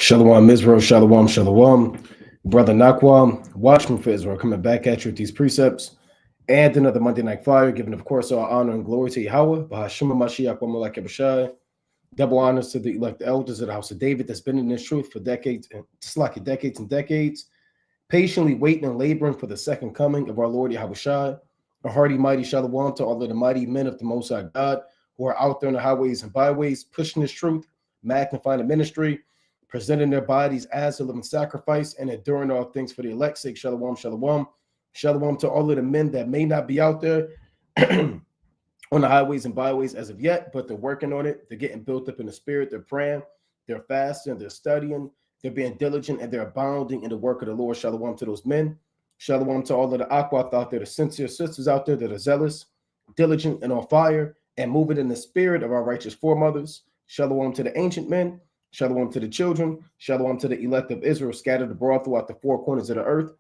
Shalom Israel, Shalom, Shalom. Brother Nakwam, Watchman for Israel, coming back at you with these precepts and another Monday Night Fire, giving, of course, all honor and glory to Yahweh, Bahashima Mashiach, Wamalak Abishai. Double honors to the elect elders of the house of David that's been in this truth for decades, just like decades and decades, patiently waiting and laboring for the second coming of our Lord Yahushua. A hearty, mighty Shalom to all of the mighty men of the Most High God who are out there in the highways and byways, pushing this truth, magnifying the ministry, presenting their bodies as a living sacrifice, and enduring all things for the elect's sake. Shalom, shalom. Shalom to all of the men that may not be out there on the highways and byways as of yet, but they're working on it. They're getting built up in the spirit. They're praying, they're fasting, they're studying, they're being diligent, and they're abounding in the work of the Lord. Shalom to those men. Shalom to all of the Aquath out there, the sincere sisters out there that are zealous, diligent, and on fire, and moving in the spirit of our righteous foremothers. Shalom to the ancient men. Shalom to the children. Shalom to the elect of Israel scattered abroad throughout the four corners of the earth.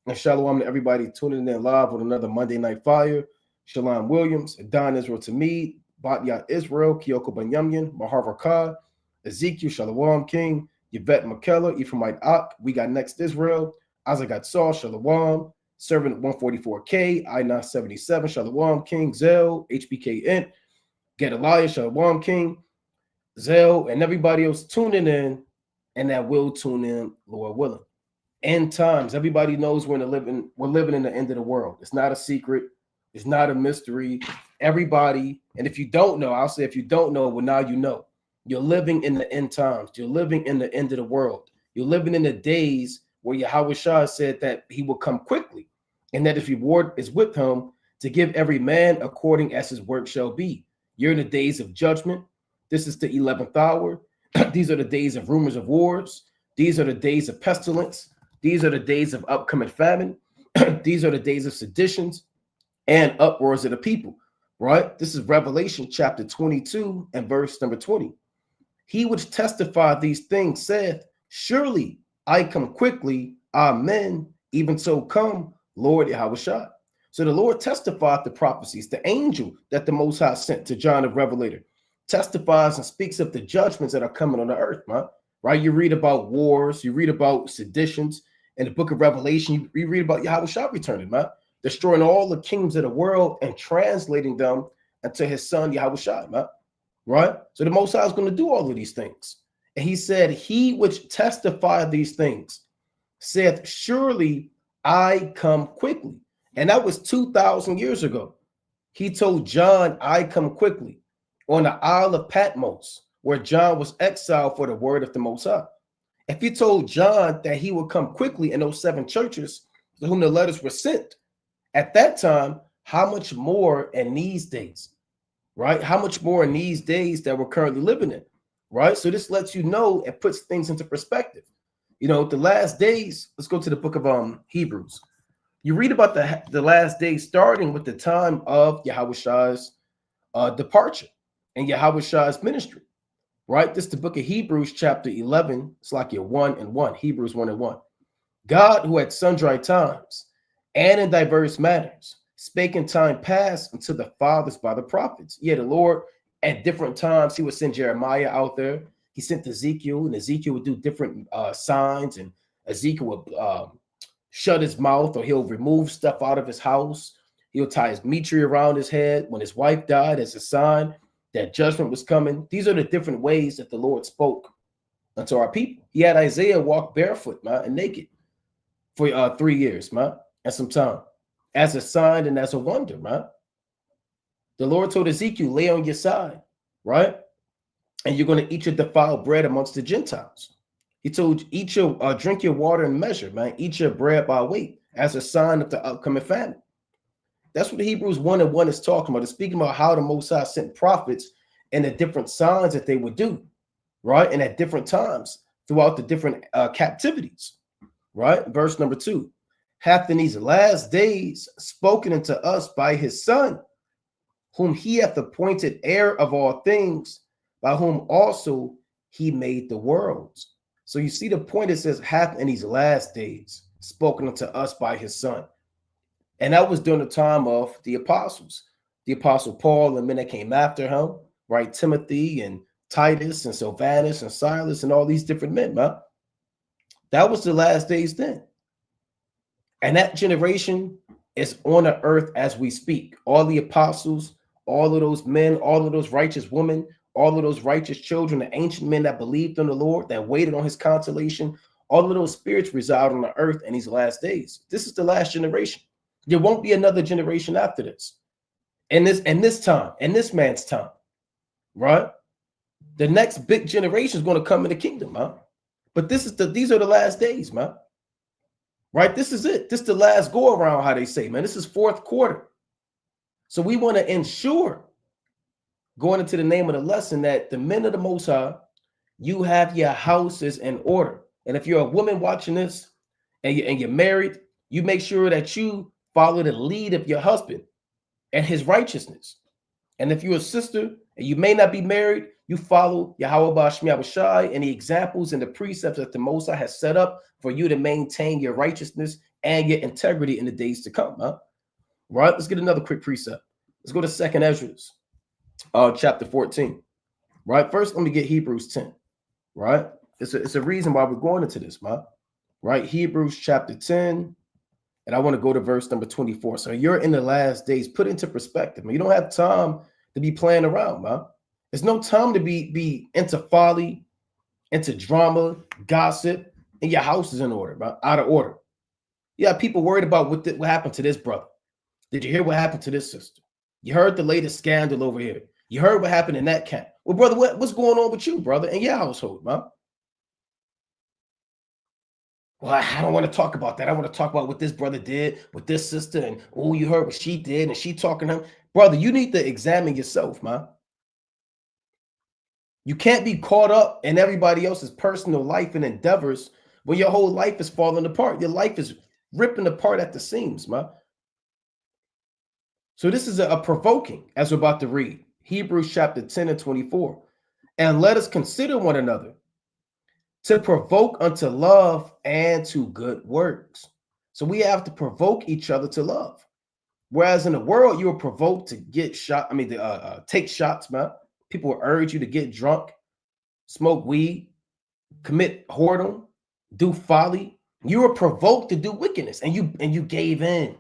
And shalom to everybody tuning in live with another Monday Night Fire. Shalom Williams, Don Israel Tamid, Batyat Israel, Kyoko Banyamyan, Mahar Rakah, Ezekiel Shalom King, Yvette McKellar, Ephraimite Ak, We Got Next Israel, Azagat Saul, Shalom, Servant 144K, I 77, Shalom King, Zell, HBK Int, Gedaliah, Shalom King, Zell, and everybody else tuning in, and that will tune in, Lord willing. End times. Everybody knows we're living in the end of the world. It's not a secret. It's not a mystery. Everybody, and if you don't know, I'll say if you don't know, well, now you know. You're living in the end times. You're living in the end of the world. You're living in the days where Yahweh said that he will come quickly, and that his reward is with him to give every man according as his work shall be. You're in the days of judgment. This is the 11th hour. These are the days of rumors of wars. These are the days of pestilence. These are the days of upcoming famine. These are the days of seditions and uproars of the people, right? This is Revelation chapter 22 and verse number 20. He which testified these things saith, surely I come quickly. Amen. Even so come, Lord Yahushua. So the Lord testified the prophecies. The angel that the Most High sent to John the Revelator testifies and speaks of the judgments that are coming on the earth, man. Right? You read about wars, you read about seditions. In the book of Revelation, you read about Yahushua returning, man, destroying all the kingdoms of the world and translating them into his son Yahushua, man. Right? So the Most High is going to do all of these things. And he said, he which testified these things saith, surely I come quickly. And that was 2,000 years ago. He told John, I come quickly, on the Isle of Patmos, where John was exiled for the word of the Most High. If he told John that he would come quickly in those 7 churches to whom the letters were sent at that time, how much more in these days, right? How much more in these days that we're currently living in, right? So this lets you know and puts things into perspective. You know, the last days, let's go to the book of Hebrews. You read about the last days starting with the time of Yahushua's departure and Yahushua's ministry, right? This is the book of Hebrews chapter 11. It's like your 1 and 1, Hebrews 1 and 1. God, who at sundry times and in diverse manners spake in time past unto the fathers by the prophets. Yeah, the Lord at different times, he would send Jeremiah out there. He sent Ezekiel, and Ezekiel would do different signs, and Ezekiel would shut his mouth, or he'll remove stuff out of his house. He'll tie his mitre around his head when his wife died as a sign that judgment was coming. These are the different ways that the Lord spoke unto our people. He had Isaiah walk barefoot, man, and naked for 3 years, man, and some time, as a sign and as a wonder, man. The Lord told Ezekiel, lay on your side, right? And you're going to eat your defiled bread amongst the Gentiles. He told eat your drink your water in measure, man. Eat your bread by weight as a sign of the upcoming famine. That's what the Hebrews 1 and 1 is talking about. It's speaking about how the Most High sent prophets and the different signs that they would do, right? And at different times throughout the different captivities, right? Verse number 2, hath in these last days spoken unto us by his Son, whom he hath appointed heir of all things, by whom also he made the worlds. So you see the point, it says, hath in these last days spoken unto us by his Son. And that was during the time of the apostles, the apostle Paul and men that came after him, right? Timothy and Titus and Silvanus and Silas and all these different men, man. That was the last days then. And that generation is on the earth as we speak. All the apostles, all of those men, all of those righteous women, all of those righteous children, the ancient men that believed in the Lord, that waited on his consolation, all of those spirits reside on the earth in these last days. This is the last generation. There won't be another generation after this. And this time, and this man's time, right? The next big generation is going to come in the kingdom, huh? But these are the last days, man. Right? This is it. This is the last go around, how they say, man. This is fourth quarter. So we want to ensure, going into the name of the lesson, that the men of the Most High, you have your houses in order. And if you're a woman watching this and you're married, you make sure that you follow the lead of your husband and his righteousness. And if you're a sister and you may not be married, you follow Yahweh Ba'Shem Yahushai and the examples and the precepts that the Most High has set up for you to maintain your righteousness and your integrity in the days to come. Huh? Right? Let's get another quick precept. Let's go to 2nd Ezra, chapter 14. Right? First, let me get Hebrews 10. Right? It's a reason why we're going into this, man. Right? Hebrews chapter 10. And I want to go to verse number 24. So you're in the last days. Put into perspective, man. You don't have time to be playing around, man. There's no time to be into folly, into drama, gossip, and your house is in order, man, out of order. You have people worried about what happened to this brother. Did you hear what happened to this sister? You heard the latest scandal over here. You heard what happened in that camp. Well, brother, what's going on with you, brother, in your household, man? Well, I don't want to talk about that. I want to talk about what this brother did with this sister, and oh, you heard what she did, and she talking to him. Brother, you need to examine yourself, man. You can't be caught up in everybody else's personal life and endeavors when your whole life is falling apart. Your life is ripping apart at the seams, man. So this is a provoking, as we're about to read. Hebrews chapter 10 and 24. And let us consider one another to provoke unto love and to good works. So we have to provoke each other to love. Whereas in the world, you are provoked to get shot. Take shots, man. People will urge you to get drunk, smoke weed, commit whoredom, do folly. You were provoked to do wickedness, and you gave in.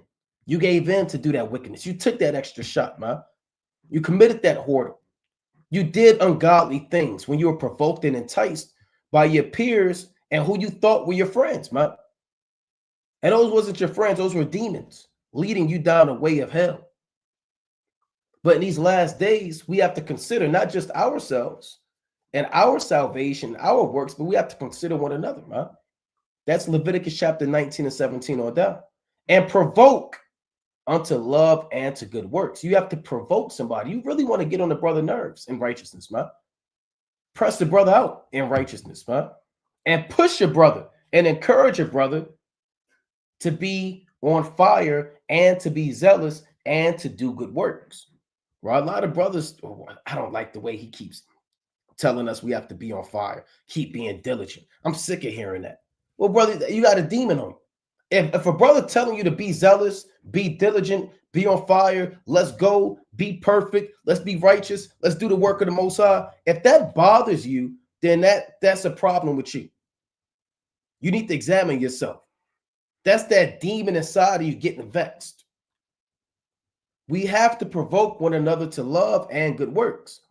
You gave in to do that wickedness. You took that extra shot, man. You committed that whoredom. You did ungodly things when you were provoked and enticed by your peers and who you thought were your friends, man. And those wasn't your friends. Those were demons leading you down a way of hell. But in these last days, we have to consider not just ourselves and our salvation, our works, but we have to consider one another, man. That's Leviticus chapter 19 and 17 on down. And provoke unto love and to good works. You have to provoke somebody. You really want to get on the brother nerves in righteousness, man. Press the brother out in righteousness, man. And push your brother and encourage your brother to be on fire and to be zealous and to do good works. Right? A lot of brothers, I don't like the way he keeps telling us we have to be on fire, keep being diligent. I'm sick of hearing that. Well, brother, you got a demon on you. If a brother telling you to be zealous, be diligent, be on fire, let's go, be perfect, let's be righteous, let's do the work of the Most High. If that bothers you, then that's a problem with you. You need to examine yourself. That's that demon inside of you getting vexed. We have to provoke one another to love and good works,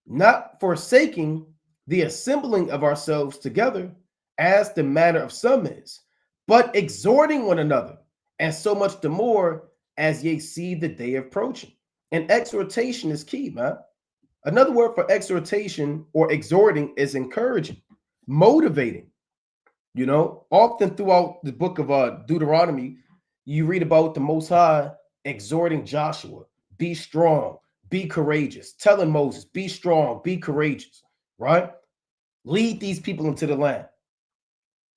not forsaking the assembling of ourselves together as the manner of some is, but exhorting one another, and so much the more as ye see the day approaching. And exhortation is key, man. Another word for exhortation or exhorting is encouraging, motivating. You know, often throughout the book of Deuteronomy, you read about the Most High exhorting Joshua, be strong, be courageous, telling Moses, be strong, be courageous, right? Lead these people into the land.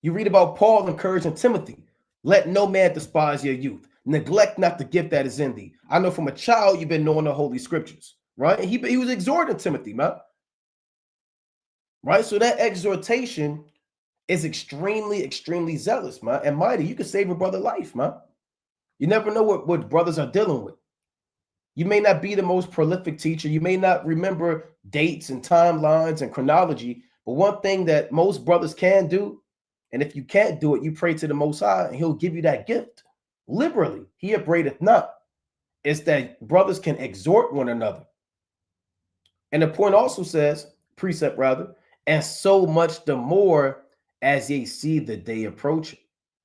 You read about Paul encouraging Timothy, let no man despise your youth. Neglect not the gift that is in thee. I know from a child you've been knowing the Holy Scriptures, right? And he was exhorting Timothy, man. Right? So that exhortation is extremely, extremely zealous, man. And mighty, you can save a brother's life, man. You never know what brothers are dealing with. You may not be the most prolific teacher. You may not remember dates and timelines and chronology. But one thing that most brothers can do And if you can't do it, you pray to the Most High, and He'll give you that gift liberally. He upbraideth not. It's that brothers can exhort one another. And the point also says, precept rather, and so much the more as ye see the day approaching.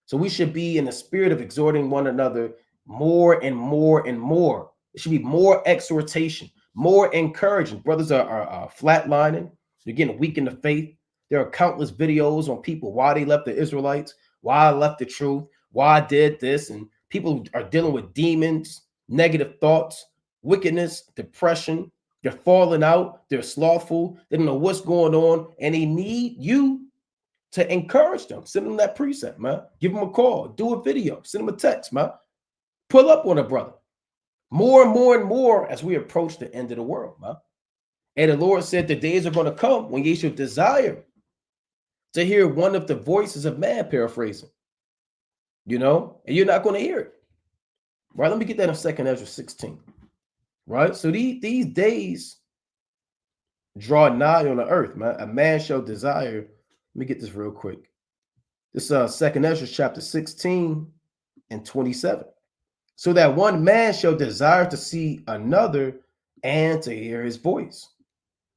So we should be in the spirit of exhorting one another more and more and more. It should be more exhortation, more encouraging. Brothers are flatlining. They're getting weak in the faith. There are countless videos on people why they left the Israelites, why I left the truth, why I did this. And people are dealing with demons, negative thoughts, wickedness, depression. They're falling out. They're slothful. They don't know what's going on. And they need you to encourage them. Send them that precept, man. Give them a call. Do a video. Send them a text, man. Pull up on a brother. More and more and more as we approach the end of the world, man. And the Lord said the days are going to come when ye shall desire to hear one of the voices of man, paraphrasing. You know, and you're not going to hear it. Right? Let me get that in 2 Ezra 16. Right? So these days draw nigh on the earth, man. A man shall desire. Let me get this real quick. This 2 Ezra chapter 16 and 27. So that one man shall desire to see another and to hear his voice.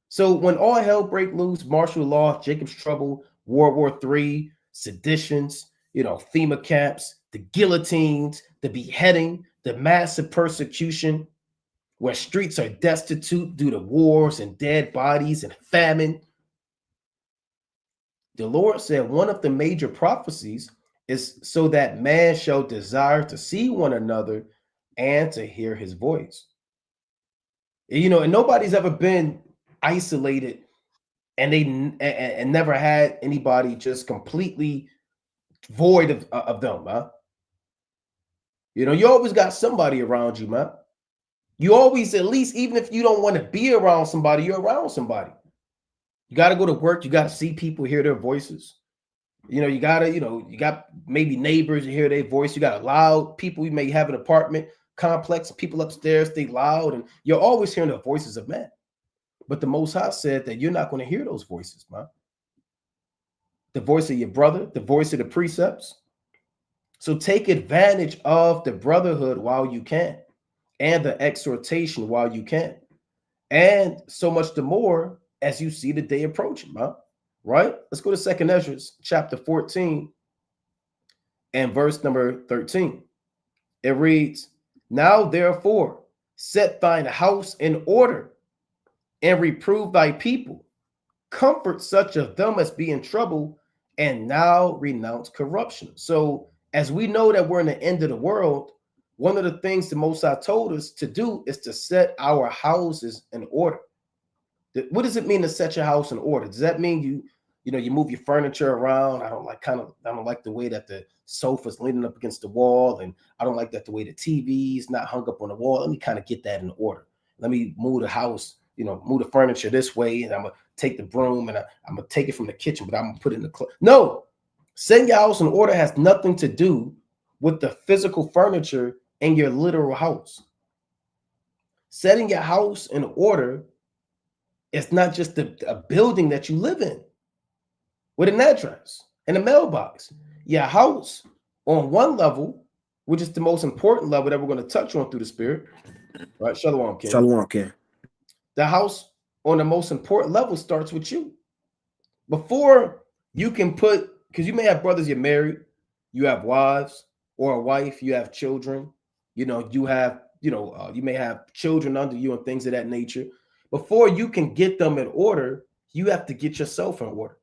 So when all hell break loose, martial law, Jacob's trouble, World War III, seditions, FEMA camps, the guillotines, the beheading, the massive persecution, where streets are destitute due to wars and dead bodies and famine. The Lord said one of the major prophecies is so that man shall desire to see one another and to hear his voice. And nobody's ever been isolated and they never had anybody just completely void of them, man. You always got somebody around you, man. You always, at least, even if you don't want to be around somebody, you're around somebody. You got to go to work. You got to see people, hear their voices. You got maybe neighbors, you hear their voice. You got loud people. You may have an apartment complex, people upstairs, they loud, and you're always hearing the voices of men. But the Most High said that you're not going to hear those voices, man. The voice of your brother, the voice of the precepts. So take advantage of the brotherhood while you can, and the exhortation while you can, and so much the more as you see the day approaching, man. Right? Let's go to 2 Ezra chapter 14 and verse number 13. It reads, now therefore set thine house in order and reprove thy people. Comfort such of them as be in trouble, and now renounce corruption. So as we know that we're in the end of the world, one of the things the Most High told us to do is to set our houses in order. What does it mean to set your house in order? Does that mean you move your furniture around? I don't like the way that the sofa's leaning up against the wall, and I don't like that the way the TV's not hung up on the wall. Let me kind of get that in order. Let me move the house, move the furniture this way, and I'm gonna take the broom and I'm gonna take it from the kitchen, but I'm gonna put it in the closet. No, setting your house in order has nothing to do with the physical furniture in your literal house. Setting your house in order is not just a building that you live in with an address and a mailbox. Your house on one level, which is the most important level that we're going to touch on through the Spirit, right? Shalom, King. Shalom, King. The house on the most important level starts with you. Before you can because you may have brothers, you're married, you have wives, or a wife, you have children, you may have children under you and things of that nature. Before you can get them in order, you have to get yourself in order.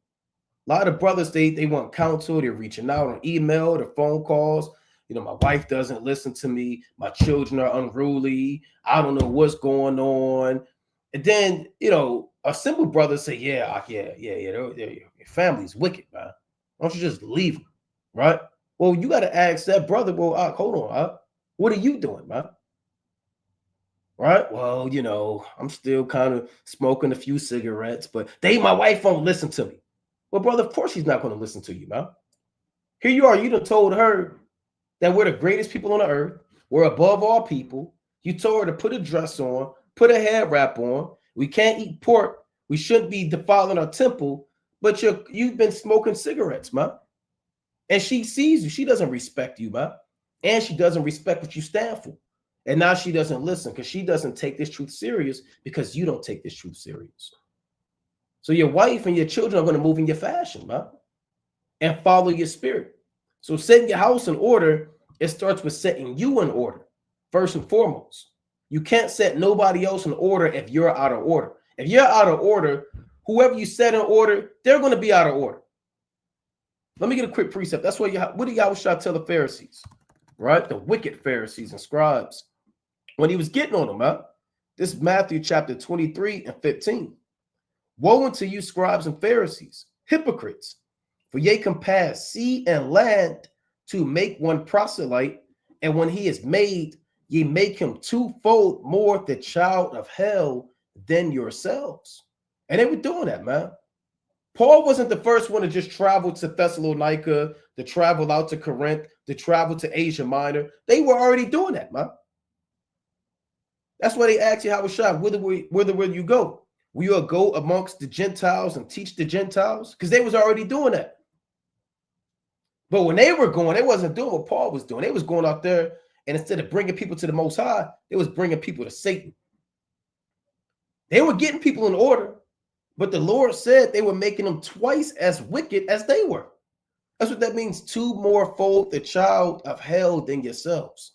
A lot of brothers, they want counsel. They're reaching out on email, their phone calls. My wife doesn't listen to me. My children are unruly. I don't know what's going on. And then, a simple brother say, yeah, your family's wicked, man. Why don't you just leave them, right? Well, you got to ask that brother, well, hold on, what are you doing, man? Right? Well, I'm still kind of smoking a few cigarettes, but my wife won't listen to me. Well, brother, of course she's not going to listen to you, man. Here you are. You done told her that we're the greatest people on the earth. We're above all people. You told her to put a dress on, put a head wrap on. We can't eat pork. We shouldn't be defiling our temple. But you've been smoking cigarettes, man. And she sees you. She doesn't respect you, man. And she doesn't respect what you stand for. And now she doesn't listen because she doesn't take this truth serious because you don't take this truth serious. So your wife and your children are going to move in your fashion, man, and follow your spirit. So setting your house in order, it starts with setting you in order, first and foremost. You can't set nobody else in order if you're out of order. If you're out of order, whoever you set in order, they're going to be out of order. Let me get a quick precept. That's what did Yahushua tell the Pharisees, right? The wicked Pharisees and scribes. When he was getting on them, huh? This is Matthew chapter 23 and 15. Woe unto you, scribes and Pharisees, hypocrites, for ye compass sea and land to make one proselyte, and when he is made, ye make him twofold more the child of hell than yourselves. And they were doing that, man. Paul wasn't the first one to just travel to Thessalonica, to travel out to Corinth, to travel to Asia Minor. They were already doing that, man. That's why they asked you, Yahushua, whither will you go? Will you go amongst the Gentiles and teach the Gentiles? Because they was already doing that. But when they were going, they wasn't doing what Paul was doing. They was going out there, and instead of bringing people to the Most High, they was bringing people to Satan. They were getting people in order, but the Lord said they were making them twice as wicked as they were. That's what that means, two more fold the child of hell than yourselves.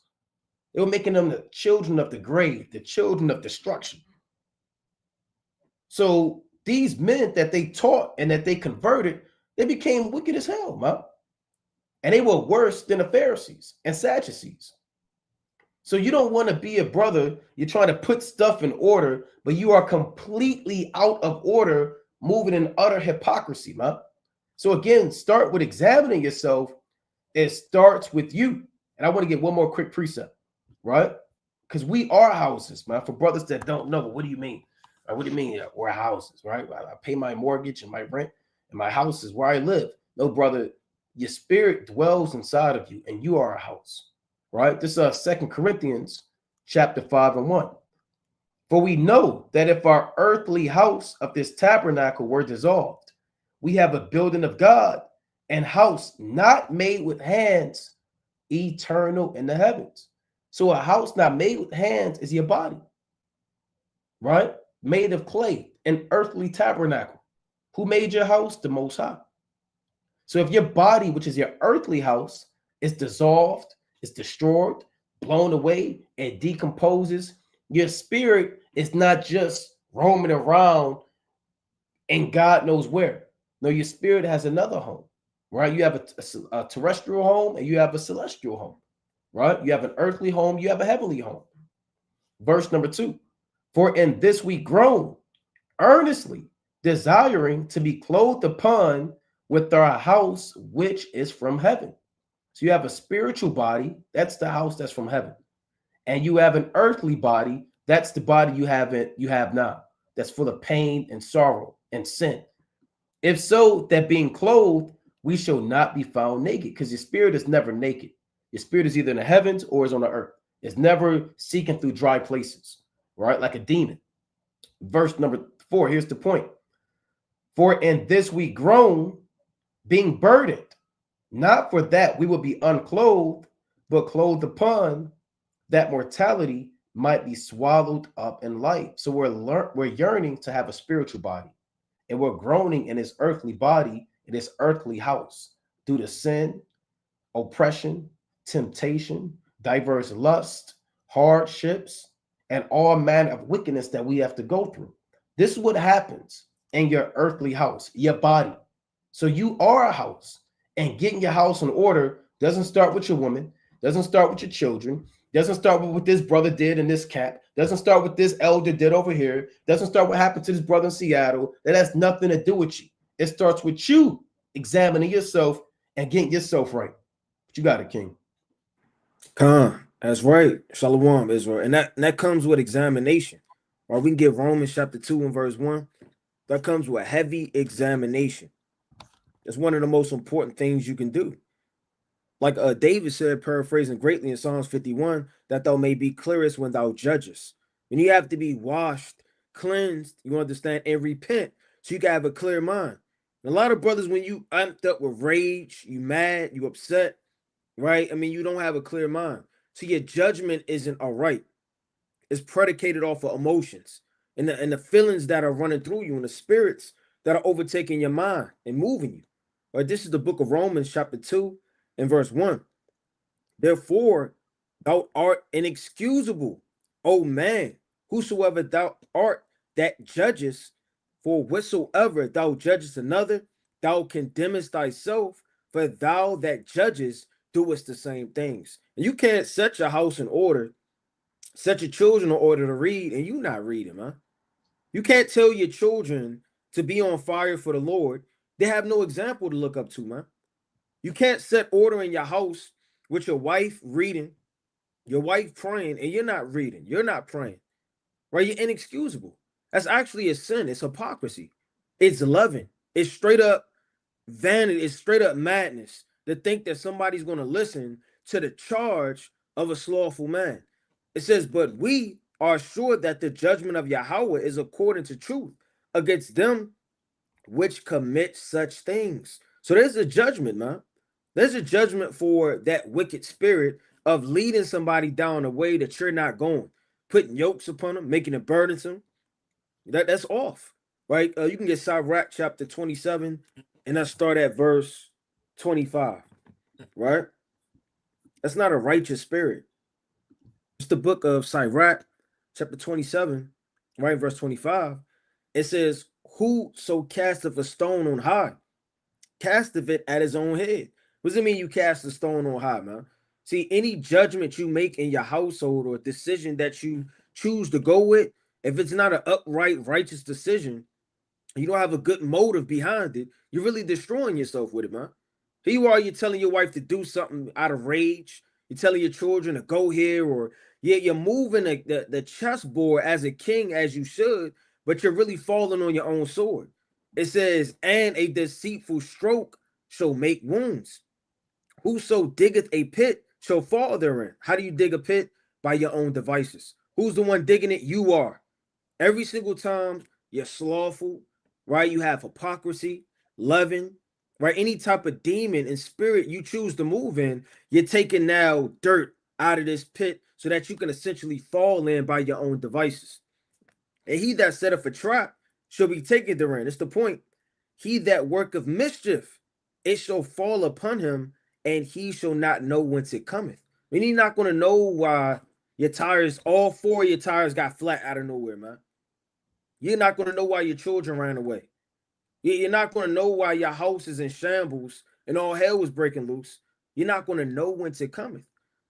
They were making them the children of the grave, the children of destruction. So these men that they taught and that they converted, they became wicked as hell, man. And they were worse than the Pharisees and Sadducees. So you don't want to be a brother. You're trying to put stuff in order, but you are completely out of order, moving in utter hypocrisy, man. So again, start with examining yourself. It starts with you. And I want to get one more quick precept, right? Because we are houses, man. For brothers that don't know, what do you mean? What do you mean we're houses, right? I pay my mortgage and my rent, and my house is where I live. No, brother, your spirit dwells inside of you, and you are a house, right? This is 2 Corinthians chapter 5 and 1. For we know that if our earthly house of this tabernacle were dissolved, we have a building of God, and house not made with hands, eternal in the heavens. So a house not made with hands is your body, right? Made of clay, an earthly tabernacle. Who made your house? The Most High. So if your body, which is your earthly house, is dissolved, is destroyed, blown away, and decomposes, your spirit is not just roaming around and God knows where. No, your spirit has another home, right? You have a terrestrial home and you have a celestial home, right? You have an earthly home, you have a heavenly home. Verse number 2. For in this we groan, earnestly desiring to be clothed upon with our house, which is from heaven. So you have a spiritual body, that's the house that's from heaven. And you have an earthly body, that's the body you have now, that's full of pain and sorrow and sin. If so, that being clothed, we shall not be found naked, because your spirit is never naked. Your spirit is either in the heavens or is on the earth. It's never seeking through dry places, right? Like a demon. Verse number 4, here's the point. For in this we groan, being burdened, not for that we will be unclothed, but clothed upon, that mortality might be swallowed up in life. So we're yearning to have a spiritual body, and we're groaning in this earthly body, in this earthly house, due to sin, oppression, temptation, diverse lust, hardships, and all manner of wickedness that we have to go through. This is what happens in your earthly house, your body. So you are a house, and getting your house in order doesn't start with your woman, doesn't start with your children, doesn't start with what this brother did in this camp, doesn't start with this elder did over here, doesn't start what happened to this brother in Seattle. That has nothing to do with you. It starts with you examining yourself and getting yourself right. But you got it, King. Khan, that's right. Shalom, Israel. And that comes with examination. Or we can get Romans chapter 2 and verse 1. That comes with heavy examination. That's one of the most important things you can do. Like David said, paraphrasing greatly in Psalms 51, that thou may be clearest when thou judgest. When you have to be washed, cleansed, you understand, and repent, so you can have a clear mind. A lot of brothers, when you amped up with rage, you mad, you upset, right? I mean, you don't have a clear mind. So your judgment isn't all right. It's predicated off of emotions and the feelings that are running through you and the spirits that are overtaking your mind and moving you. Right? This is the book of Romans, chapter 2 and verse 1. Therefore, thou art inexcusable, O man, whosoever thou art that judgest, for whatsoever thou judgest another, thou condemnest thyself, for thou that judgest doest the same things. And you can't set your house in order, set your children in order to read, and you not reading, man. You can't tell your children to be on fire for the Lord. They have no example to look up to, man. You can't set order in your house with your wife reading, your wife praying, and you're not reading, you're not praying, right? You're inexcusable. That's actually a sin. It's hypocrisy. It's loving. It's straight up vanity. It's straight up madness to think that somebody's going to listen to the charge of a slothful man. It says, but we are sure that the judgment of Yahweh is according to truth against them which commit such things. So there's a judgment, man. There's a judgment for that wicked spirit of leading somebody down a way that you're not going, putting yokes upon them, making it burdensome. That's off, right? You can get Sirach chapter 27, and let's start at verse 25, right? That's not a righteous spirit. It's the book of Sirach, chapter 27, right? Verse 25. It says, whoso casteth a stone on high, casteth it at his own head. What does it mean you cast a stone on high, man? See, any judgment you make in your household or decision that you choose to go with, if it's not an upright, righteous decision, you don't have a good motive behind it, you're really destroying yourself with it, man. Here you are, you're telling your wife to do something out of rage. You're telling your children to go here, or you're moving the chessboard as a king as you should, but you're really falling on your own sword. It says, and a deceitful stroke shall make wounds. Whoso diggeth a pit shall fall therein. How do you dig a pit? By your own devices. Who's the one digging it? You are. Every single time you're slothful, right? You have hypocrisy, loving, right? Any type of demon and spirit you choose to move in, you're taking now dirt out of this pit so that you can essentially fall in by your own devices. And he that setteth a trap shall be taken therein. It's the point. He that worketh mischief, it shall fall upon him, and he shall not know whence it cometh. And he's not going to know why your tires, all four of your tires got flat out of nowhere, man. You're not going to know why your children ran away. You're not going to know why your house is in shambles and all hell was breaking loose. You're not going to know whence it cometh.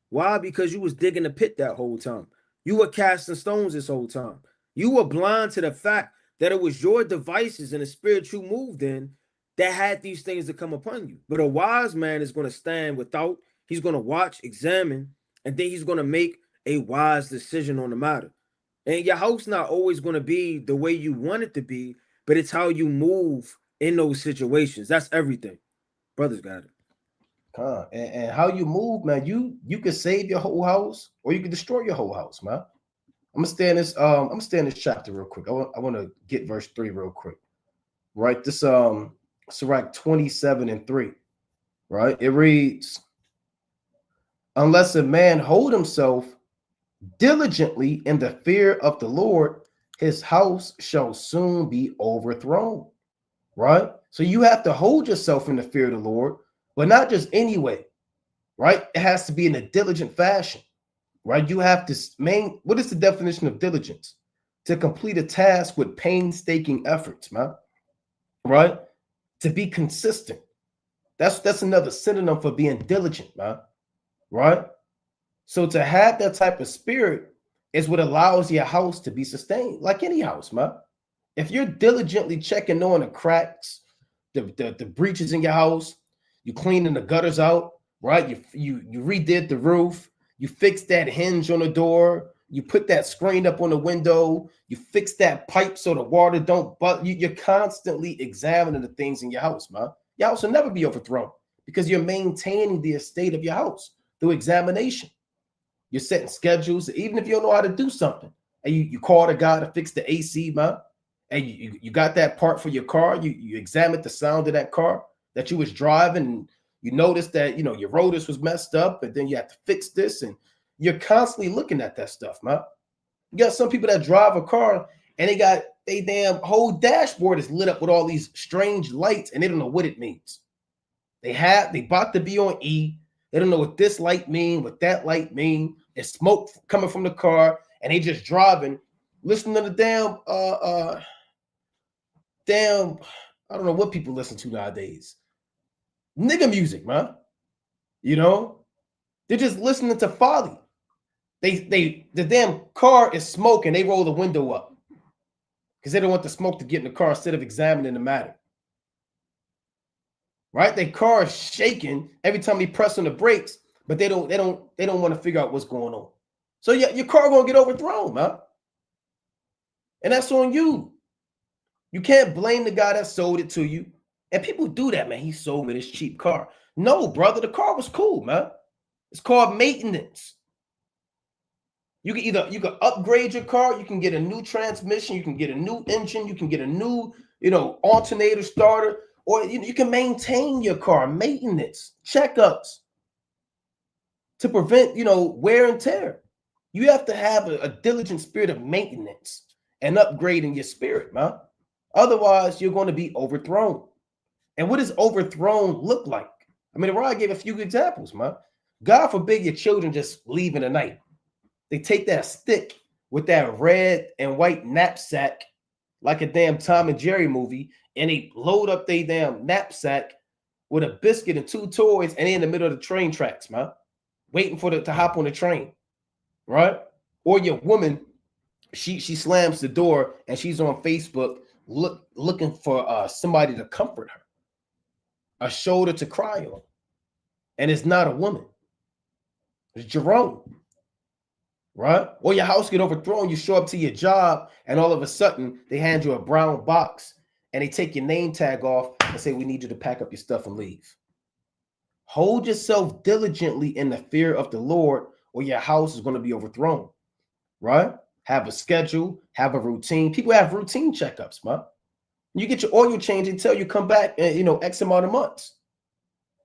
Why? Because you was digging a pit that whole time. You were casting stones this whole time. You were blind to the fact that it was your devices and the spirit you moved in that had these things to come upon you. But a wise man is going to stand without, he's going to watch, examine, and then he's going to make a wise decision on the matter. And your house not always going to be the way you want it to be, but it's how you move in those situations. That's everything. Brothers got it. And how you move, man, you can save your whole house or you can destroy your whole house, man. I'm gonna stay in this chapter real quick. I want to get verse 3 real quick. Right? This Sirach 27 and 3. Right? It reads, unless a man hold himself diligently in the fear of the Lord, his house shall soon be overthrown. Right? So you have to hold yourself in the fear of the Lord, but not just anyway. Right? It has to be in a diligent fashion. Right? You have to what is the definition of diligence? To complete a task with painstaking efforts, man. Right? To be consistent. That's another synonym for being diligent, man. Right? So to have that type of spirit is what allows your house to be sustained, like any house, man. If you're diligently checking on the cracks, the breaches in your house, you cleaning the gutters out, right? You redid the roof, you fixed that hinge on the door, you put that screen up on the window, you fix that pipe so the water don't, but you're constantly examining the things in your house, man. Your house will never be overthrown because you're maintaining the estate of your house through examination. You're setting schedules, even if you don't know how to do something, and you call the guy to fix the AC, man, and you got that part for your car, you examined the sound of that car that you was driving, and you noticed that, you know, your rotors was messed up, and then you have to fix this, and you're constantly looking at that stuff, man. You got some people that drive a car and they damn whole dashboard is lit up with all these strange lights, and they don't know what it means. They bought to be on E. They don't know what this light mean, what that light mean. It's smoke coming from the car, and they just driving, listening to the damn I don't know what people listen to nowadays. Nigga music, man. You know, they're just listening to folly. The damn car is smoking. They roll the window up because they don't want the smoke to get in the car instead of examining the matter. Right? Their car is shaking every time they press on the brakes, but they don't want to figure out what's going on. So yeah, your car gonna get overthrown, man. And that's on you. You can't blame the guy that sold it to you. And people do that, man. He sold me this cheap car. No, brother, the car was cool, man. It's called maintenance. You can upgrade your car, you can get a new transmission, you can get a new engine, you can get a new, alternator starter, or you can maintain your car, maintenance, checkups to prevent, wear and tear. You have to have a diligent spirit of maintenance and upgrading your spirit, man. Otherwise, you're going to be overthrown. And what does overthrown look like? I mean, Rod gave a few examples, man. God forbid your children just leave in the night. They take that stick with that red and white knapsack, like a damn Tom and Jerry movie, and they load up their damn knapsack with a biscuit and 2 toys, and they in the middle of the train tracks, man, waiting for to hop on the train, right? Or your woman, she slams the door and she's on Facebook looking for somebody to comfort her, a shoulder to cry on, and it's not a woman, it's Jerome. Right? Or your house get overthrown, you show up to your job, and all of a sudden they hand you a brown box and they take your name tag off and say, we need you to pack up your stuff and leave. Hold yourself diligently in the fear of the Lord, or your house is going to be overthrown. Right? Have a schedule, have a routine. People have routine checkups, man. You get your oil change until you come back in, X amount of months.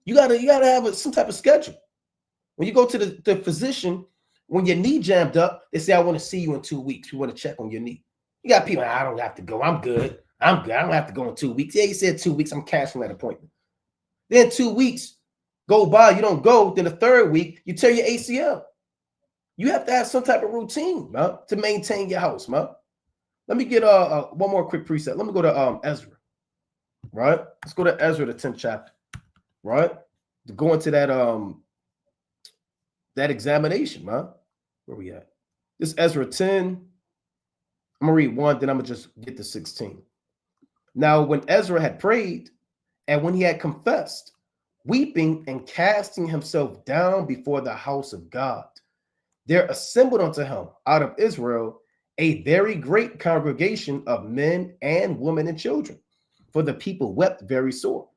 You gotta have some type of schedule. When you go to the physician, when your knee jammed up, they say, I want to see you in 2 weeks. We want to check on your knee. You got people, I don't have to go. I'm good. I don't have to go in 2 weeks. Yeah, you said 2 weeks. I'm canceling that appointment. Then 2 weeks go by. You don't go. Then the 3rd week, you tear your ACL. You have to have some type of routine, man, to maintain your house, man. Let me get one more quick precept. Let me go to Ezra, right? Let's go to Ezra, the 10th chapter, right? To go into that examination, man. Where we at? This Ezra 10. I'm gonna read 1, then I'm gonna just get to 16. Now, when Ezra had prayed, and when he had confessed, weeping and casting himself down before the house of God, there assembled unto him out of Israel a very great congregation of men and women and children, for the people wept very sore.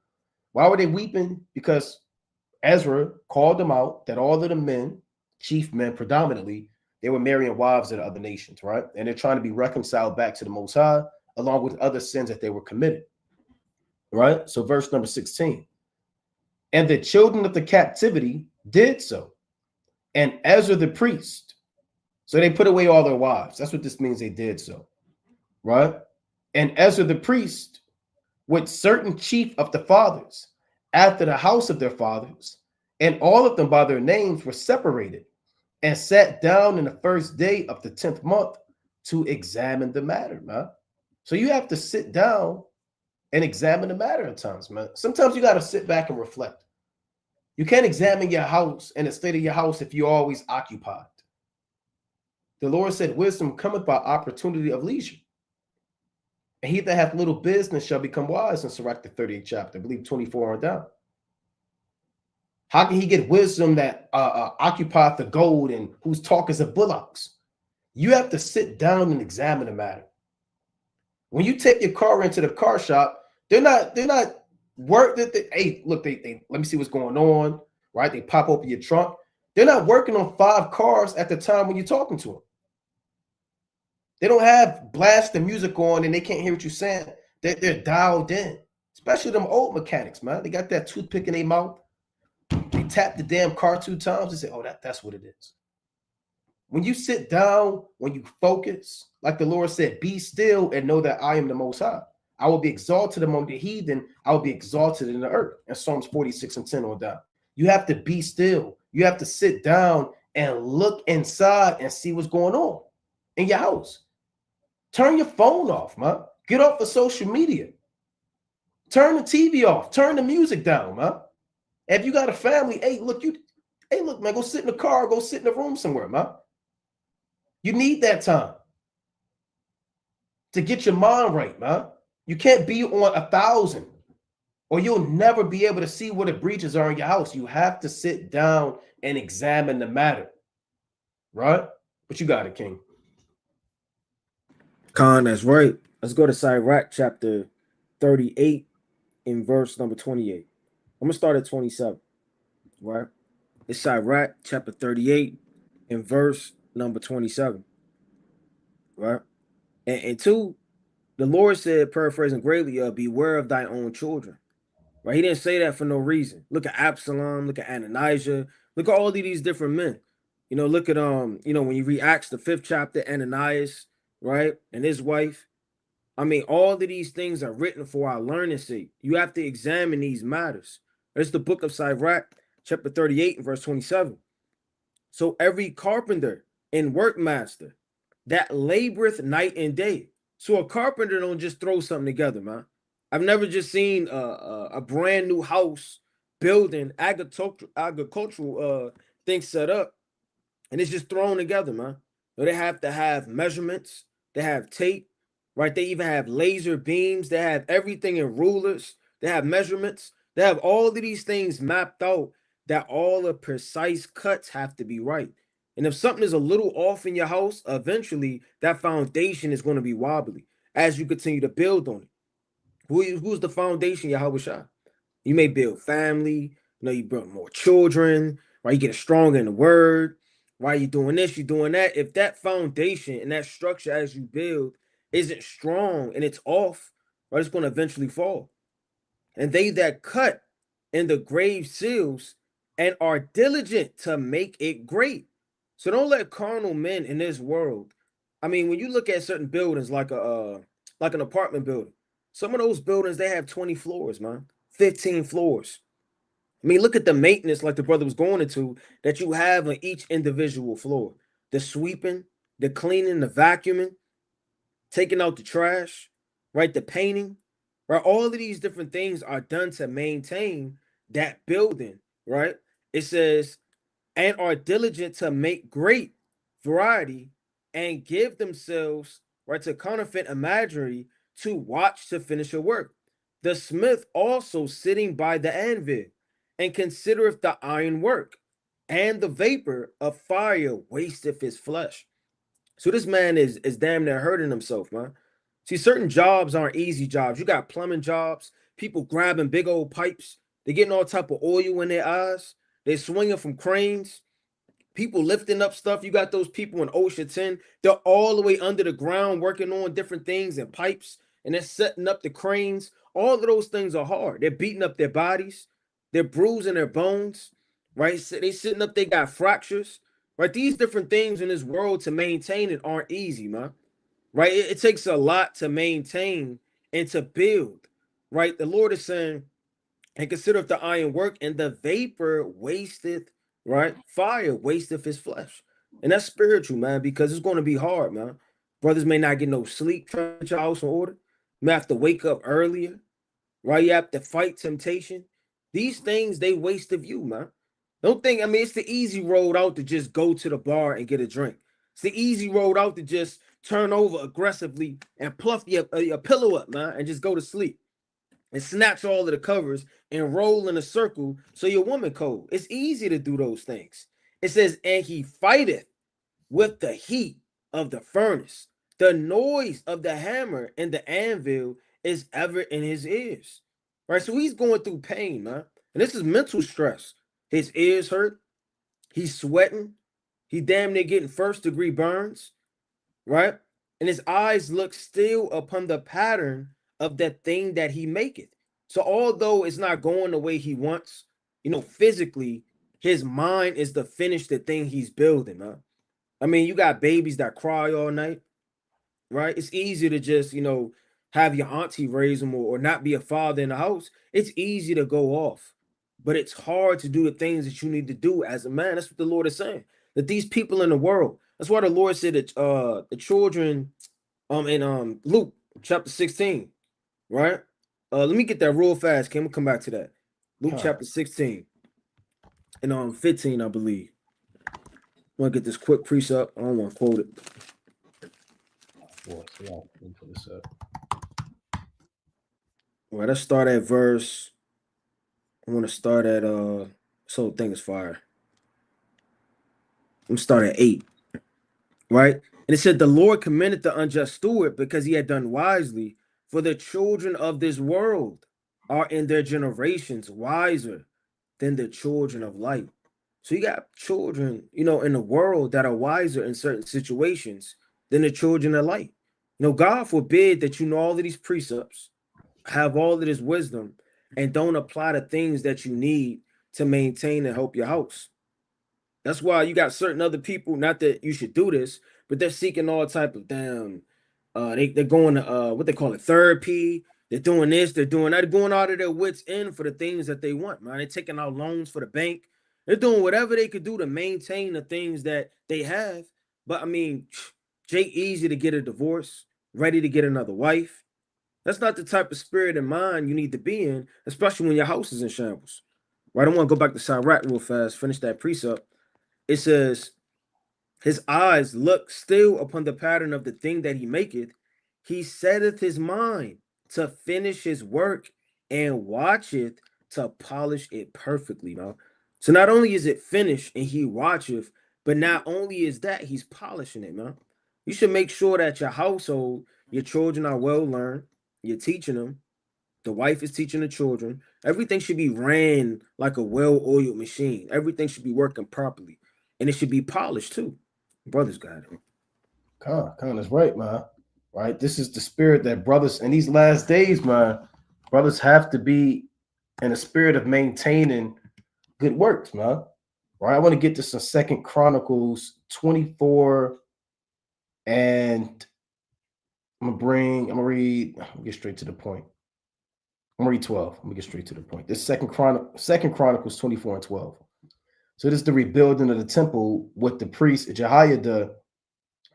Why were they weeping? Because Ezra called them out that all of the men, chief men predominantly, they were marrying wives of the other nations, right? And they're trying to be reconciled back to the Most High, along with other sins that they were committed, right? So verse number 16. And the children of the captivity did so, and Ezra the priest. So they put away all their wives. That's what this means, they did so, right? And Ezra the priest, with certain chief of the fathers, after the house of their fathers, and all of them by their names were separated, and sat down in the 1st day of the 10th month to examine the matter, man. So you have to sit down and examine the matter at times, man. Sometimes you got to sit back and reflect. You can't examine your house and the state of your house if you're always occupied. The Lord said, wisdom cometh by opportunity of leisure. And he that hath little business shall become wise in Sirach the 38th chapter, I believe 24 on down. How can he get wisdom that occupieth the gold and whose talk is of bullocks? You have to sit down and examine the matter. When you take your car into the car shop, they're not hey, look, they let me see what's going on, right? They pop open your trunk. They're not working on 5 cars at the time when you're talking to them. They don't have blasting music on and they can't hear what you're saying. They're dialed in, especially them old mechanics, man. They got that toothpick in their mouth. They tap the damn car 2 times and say, oh, that's what it is. When you sit down, when you focus, like the Lord said, be still and know that I am the Most High. I will be exalted among the heathen. I will be exalted in the earth. And Psalms 46 and 10 on down. You have to be still. You have to sit down and look inside and see what's going on in your house. Turn your phone off, man. Get off of social media. Turn the TV off. Turn the music down, man. If you got a family, hey, look, man, go sit in the car, go sit in the room somewhere, man. You need that time to get your mind right, man. You can't be on 1,000 or you'll never be able to see where the breaches are in your house. You have to sit down and examine the matter, right? But you got it, King. Khan, that's right. Let's go to Sirach chapter 38 in verse number 28. I'm going to start at 27, right? It's Sirach chapter 38 in verse number 27, right? And two, the Lord said, paraphrasing greatly, beware of thy own children, right? He didn't say that for no reason. Look at Absalom, look at Ananias, look at all of these different men. You know, look at, when you read Acts, the 5th chapter, Ananias, right? And his wife. I mean, all of these things are written for our learning's sake. You have to examine these matters. There's the book of Sirach, chapter 38 and verse 27. So every carpenter and workmaster that laboreth night and day. So a carpenter don't just throw something together, man. I've never just seen a brand new house building, agricultural thing set up, and it's just thrown together, man. So they have to have measurements, they have tape, right? They even have laser beams, they have everything in rulers, they have measurements, they have all of these things mapped out that all the precise cuts have to be right. And if something is a little off in your house, eventually that foundation is going to be wobbly as you continue to build on it. Who's the foundation, Yahushua? You may build family, you build more children, right? You get stronger in the word, right? You're doing this, you're doing that. If that foundation and that structure as you build isn't strong and it's off, right, it's going to eventually fall. And they that cut in the grave seals and are diligent to make it great. So don't let carnal men in this world. I mean, when you look at certain buildings like an apartment building, some of those buildings, they have 20 floors, man, 15 floors. I mean, look at the maintenance, like the brother was going into, that you have on each individual floor. The sweeping, the cleaning, the vacuuming, taking out the trash, right? The painting, right? All of these different things are done to maintain that building, right? It says, and are diligent to make great variety and give themselves, right, to counterfeit imagery to watch to finish a work. The smith also sitting by the anvil and considereth the iron work, and the vapor of fire wasteth his flesh. So this man is damn near hurting himself, man. See, certain jobs aren't easy jobs. You got plumbing jobs, people grabbing big old pipes, they're getting all type of oil in their eyes, they're swinging from cranes, people lifting up stuff. You got those people in Ocean 10, they're all the way under the ground working on different things and pipes, and they're setting up the cranes. All of those things are hard. They're beating up their bodies, they're bruising their bones, right? So they sitting up, they got fractures, right? These different things in this world to maintain it aren't easy, man, right? It takes a lot to maintain and to build, right? The Lord is saying, and consider the iron work, and the vapor wasteth, right? Fire wasteth his flesh. And that's spiritual, man, because it's going to be hard, man. Brothers may not get no sleep, trying to get your house in order. You may have to wake up earlier, right? You have to fight temptation. These things, they waste of you, man. Don't think, I mean, it's the easy road out to just go to the bar and get a drink. It's the easy road out to just turn over aggressively and pluff your pillow up, man, and just go to sleep and snatch all of the covers and roll in a circle so your woman cold. It's easy to do those things. It says, and he fighteth with the heat of the furnace. The noise of the hammer and the anvil is ever in his ears. Right? So he's going through pain, man. And this is mental stress. His ears hurt. He's sweating. He damn near getting 1st degree burns. Right? and his eyes look still upon the pattern of that thing that he maketh. So although it's not going the way he wants, physically, his mind is to finish the thing he's building, man. I mean, you got babies that cry all night, right? It's easy to just, have your auntie raise them, or not be a father in the house. It's easy to go off, but it's hard to do the things that you need to do as a man. That's what the Lord is saying. That these people in the world, that's why the Lord said that the children in Luke chapter 16, right? Let me get that real fast. Can we come back to that? Luke chapter 16 and 15, I believe. I want to get this quick precept. I don't want to quote it. Let me put this up. All right, let's start at verse. I want to start at this whole thing is fire. I'm start at 8. Right? And it said, the Lord commended the unjust steward because he had done wisely, for the children of this world are in their generations wiser than the children of light. So you got children, in the world that are wiser in certain situations than the children of light. God forbid that you know all of these precepts, have all of this wisdom, and don't apply the things that you need to maintain and help your house. That's why you got certain other people, not that you should do this, but they're seeking all type of damn, they're going to what they call it, therapy. They're doing this, they're doing that, they're going out of their wits in for the things that they want, man. They're taking out loans for the bank. They're doing whatever they could do to maintain the things that they have. But I mean, Jake easy to get a divorce, ready to get another wife. That's not the type of spirit and mind you need to be in, especially when your house is in shambles. Right? I want to go back to Sirach real fast, finish that precept. It says, his eyes look still upon the pattern of the thing that he maketh. He setteth his mind to finish his work, and watcheth to polish it perfectly. Now, so not only is it finished and he watcheth, but not only is that, he's polishing it, man. You should make sure that your household, your children are well learned. You're teaching them. The wife is teaching the children. Everything should be ran like a well-oiled machine. Everything should be working properly. And it should be polished too. Brothers got it. Khan is right, man. Right? This is the spirit that brothers in these last days, man. Brothers have to be in a spirit of maintaining good works, man. Right? I want to get to some Second Chronicles 24, and I'm gonna read. I'll get straight to the point. I'm gonna read 12. Let me get straight to the point. This Second Chronicles 24 and 12. So this is the rebuilding of the temple with the priest Jehoiada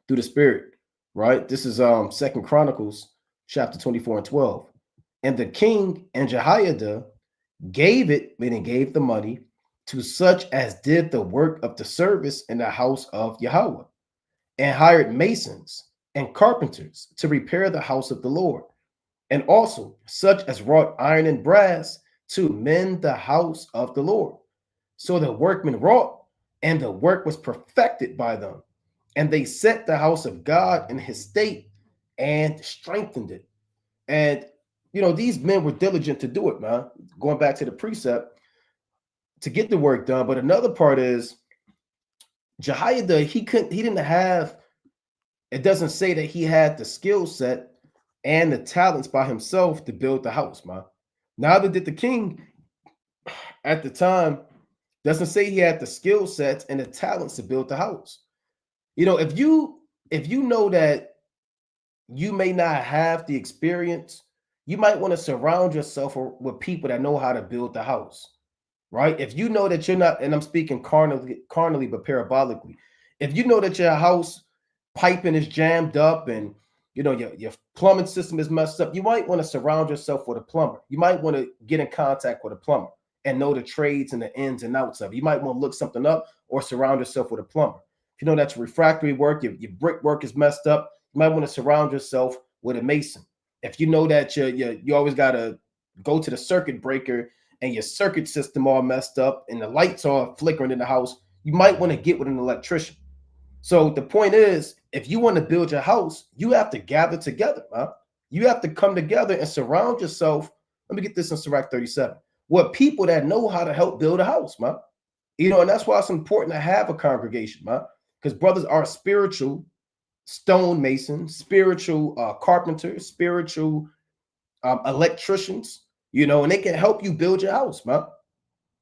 through the Spirit, right? This is Second Chronicles chapter 24 and 12. And the king and Jehoiada gave it, meaning gave the money, to such as did the work of the service in the house of Yahweh, and hired masons and carpenters to repair the house of the Lord, and also such as wrought iron and brass to mend the house of the Lord. So the workmen wrought, and the work was perfected by them. And they set the house of God in his state and strengthened it. And, these men were diligent to do it, man. Going back to the precept, to get the work done. But another part is Jehoiada, he didn't have, it doesn't say that he had the skill set and the talents by himself to build the house, man. Neither did the king at the time. Doesn't say he had the skill sets and the talents to build the house. If you know that you may not have the experience, you might want to surround yourself with people that know how to build the house, right? If you know that you're not, and I'm speaking carnally but parabolically, if you know that your house piping is jammed up and your plumbing system is messed up, you might want to surround yourself with a plumber. You might want to get in contact with a plumber and know the trades and the ins and outs of it. You might want to look something up or surround yourself with a plumber. If you know that your refractory work, your brick work is messed up, you might want to surround yourself with a mason. If you know that you always got to go to the circuit breaker and your circuit system all messed up and the lights are flickering in the house, you might want to get with an electrician. So the point is, if you want to build your house, you have to gather together, man. You have to come together and surround yourself. Let me get this in Sirach 37. With people that know how to help build a house, man. And that's why it's important to have a congregation, man. Because brothers are spiritual stonemasons, spiritual carpenters, spiritual electricians, you know, and they can help you build your house, man.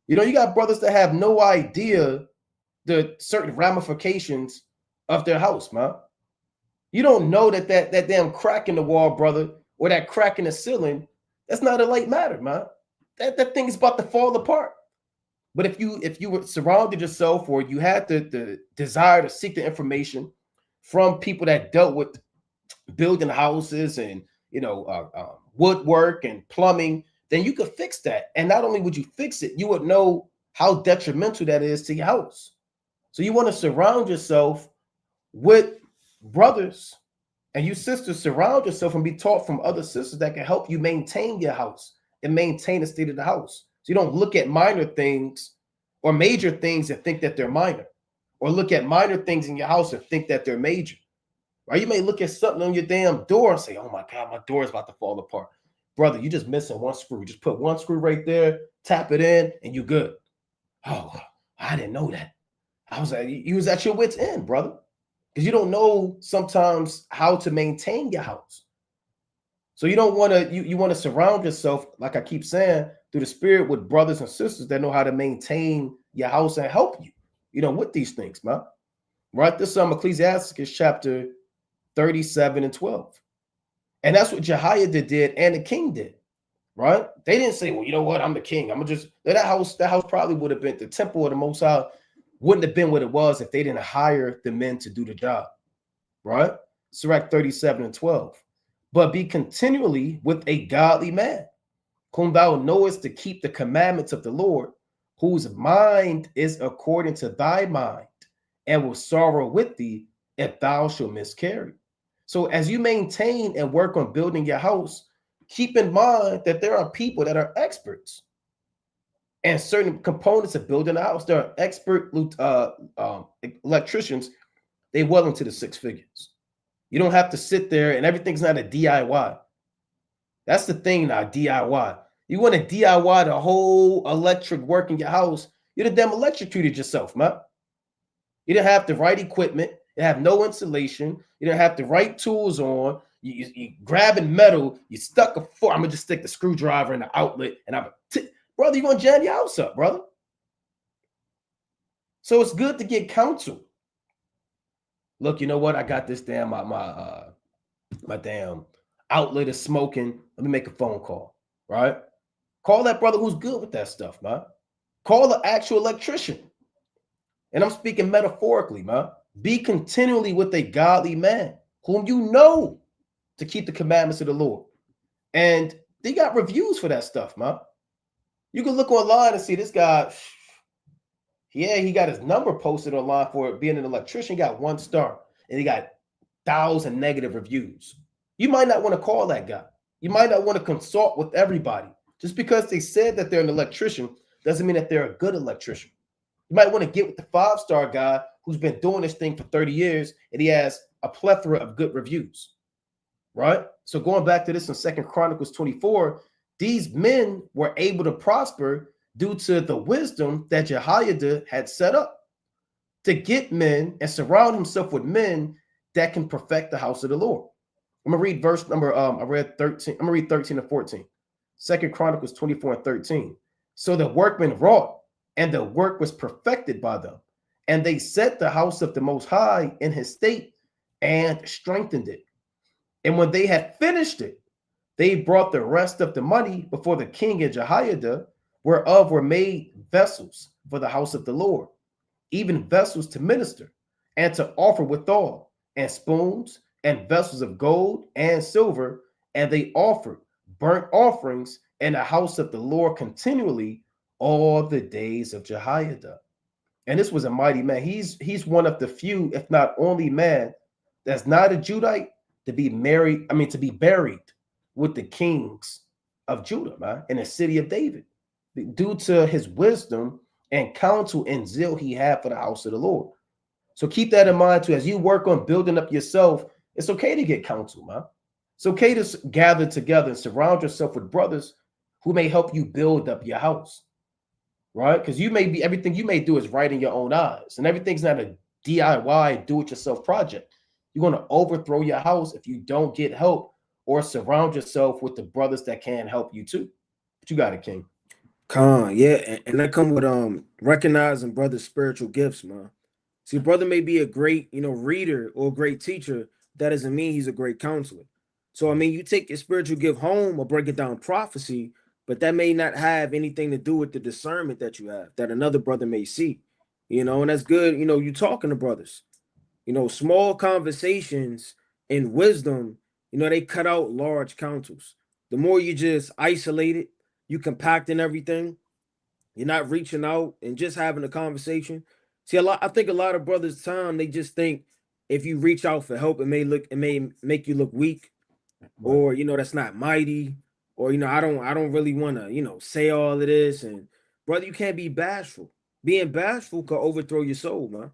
You know, you got brothers that have no idea the certain ramifications of their house, man. You don't know that damn crack in the wall, brother, or that crack in the ceiling, that's not a light matter, man. That thing is about to fall apart. But if you were surrounded yourself, or you had the desire to seek the information from people that dealt with building houses and, you know, woodwork and plumbing, then you could fix that. And not only would you fix it, you would know how detrimental that is to your house. So you want to surround yourself with brothers, and you sisters surround yourself and be taught from other sisters that can help you maintain your house and maintain the state of the house. So you don't look at minor things or major things and think that they're minor, or look at minor things in your house and think that they're major. Right? You may look at something on your damn door and say, oh my God, my door is about to fall apart. Brother, you just missing one screw. Just put one screw right there, tap it in, and you're good. Oh, I didn't know that. I was like, you was at your wit's end, brother. Because you don't know sometimes how to maintain your house. So you don't want to, you want to surround yourself, like I keep saying, through the spirit with brothers and sisters that know how to maintain your house and help you, you know, with these things, man. Right? This Ecclesiasticus chapter 37 and 12. And that's what Jehoiada did and the king did, right? They didn't say, well, you know what, I'm the king. I'm gonna just, that house probably would have been, the temple of the Most High wouldn't have been what it was if they didn't hire the men to do the job, right? Sirach 37 and 12. But be continually with a godly man, whom thou knowest to keep the commandments of the Lord, whose mind is according to thy mind, and will sorrow with thee if thou shalt miscarry. So as you maintain and work on building your house, keep in mind that there are people that are experts and certain components of building a house. There are expert electricians. They well into the six figures. You don't have to sit there, and everything's not a DIY. That's the thing now, DIY. You want to DIY the whole electric work in your house, you'd have damn electrocuted yourself, man. You didn't have the right equipment. You have no insulation. You didn't have the right tools on. You grabbing metal. You stuck a foot. I'm gonna just stick the screwdriver in the outlet, and brother, you're gonna jam your house up, brother. So it's good to get counsel. Look, you know what? I got this damn my damn outlet is smoking. Let me make a phone call, right? Call that brother who's good with that stuff, man. Call the actual electrician. And I'm speaking metaphorically, man. Be continually with a godly man whom you know to keep the commandments of the Lord. And they got reviews for that stuff, man. You can look online and see this guy. Yeah, he got his number posted online for being an electrician. He got 1 star, and he got 1,000 negative reviews. You might not want to call that guy. You might not want to consult with everybody. Just because they said that they're an electrician doesn't mean that they're a good electrician. You might want to get with the 5-star guy who's been doing this thing for 30 years, and he has a plethora of good reviews, right? So going back to this in 2 Chronicles 24, these men were able to prosper due to the wisdom that Jehoiada had set up to get men and surround himself with men that can perfect the house of the Lord. I'm gonna read verse number, I read 13. I'm gonna read 13 and 14. 2 Chronicles 24 and 13. So the workmen wrought, and the work was perfected by them. And they set the house of the Most High in his state and strengthened it. And when they had finished it, they brought the rest of the money before the king and Jehoiada, whereof were made vessels for the house of the Lord, even vessels to minister and to offer withal, and spoons and vessels of gold and silver. And they offered burnt offerings in the house of the Lord continually all the days of Jehoiada. And this was a mighty man. He's one of the few, if not only man, that's not a Judite to be buried with the kings of Judah, man, in the city of David, due to his wisdom and counsel and zeal he had for the house of the Lord. So keep that in mind too. As you work on building up yourself, it's okay to get counsel, man. It's okay to gather together and surround yourself with brothers who may help you build up your house, right? Because everything you may do is right in your own eyes, and everything's not a DIY, do-it-yourself project. You're going to overthrow your house if you don't get help or surround yourself with the brothers that can help you too. But you got it, King. Yeah, and that come with recognizing brother's spiritual gifts, man. See, brother may be a great, reader or a great teacher. That doesn't mean he's a great counselor. So I mean, you take your spiritual gift home or break it down prophecy, but that may not have anything to do with the discernment that you have that another brother may see. And that's good. You talking to brothers. Small conversations and wisdom, they cut out large councils. The more you just isolate it, you compacting everything, you're not reaching out and just having a conversation. See, I think a lot of brothers' time, they just think if you reach out for help, it may make you look weak, Right. or that's not mighty, or I don't really want to, say all of this. And brother, you can't be bashful. Being bashful could overthrow your soul, man.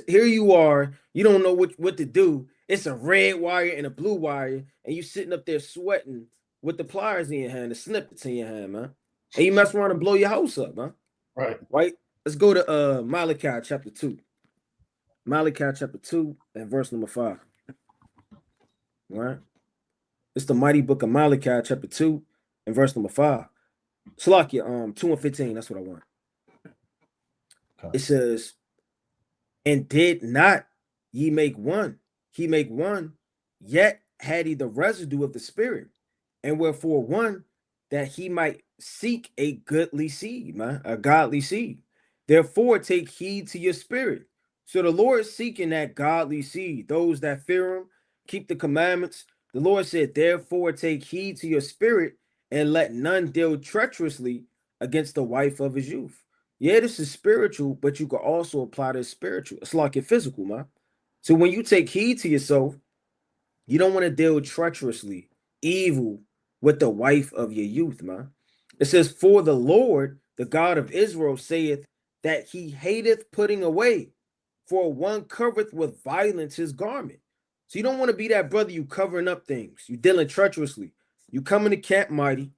Here you are, you don't know what to do. It's a red wire and a blue wire, and you sitting up there sweating with the pliers in your hand, the snippets in your hand, man. And you mess around and blow your house up, man. Right. Right? Let's go to Malachi chapter 2. Malachi chapter 2 and verse number 5. Right? It's the mighty book of Malachi chapter 2 and verse number 5. Slakia, 2 and 15. That's what I want. Okay. It says, and did not ye make one? He make one, yet had he the residue of the spirit, and wherefore one, that he might seek a goodly seed, man, a godly seed. Therefore, take heed to your spirit. So the Lord is seeking that godly seed, those that fear him, keep the commandments. The Lord said, therefore, take heed to your spirit, and let none deal treacherously against the wife of his youth. Yeah, this is spiritual, but you can also apply this spiritual. It's like your physical, man. So when you take heed to yourself, you don't want to deal treacherously, evil with the wife of your youth, man. It says, for the Lord, the God of Israel, saith that he hateth putting away, for one covereth with violence his garment. So you don't want to be that brother, you covering up things, you dealing treacherously. You coming to camp mighty,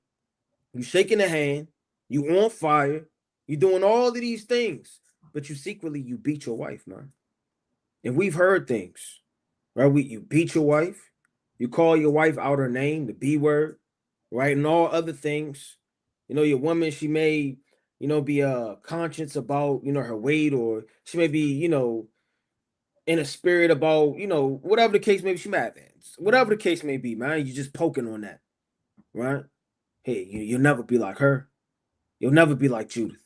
you shaking the hand, you on fire, you doing all of these things, but you secretly, you beat your wife, man. And we've heard things, right? You beat your wife, you call your wife out her name, the B word, right? And all other things. Your woman, she may, be conscious about, her weight, or she may be, in a spirit about, whatever the case may be, she might have whatever the case may be, man. You just poking on that, right? Hey, you'll never be like her. You'll never be like Judith.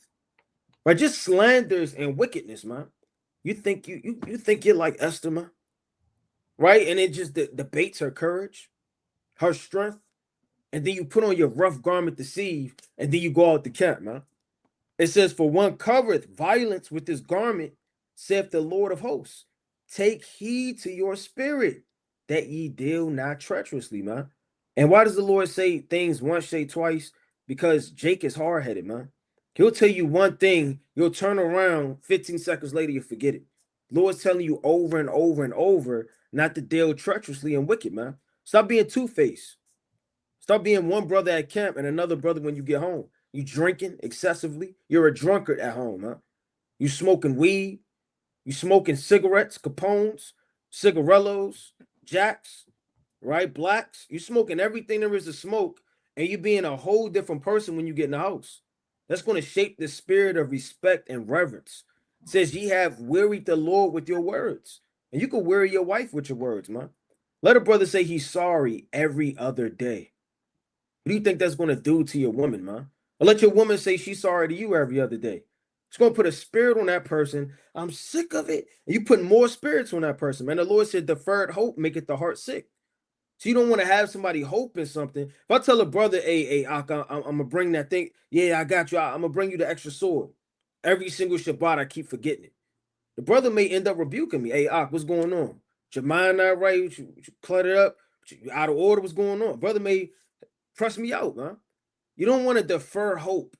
Right? Just slanders and wickedness, man. You think you think you're like Esther, man? Right? And it just debates her courage, her strength, and then you put on your rough garment to deceive, and then you go out the camp, man. It says, for one covereth violence with his garment, saith the Lord of hosts. Take heed to your spirit, that ye deal not treacherously, man. And why does the Lord say things once, say twice? Because Jake is hard-headed, man. He'll tell you one thing, you'll turn around, 15 seconds later, you forget it. Lord's telling you over and over and over not to deal treacherously and wicked, man. Stop being two-faced. Stop being one brother at camp and another brother when you get home. You drinking excessively. You're a drunkard at home, huh? You smoking weed. You smoking cigarettes, Capones, cigarellos, Jacks, right? Blacks. You smoking everything there is to smoke, and you being a whole different person when you get in the house. That's going to shape the spirit of respect and reverence. It says, ye have wearied the Lord with your words. And you can weary your wife with your words, man. Let a brother say he's sorry every other day. What do you think that's going to do to your woman, man? Or let your woman say she's sorry to you every other day. It's going to put a spirit on that person. I'm sick of it. And you put more spirits on that person, man. The Lord said, deferred hope maketh the heart sick. So you don't want to have somebody hope in something. If I tell a brother, hey, I'm going to bring that thing. Yeah, I got you. I'm going to bring you the extra sword. Every single Shabbat, I keep forgetting it. The brother may end up rebuking me. Hey, what's going on? Your mind not right? You cluttered up? You out of order? What's going on? Brother may press me out, man. You don't want to defer hope.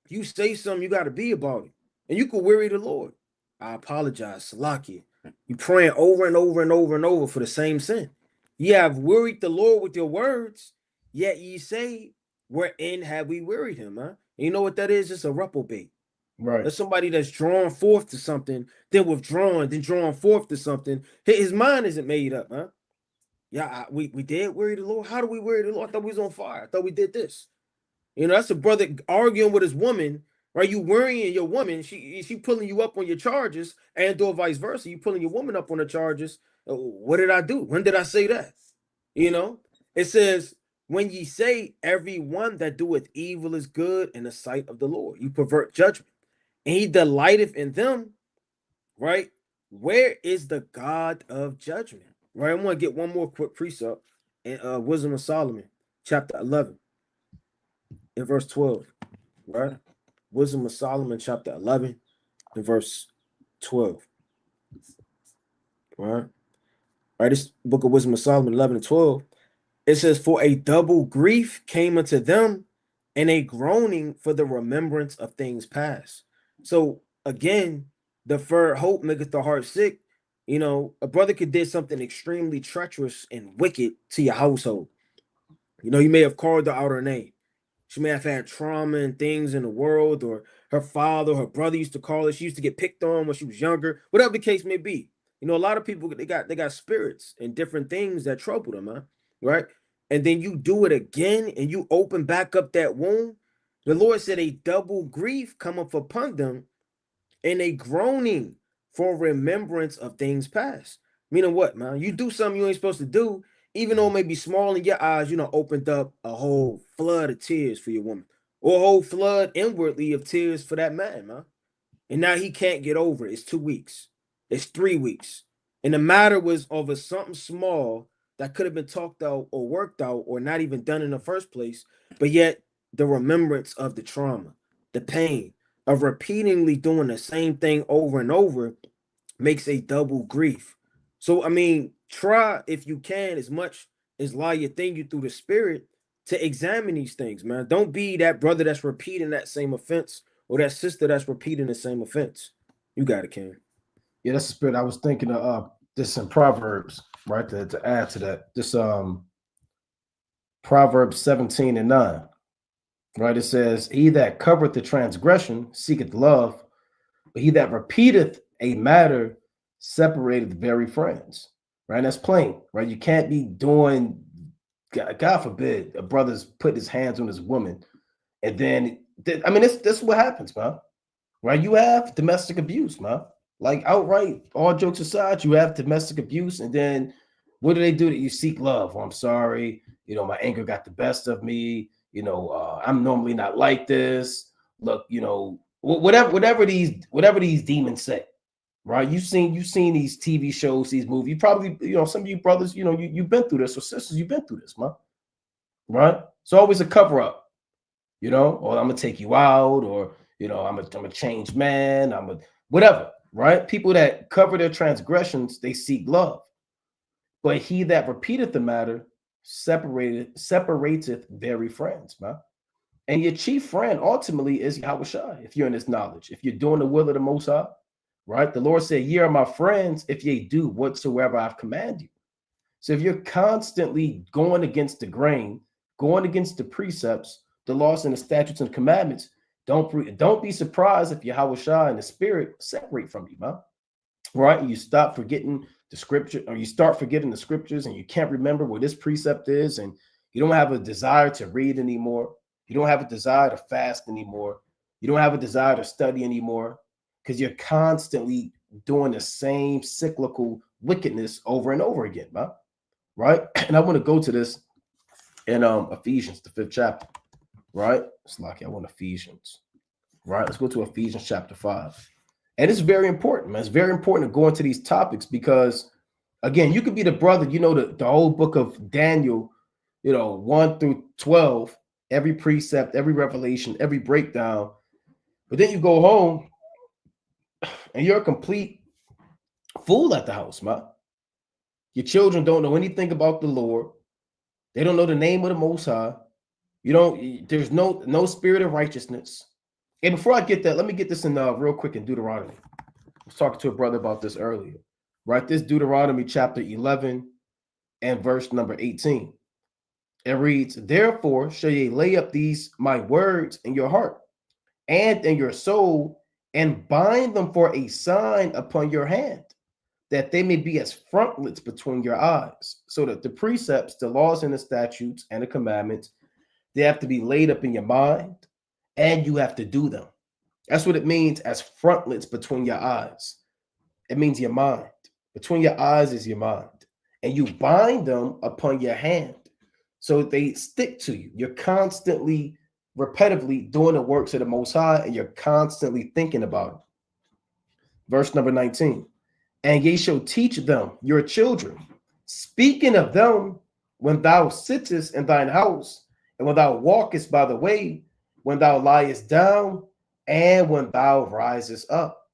You say something, you got to be about it. And you could weary the Lord. I apologize, Salakia. You praying over and over and over and over for the same sin. Ye have wearied the Lord with your words, yet ye say, wherein have we wearied him, huh? And you know what that is? It's a reprobate. Right. That's somebody that's drawn forth to something, then withdrawn, then drawn forth to something. His mind isn't made up, huh? Yeah, we did weary the Lord. How do we weary the Lord? I thought we was on fire. I thought we did this. You know, that's a brother arguing with his woman, right? You worrying your woman, she pulling you up on your charges, and or vice versa. You pulling your woman up on the charges. What did I do? When did I say that? You know, it says, when ye say every one that doeth evil is good in the sight of the Lord, you pervert judgment, and he delighteth in them, right? Where is the God of judgment? Right. I want to get one more quick precept in Wisdom of Solomon, chapter 11, in verse 12. Right. Wisdom of Solomon, chapter 11, in verse 12. Right. Right. This book of Wisdom of Solomon, 11 and 12. It says, for a double grief came unto them, and a groaning for the remembrance of things past. So again, deferred hope maketh the heart sick. You know, a brother could did something extremely treacherous and wicked to your household. You know, you may have called her out her name. She may have had trauma and things in the world, or her father, her brother used to call her. She used to get picked on when she was younger, whatever the case may be. You know, a lot of people they got spirits and different things that trouble them, huh? Right? And then you do it again and you open back up that wound. The Lord said a double grief cometh upon them, and a groaning for remembrance of things past. Meaning what, man? You do something you ain't supposed to do, even though it may be small in your eyes, you know, opened up a whole flood of tears for your woman, or a whole flood inwardly of tears for that man. And now he can't get over it. It's 2 weeks. It's 3 weeks. And the matter was over something small that could have been talked out or worked out or not even done in the first place. But yet the remembrance of the trauma, the pain of repeatedly doing the same thing over and over makes a double grief. So, I mean, try if you can, as much as lie your thing you through the spirit, to examine these things, man. Don't be that brother that's repeating that same offense, or that sister that's repeating the same offense. You got it, King. Yeah, that's the spirit. I was thinking of this in Proverbs, right? To add to that. This Proverbs 17 and 9. Right? It says, he that covereth the transgression seeketh love, but he that repeateth a matter separateth very friends. Right? And that's plain, right? You can't be doing, God forbid, a brother's put his hands on his woman. And then, I mean, this is what happens, man. Right? You have domestic abuse, man. Like outright, all jokes aside, you have domestic abuse. And then what do? That you seek love. Oh, I'm sorry. You know, my anger got the best of me. You know, I'm normally not like this. Look, you know, whatever these demons say, right? You've seen these TV shows, these movies. You probably, you know, some of you brothers, you know, you've been through this, or sisters, you've been through this, man. Right? It's always a cover up, you know, or I'm gonna take you out, or you know, I'm a changed man, I'm a whatever, right? People that cover their transgressions, they seek love. But he that repeateth the matter separateth very friends, man. And your chief friend ultimately is Yahushua, if you're in this knowledge, if you're doing the will of the Most High, right? The Lord said, ye are my friends if ye do whatsoever I've commanded you. So if you're constantly going against the grain, going against the precepts, the laws and the statutes and commandments, don't be surprised if Yahushua and the Spirit separate from you, man. Right? And you stop forgetting the scripture, or you start forgetting the scriptures, and you can't remember what this precept is, and you don't have a desire to read anymore. You don't have a desire to fast anymore. You don't have a desire to study anymore, because you're constantly doing the same cyclical wickedness over and over again, man. Right? And I want to go to this in Ephesians, the 5th chapter. Right? It's like I want Ephesians. Right? Let's go to Ephesians chapter 5. And it's very important, man. It's very important to go into these topics because, again, you could be the brother, you know, the whole book of Daniel, you know, 1 through 12, every precept, every revelation, every breakdown. But then you go home and you're a complete fool at the house, man. Your children don't know anything about the Lord. They don't know the name of the Most High. There's no spirit of righteousness. And before I get that, let me get this in real quick in Deuteronomy. I was talking to a brother about this earlier. Right? This Deuteronomy chapter 11 and verse number 18. It reads, therefore shall ye lay up these my words in your heart and in your soul, and bind them for a sign upon your hand, that they may be as frontlets between your eyes. So that the precepts, the laws and the statutes and the commandments, they have to be laid up in your mind, and you have to do them. That's what it means as frontlets between your eyes. It means your mind. Between your eyes is your mind. And you bind them upon your hand so they stick to you. You're constantly, repetitively doing the works of the Most High, and you're constantly thinking about it. Verse number 19. And ye shall teach them your children, speaking of them when thou sittest in thine house, and when thou walkest by the way, when thou liest down, and when thou risest up.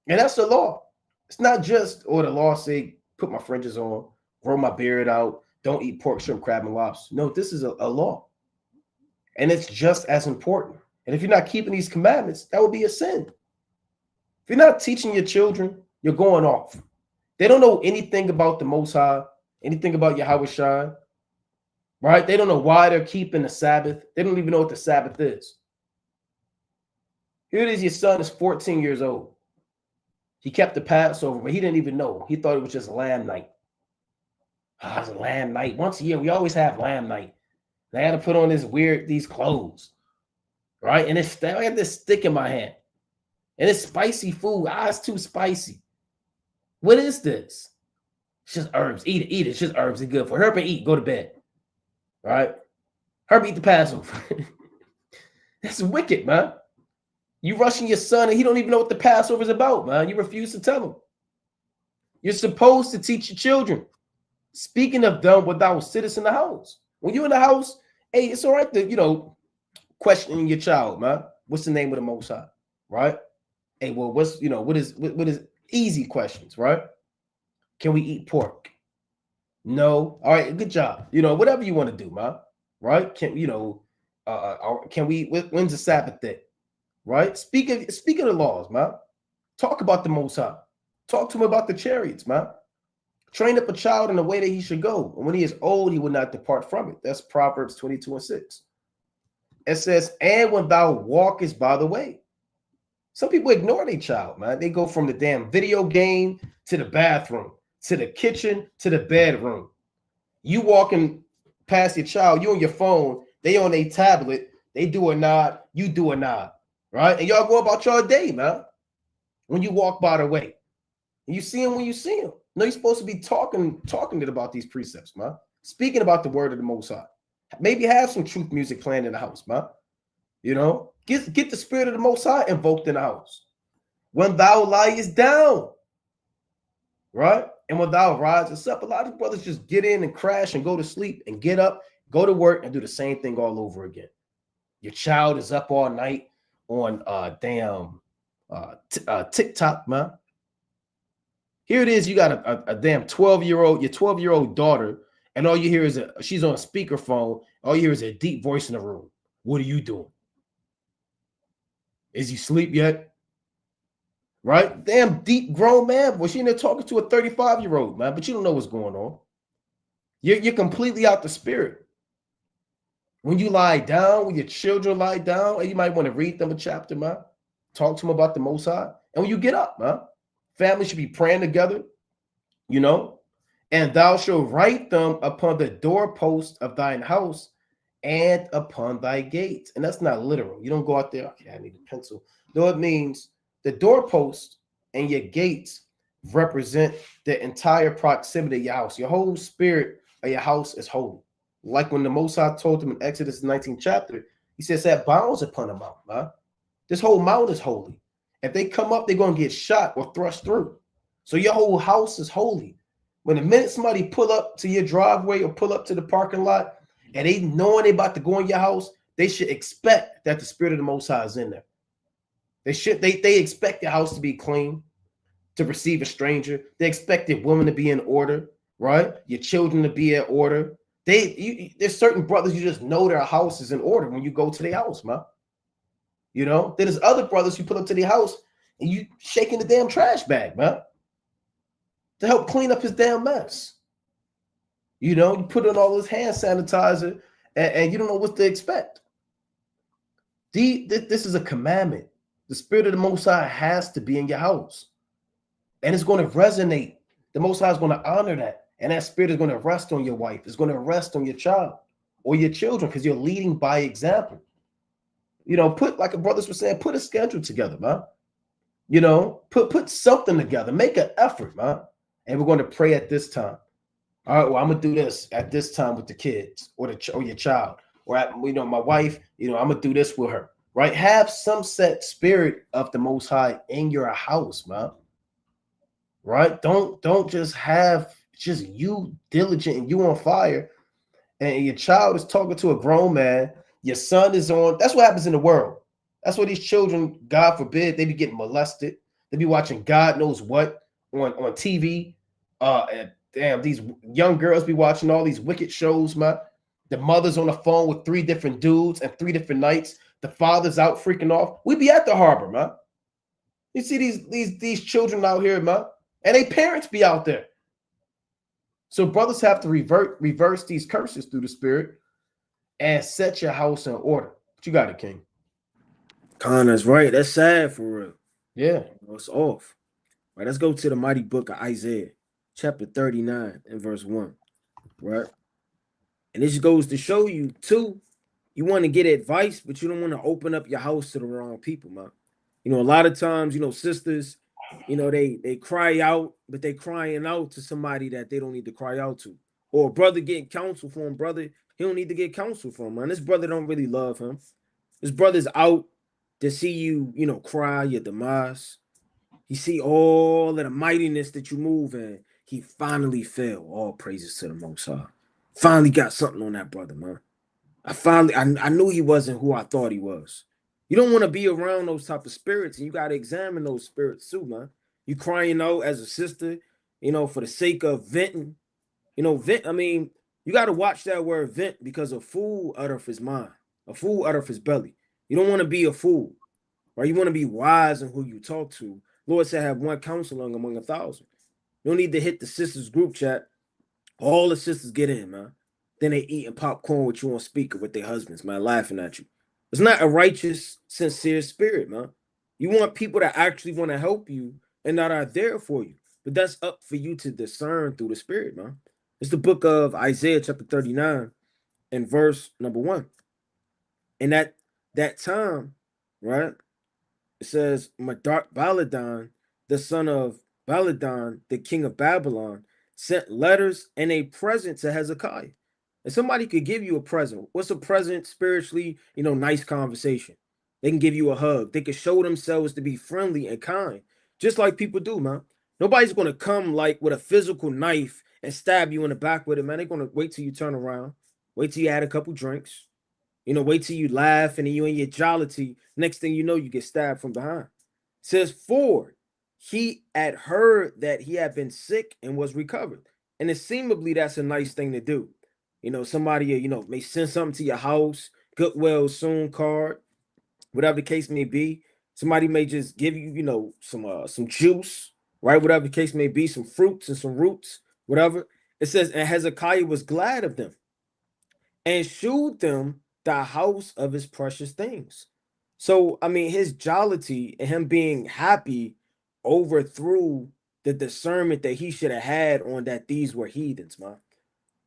And that's the law. It's not just, or the law say, put my fringes on, grow my beard out, don't eat pork, shrimp, crab, and lobster. No, this is a law. And it's just as important. And if you're not keeping these commandments, that would be a sin. If you're not teaching your children, you're going off. They don't know anything about the Most High, anything about Yahweh, right? They don't know why they're keeping the Sabbath. They don't even know what the Sabbath is. Here it is, your son is 14 years old. He kept the Passover, but he didn't even know. He thought it was just lamb night. It's a lamb night. Once a year, we always have lamb night. And I had to put on these clothes, right? And I had this stick in my hand. And it's spicy food. It's too spicy. What is this? It's just herbs. Eat it. It's just herbs. It's good for herb and eat. Go to bed. Right? Herb, eat the Passover. That's wicked, man. You rushing your son and he don't even know what the Passover is about, man. You refuse to tell him. You're supposed to teach your children. Speaking of them, when thou sittest in the house. When you're in the house, hey, it's all right to, questioning your child, man. What's the name of the Most High? Right? Hey, well, what is easy questions, right? Can we eat pork? No. All right, good job. Whatever you want to do, man. Right? Can we, when's the Sabbath day? Right? Speak of the laws, man. Talk about the Most High. Talk to him about the chariots, man. Train up a child in the way that he should go. And when he is old, he will not depart from it. That's Proverbs 22:6. It says, and when thou walkest by the way. Some people ignore their child, man. They go from the damn video game to the bathroom, to the kitchen, to the bedroom. You walking past your child, you on your phone, they on a tablet, they do a nod, you do a nod, right? And y'all go about your day, man. When you walk by the way. And you see him when you see him. No, you're supposed to be talking about these precepts, man. Speaking about the word of the Most High. Maybe have some truth music playing in the house, man. Get the spirit of the Most High invoked in the house. When thou liest down, right? And when thou risest up, a lot of brothers just get in and crash and go to sleep and get up, go to work and do the same thing all over again. Your child is up all night on TikTok, man. Here it is. You got a damn 12-year-old, your 12-year-old daughter, and all you hear is she's on a speakerphone. All you hear is a deep voice in the room. What are you doing? Is he asleep yet? Right? Damn deep grown man. Well, she in there talking to a 35-year-old, man, but you don't know what's going on. You're completely out the spirit. When you lie down, when your children lie down, and you might want to read them a chapter, man. Talk to them about the Most High. And when you get up, man, family should be praying together, and thou shalt write them upon the doorpost of thine house and upon thy gates. And that's not literal. You don't go out there, okay, I need a pencil. No, it means the doorpost and your gates represent the entire proximity of your house. Your whole spirit of your house is holy. Like when the Most High told him in Exodus 19th chapter, he says that bounds upon a mountain, man. This whole mountain is holy. If they come up, they're going to get shot or thrust through. So your whole house is holy. When the minute somebody pull up to your driveway or pull up to the parking lot and they knowing they about to go in your house, they should expect that the spirit of the Most High is in there. They expect your house to be clean, to receive a stranger. They expect your woman to be in order, right? Your children to be in order. There's certain brothers you just know their house is in order when you go to their house, man. There's other brothers who put up to their house and you shaking the damn trash bag, man, to help clean up his damn mess. You put in all this hand sanitizer and you don't know what to expect. This is a commandment. The spirit of the Most High has to be in your house. And it's going to resonate. The Most High is going to honor that. And that spirit is going to rest on your wife. It's going to rest on your child or your children because you're leading by example. You know, put, like a brothers were saying, put a schedule together, man. You know, put something together. Make an effort, man. And we're going to pray at this time. All right, well, I'm going to do this at this time with the kids or your child. Or, my wife, I'm going to do this with her. Right? Have some set spirit of the Most High in your house, man. Right? Don't just have just you diligent and you on fire, and your child is talking to a grown man. Your son is on. That's what happens in the world. That's why these children, God forbid, they be getting molested. They be watching God knows what on TV. And damn, these young girls be watching all these wicked shows, man. The mother's on the phone with 3 different dudes and 3 different nights. The father's out freaking off. We be at the harbor, man. You see these children out here, man, and they parents be out there. So brothers have to reverse these curses through the spirit and set your house in order. But you got it, King. Con, that's right. That's sad for real. Yeah. It's off. Right. Let's go to the mighty book of Isaiah, chapter 39 and verse 1. Right. And this goes to show you, too, you want to get advice, but you don't want to open up your house to the wrong people, man. A lot of times, sisters, they cry out, but they crying out to somebody that they don't need to cry out to. Or a brother getting counsel for him, brother, he don't need to get counsel from him, man. This brother don't really love him. This brother's out to see you, cry your demise. He see all of the mightiness that you move in. He finally fell. All praises to the Most High. Finally got something on that brother, man. I knew he wasn't who I thought he was. You don't want to be around those type of spirits, and you got to examine those spirits too, man. You crying out as a sister, for the sake of venting. Vent, you got to watch that word vent, because a fool uttereth his mind. A fool uttereth his belly. You don't want to be a fool, right? You want to be wise in who you talk to. Lord said, have one counselor among 1,000. You don't need to hit the sisters group chat. All the sisters get in, man. Then they eating popcorn with you on speaker with their husbands, man, laughing at you. It's not a righteous, sincere spirit, man. You want people that actually want to help you and that are there for you. But that's up for you to discern through the spirit, man. It's the book of Isaiah, chapter 39, and verse number 1. And at that time, right, it says, Baladan, the son of Baladan, the king of Babylon, sent letters and a present to Hezekiah. And somebody could give you a present. What's a present spiritually? Nice conversation. They can give you a hug. They can show themselves to be friendly and kind, just like people do, man. Nobody's going to come like with a physical knife and stab you in the back with it, man. They're going to wait till you turn around, wait till you had a couple drinks, wait till you laugh and you in your jollity. Next thing you know, you get stabbed from behind. It says, for he had heard that he had been sick and was recovered. And it seemingly that's a nice thing to do. Somebody, may send something to your house, Goodwill soon card, whatever the case may be. Somebody may just give you, some juice, right? Whatever the case may be, some fruits and some roots, whatever. It says, and Hezekiah was glad of them and shewed them the house of his precious things. So, his jollity and him being happy overthrew the discernment that he should have had on that these were heathens, man.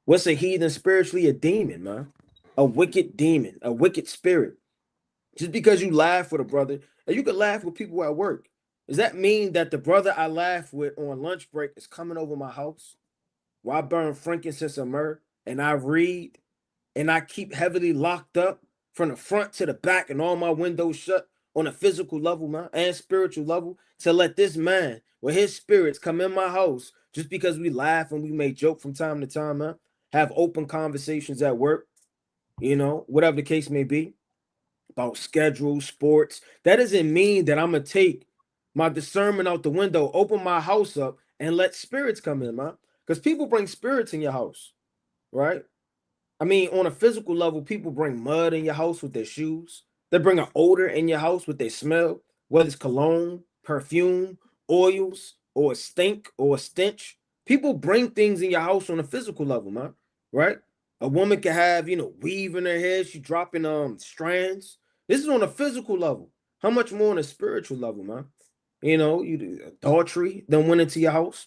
What's a heathen spiritually? A demon, man. A wicked demon, a wicked spirit. Just because you laugh with a brother, and you can laugh with people at work, does that mean that the brother I laugh with on lunch break is coming over my house while I burn frankincense and myrrh and I read and I keep heavily locked up from the front to the back and all my windows shut on a physical level, man, and spiritual level, to let this man with his spirits come in my house just because we laugh and we may joke from time to time, man? Have open conversations at work, whatever the case may be, about schedule, sports. That doesn't mean that I'm going to take my discernment out the window, open my house up, and let spirits come in, man. Because people bring spirits in your house, right? On a physical level, people bring mud in your house with their shoes. They bring an odor in your house with their smell, whether it's cologne, perfume, oils, or a stink or a stench. People bring things in your house on a physical level, man, right? A woman can have, weave in her hair. She dropping strands. This is on a physical level. How much more on a spiritual level, man? You know, adultery then went into your house,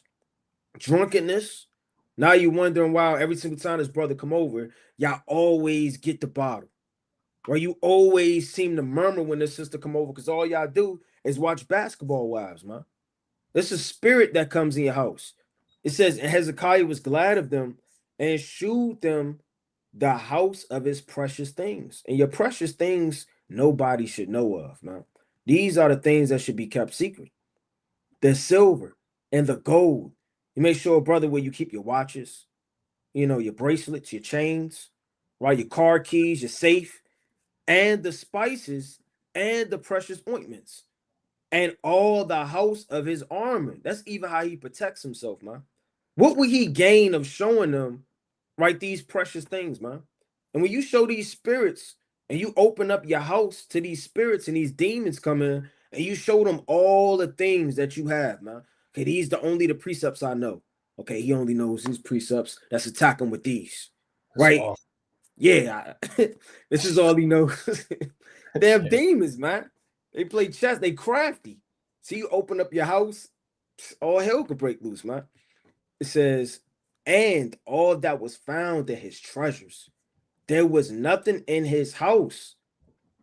drunkenness. Now you wondering why every single time this brother come over, y'all always get the bottle. Right? You always seem to murmur when this sister come over because all y'all do is watch Basketball Wives, man. It's a spirit that comes in your house. It says, and Hezekiah was glad of them and shewed them the house of his precious things. And your precious things, nobody should know of, man. These are the things that should be kept secret. The silver and the gold. You make sure, brother, where you keep your watches, you know, your bracelets, your chains, right? Your car keys, your safe, and the spices and the precious ointments, and all the house of his armor. That's even how he protects himself, man. What would he gain of showing them, right, these precious things, man? And when you show these spirits and you open up your house to these spirits and these demons come in and you show them all the things that you have, man. Okay, these the only the precepts I know. Okay, he only knows these precepts. Let's attack him with these, right? Awesome. Yeah, this is all he knows. They have demons, man. They play chess. They crafty. See, you open up your house, all hell could break loose, man. It says, and all that was found in his treasures. There was nothing in his house,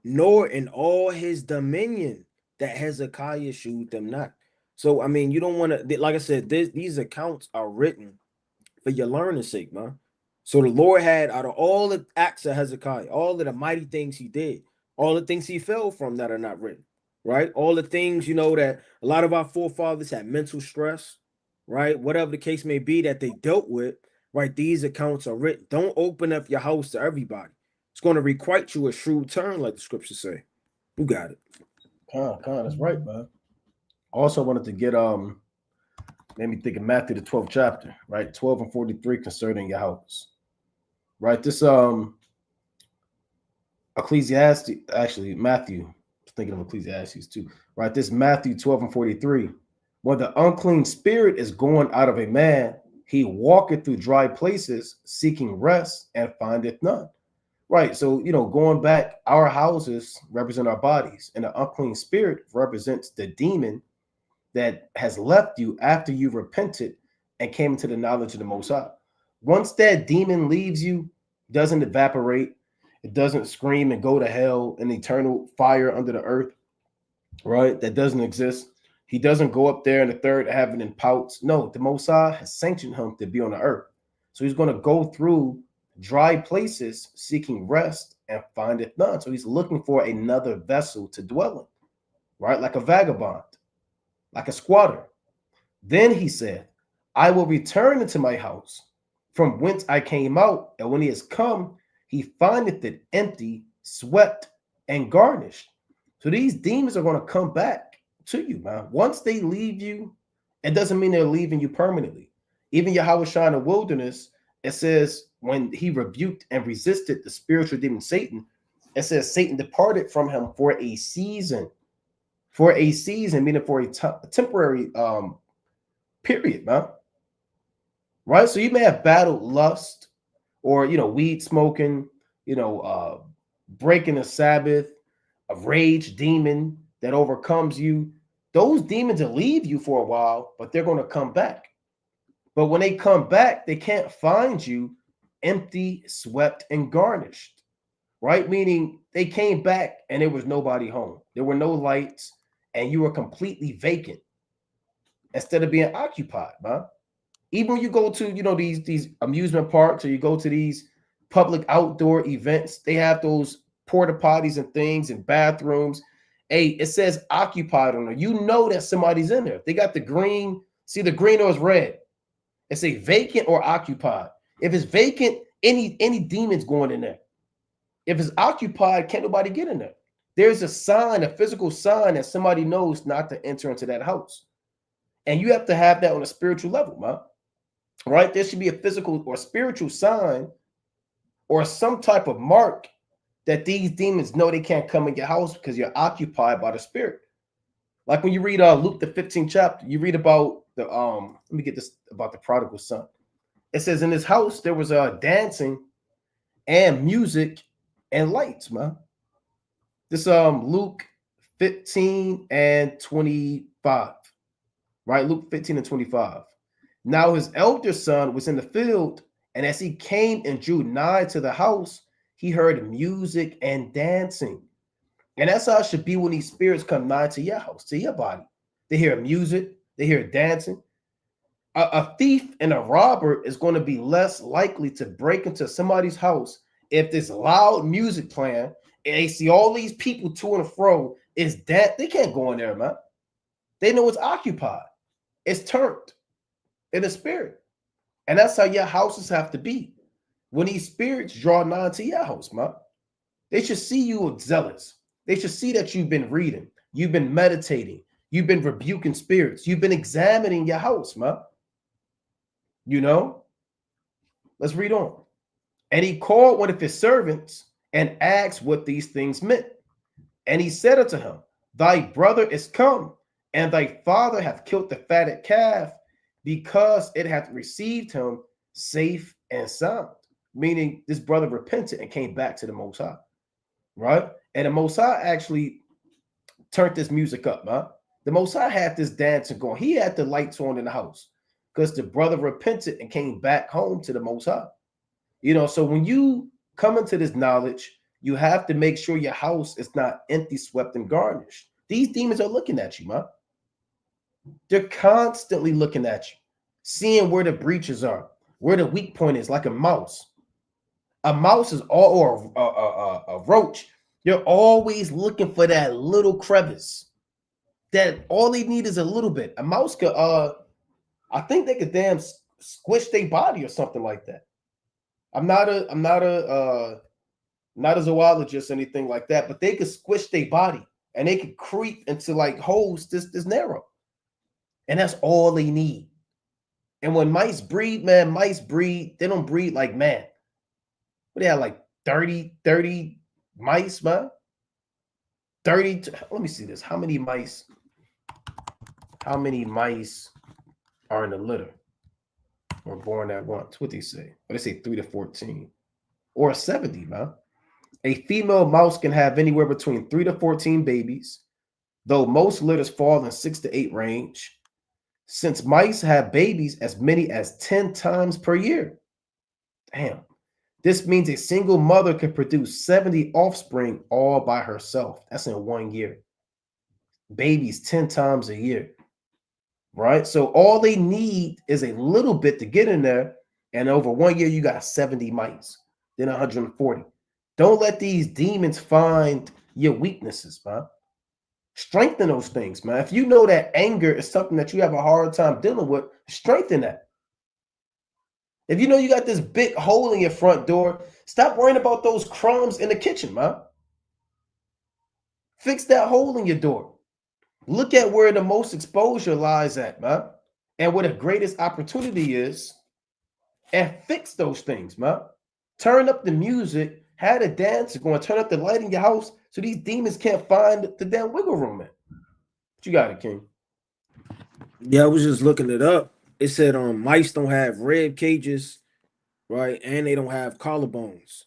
nor in all his dominion, that Hezekiah shewed them not. So, I mean, you don't want to, like I said, these accounts are written for your learning's sake, man. So the Lord had, out of all the acts of Hezekiah, all of the mighty things he did, all the things he fell from that are not written, right? All the things, you know, that a lot of our forefathers had mental stress, right? Whatever the case may be that they dealt with, right? These accounts are written. Don't open up your house to everybody. It's going to requite you a shrewd turn, like the scriptures say. You got it. That's right, man. Also wanted to get made me think of Matthew the 12th chapter, right? 12 and 43 concerning your house. Right? This Ecclesiastes, actually Matthew, thinking of Ecclesiastes too, right? This Matthew 12 and 43. When the unclean spirit is going out of a man, he walketh through dry places, seeking rest, and findeth none. Right. So, you know, going back, our houses represent our bodies, and the unclean spirit represents the demon that has left you after you've repented and came into the knowledge of the Most High. Once that demon leaves you, doesn't evaporate, it doesn't scream and go to hell in eternal fire under the earth, right? That doesn't exist. He doesn't go up there in the third heaven and pouts. No, the Most High has sanctioned him to be on the earth. So he's going to go through dry places seeking rest and findeth none. So he's looking for another vessel to dwell in, right? Like a vagabond, like a squatter. Then he said, I will return into my house from whence I came out. And when he has come, he findeth it empty, swept, and garnished. So these demons are going to come back to you, man. Once they leave you, it doesn't mean they're leaving you permanently. Even Yahushua in the wilderness, it says when he rebuked and resisted the spiritual demon Satan, it says Satan departed from him for a season. For a season, meaning for a temporary period, man. Right? So you may have battled lust or, you know, weed smoking, you know, breaking the Sabbath, a rage demon that overcomes you. Those demons will leave you for a while, but they're going to come back. But when they come back, they can't find you empty, swept, and garnished, right? Meaning they came back and there was nobody home. There were no lights and you were completely vacant instead of being occupied, man. Even when you go to, you know, these amusement parks or you go to these public outdoor events, they have those porta potties and things and bathrooms. Hey, it says occupied on there. You know that somebody's in there. They got the green. See, the green or it's red. It's a vacant or occupied. If it's vacant, any demon's going in there. If it's occupied, can't nobody get in there. There's a sign, a physical sign that somebody knows not to enter into that house. And you have to have that on a spiritual level, man. Right? There should be a physical or spiritual sign or some type of mark that these demons know they can't come in your house because you're occupied by the spirit. Like when you read Luke the 15th chapter, you read about the let me get this about the prodigal son. It says in his house there was dancing and music and lights, man. This Luke 15 and 25. Right? Luke 15 and 25. Now his elder son was in the field, and as he came and drew nigh to the house, he heard music and dancing. And that's how it should be when these spirits come nigh to your house, to your body. They hear music, they hear dancing. A thief and a robber is going to be less likely to break into somebody's house if there's loud music playing and they see all these people to and fro. Is that they can't go in there, man? They know it's occupied, it's turned in the spirit, and that's how your houses have to be. When these spirits draw nigh to your house, man, they should see you zealous. They should see that you've been reading, you've been meditating, you've been rebuking spirits, you've been examining your house, man. You know, let's read on. And he called one of his servants and asked what these things meant. And he said unto him, thy brother is come, and thy father hath killed the fatted calf, because it hath received him safe and sound. Meaning this brother repented and came back to the Most High, right? And the Most High actually turned this music up, man. The Most High had this dancing going. He had the lights on in the house because the brother repented and came back home to the Most High. You know, so when you come into this knowledge, you have to make sure your house is not empty, swept, and garnished. These demons are looking at you, man. They're constantly looking at you, seeing where the breaches are, where the weak point is, like a mouse. A mouse is all, or a roach. They're always looking for that little crevice. That all they need is a little bit. A mouse could, I think they could damn squish their body or something like that. I'm not a zoologist or anything like that, but they could squish their body and they could creep into like holes this narrow. And that's all they need. And when mice breed, man, they don't breed like man. But they have like 30 mice, man. 30, let me see this. How many mice are in the litter or born at once? What they say? What they say 3 to 14 or 70, man. A female mouse can have anywhere between 3 to 14 babies, though most litters fall in 6 to 8 range. Since mice have babies as many as 10 times per year. Damn. This means a single mother can produce 70 offspring all by herself. That's in 1 year. Babies 10 times a year. Right? So all they need is a little bit to get in there. And over 1 year, you got 70 mice, then 140. Don't let these demons find your weaknesses, man. Strengthen those things, man. If you know that anger is something that you have a hard time dealing with, strengthen that. If you know you got this big hole in your front door, stop worrying about those crumbs in the kitchen, man. Fix that hole in your door. Look at where the most exposure lies at, man, and where the greatest opportunity is, and fix those things, man. Turn up the music, have a dance, going to turn up the light in your house so these demons can't find the damn wiggle room in. What you got it, King? Yeah, I was just looking it up. It said mice don't have rib cages, right? And they don't have collarbones.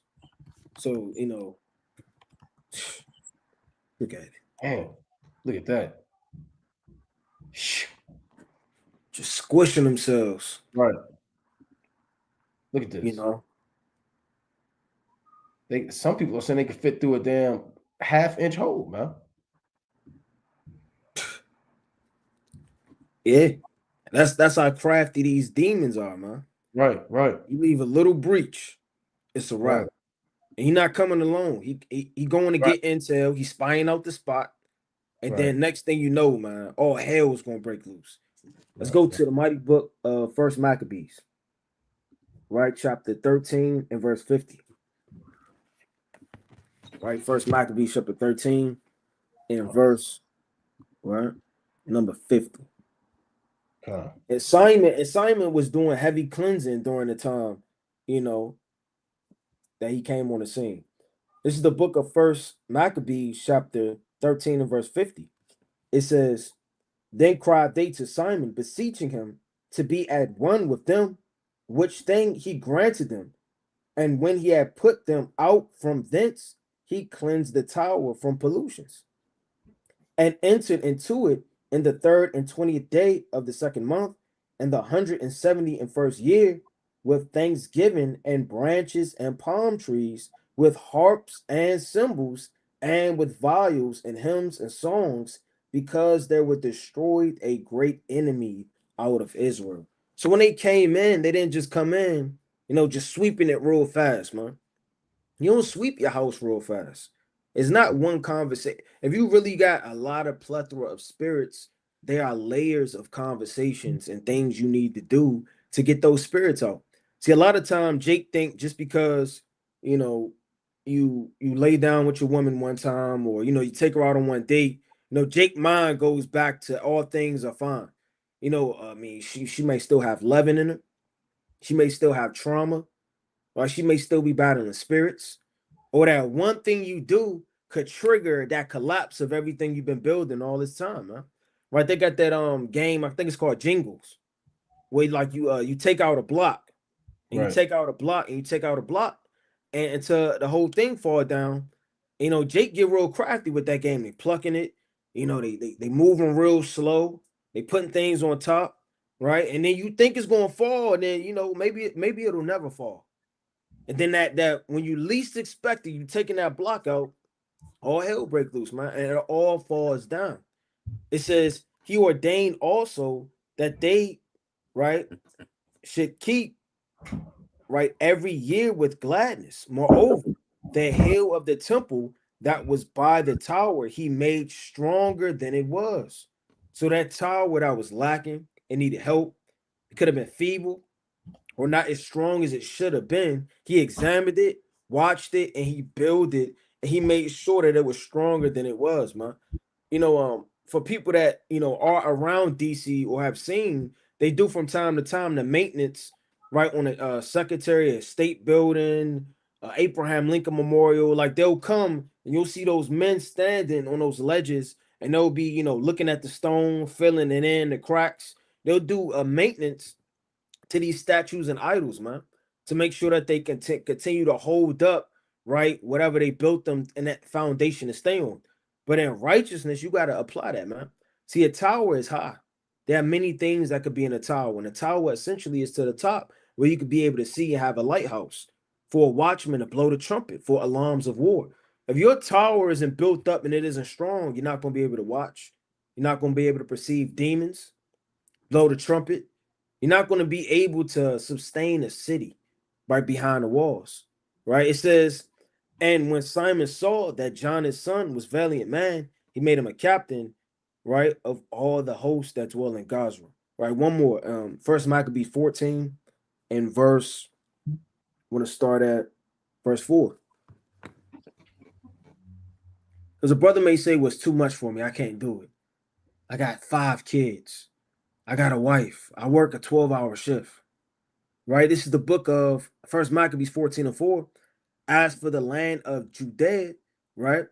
So, you know, look at it. Damn, look at that. Just squishing themselves. Right. Look at this. You know. Some people are saying they could fit through a damn half-inch hole, man. Yeah. That's how crafty these demons are, man. Right. You leave a little breach, it's a wrap. Right. And he's not coming alone. He going to get intel. He's spying out the spot. And then next thing you know, man, all hell is going to break loose. Let's go to the mighty book of First Maccabees. Right, chapter 13 and verse 50. Right, First Maccabees chapter 13 and verse number 50. And Simon was doing heavy cleansing during the time, you know, that he came on the scene. This is the book of First Maccabees chapter 13 and verse 50. It says, then cried they to Simon, beseeching him to be at one with them, which thing he granted them. And when he had put them out from thence, he cleansed the tower from pollutions. and entered into it in the 3rd and 20th day of the 2nd month, and the 171st year, with thanksgiving and branches and palm trees, with harps and cymbals, and with viols and hymns and songs, because there was destroyed a great enemy out of Israel. So when they came in, they didn't just come in, just sweeping it real fast, man. You don't sweep your house real fast. It's not one conversation. If you really got a lot of plethora of spirits, there are layers of conversations and things you need to do to get those spirits out. See, a lot of time Jake think just because you know you lay down with your woman one time, or you take her out on one date, Jake mind goes back to all things are fine. I mean, she may still have leaven in her, she may still have trauma, or she may still be battling spirits, or that one thing you do could trigger that collapse of everything you've been building all this time, huh? Right? They got that game, I think it's called Jingles, where like you take out a block, and you Right. take out a block, and you take out a block, and until the whole thing fall down. Jake get real crafty with that game. They plucking it, they moving real slow, they putting things on top, right? And then you think it's gonna fall, and then maybe it'll never fall. And then that when you least expect it, you taking that block out, all hell break loose, man, and it all falls down. It says he ordained also that they, right, should keep, right, every year with gladness. Moreover, the hill of the temple that was by the tower he made stronger than it was. So that tower that was lacking, it needed help, it could have been feeble or not as strong as it should have been. He examined it, watched it, and he built it, and he made sure that it was stronger than it was, man. For people that are around DC or have seen, they do from time to time the maintenance, right, on the Secretary of State building, Abraham Lincoln Memorial. Like, they'll come and you'll see those men standing on those ledges, and they'll be looking at the stone, filling it in the cracks. They'll do a maintenance to these statues and idols, man, to make sure that they can continue to hold up, right, whatever they built them and that foundation to stay on. But in righteousness, you got to apply that, man. See, a tower is high. There are many things that could be in a tower, and a tower essentially is to the top where you could be able to see and have a lighthouse for a watchman to blow the trumpet for alarms of war. If your tower isn't built up and it isn't strong, you're not going to be able to watch. You're not going to be able to perceive demons, blow the trumpet. You're not going to be able to sustain a city right behind the walls, right? It says, and when Simon saw that John his son was valiant man, he made him a captain, right, of all the hosts that dwell in Gaza. Right, one more. First Maccabees 14 and verse. I want to start at verse 4. Because a brother may say, "Was too much for me. I can't do it. I got 5 kids. I got a wife. I work a 12-hour shift." Right? This is the book of First Maccabees 14 and 4. As for the land of Judea, right,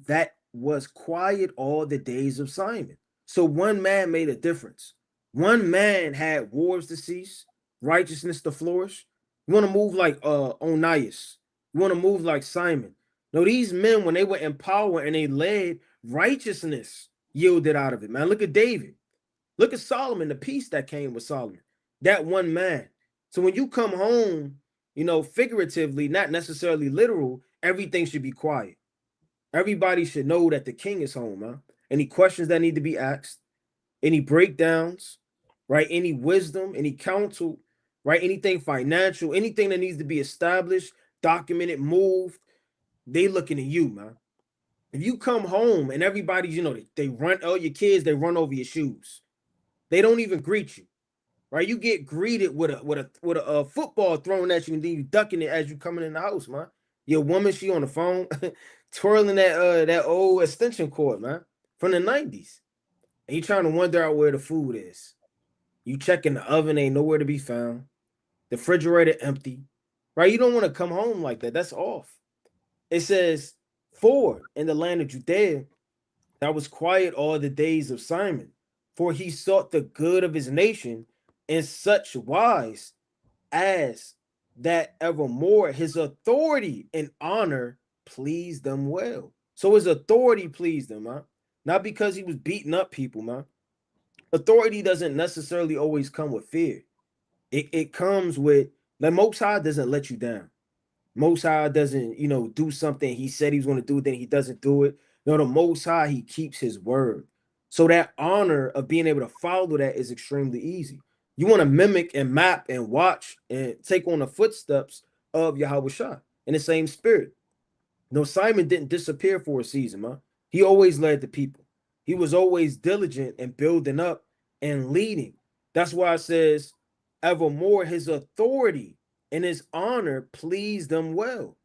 that was quiet all the days of Simon. So one man made a difference. One man had wars to cease, righteousness to flourish. You want to move like Onias. You want to move like Simon. No, these men, when they were in power and they led, righteousness yielded out of it, man. Look at David. Look at Solomon, the peace that came with Solomon. That one man. So when you come home, figuratively, not necessarily literal, everything should be quiet. Everybody should know that the king is home, huh? Any questions that need to be asked, any breakdowns, right? Any wisdom, any counsel, right? Anything financial, anything that needs to be established, documented, moved, they looking at you, man. If you come home and everybody's, they run, all your kids, they run over your shoes. They don't even greet you. Right, you get greeted with a football thrown at you, and then you ducking it as you coming in the house, man. Your woman, she on the phone, twirling that old extension cord, man, from the 90s. And you trying to wonder out where the food is. You checking the oven, ain't nowhere to be found. The refrigerator empty. Right? You don't want to come home like that. That's off. It says, for in the land of Judea, that was quiet all the days of Simon, for he sought the good of his nation in such wise as that evermore his authority and honor pleased them well. So his authority pleased them, huh? not because he was beating up people, man. Authority doesn't necessarily always come with fear. It comes with, like, Most High doesn't let you down. Most High doesn't, do something he said he was going to do, then he doesn't do it. No, the Most High, he keeps his word. So that honor of being able to follow that is extremely easy. You want to mimic and map and watch and take on the footsteps of Yahweh in the same spirit. No, Simon didn't disappear for a season, man. He always led the people. He was always diligent and building up and leading. That's why it says, evermore his authority and his honor pleased them well.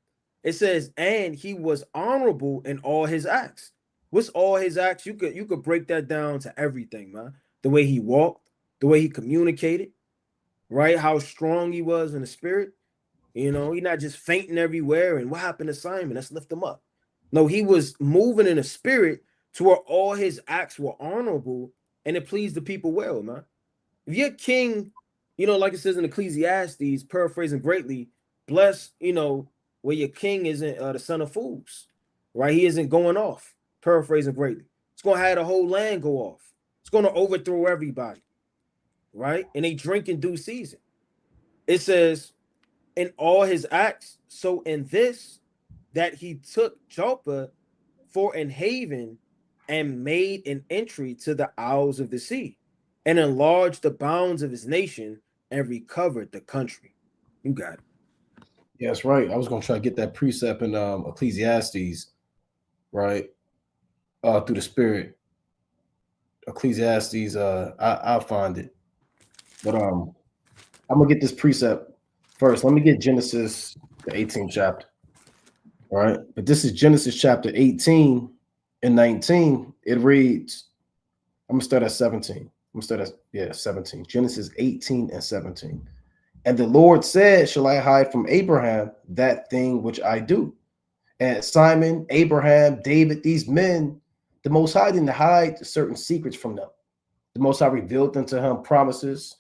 It says, and he was honorable in all his acts. What's all his acts? You could break that down to everything, man. The way he walked, the way he communicated, right? How strong he was in the spirit. He's not just fainting everywhere. And what happened to Simon? Let's lift him up. No, he was moving in a spirit to where all his acts were honorable and it pleased the people well, man. If you're king, like it says in Ecclesiastes, paraphrasing greatly, bless, where your king isn't the son of fools, right? He isn't going off, paraphrasing greatly. It's going to have the whole land go off. It's going to overthrow everybody, right? And they drink in due season. It says, in all his acts, so in this, that he took Joppa for an haven and made an entry to the isles of the sea and enlarged the bounds of his nation and recovered the country. You got it. Yeah, that's right. I was going to try to get that precept in Ecclesiastes, right? Through the spirit. Ecclesiastes, I'll find it. But I'm going to get this precept first. Let me get Genesis, the 18th chapter. All right. But this is Genesis chapter 18 and 19. It reads, I'm going to start at 17. I'm going to start at, 17. Genesis 18 and 17. And the Lord said, shall I hide from Abraham that thing which I do? And Simon, Abraham, David, these men, the Most High didn't hide certain secrets from them. The Most High revealed unto him promises.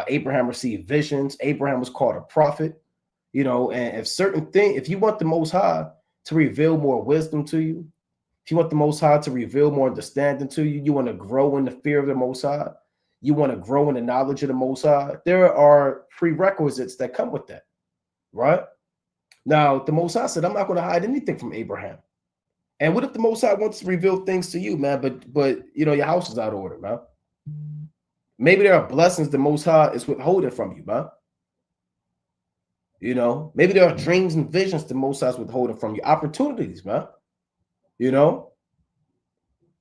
Abraham received visions. Abraham was called a prophet. And if you want the Most High to reveal more wisdom to you, if you want the Most High to reveal more understanding to you, you want to grow in the fear of the Most High, you want to grow in the knowledge of the Most High, there are prerequisites that come with that, right? Now, the Most High said, I'm not going to hide anything from Abraham. And what if the Most High wants to reveal things to you, man, but your house is out of order, man? Maybe there are blessings the Most High is withholding from you, man. Maybe there are dreams and visions the Most High is withholding from you, opportunities, man.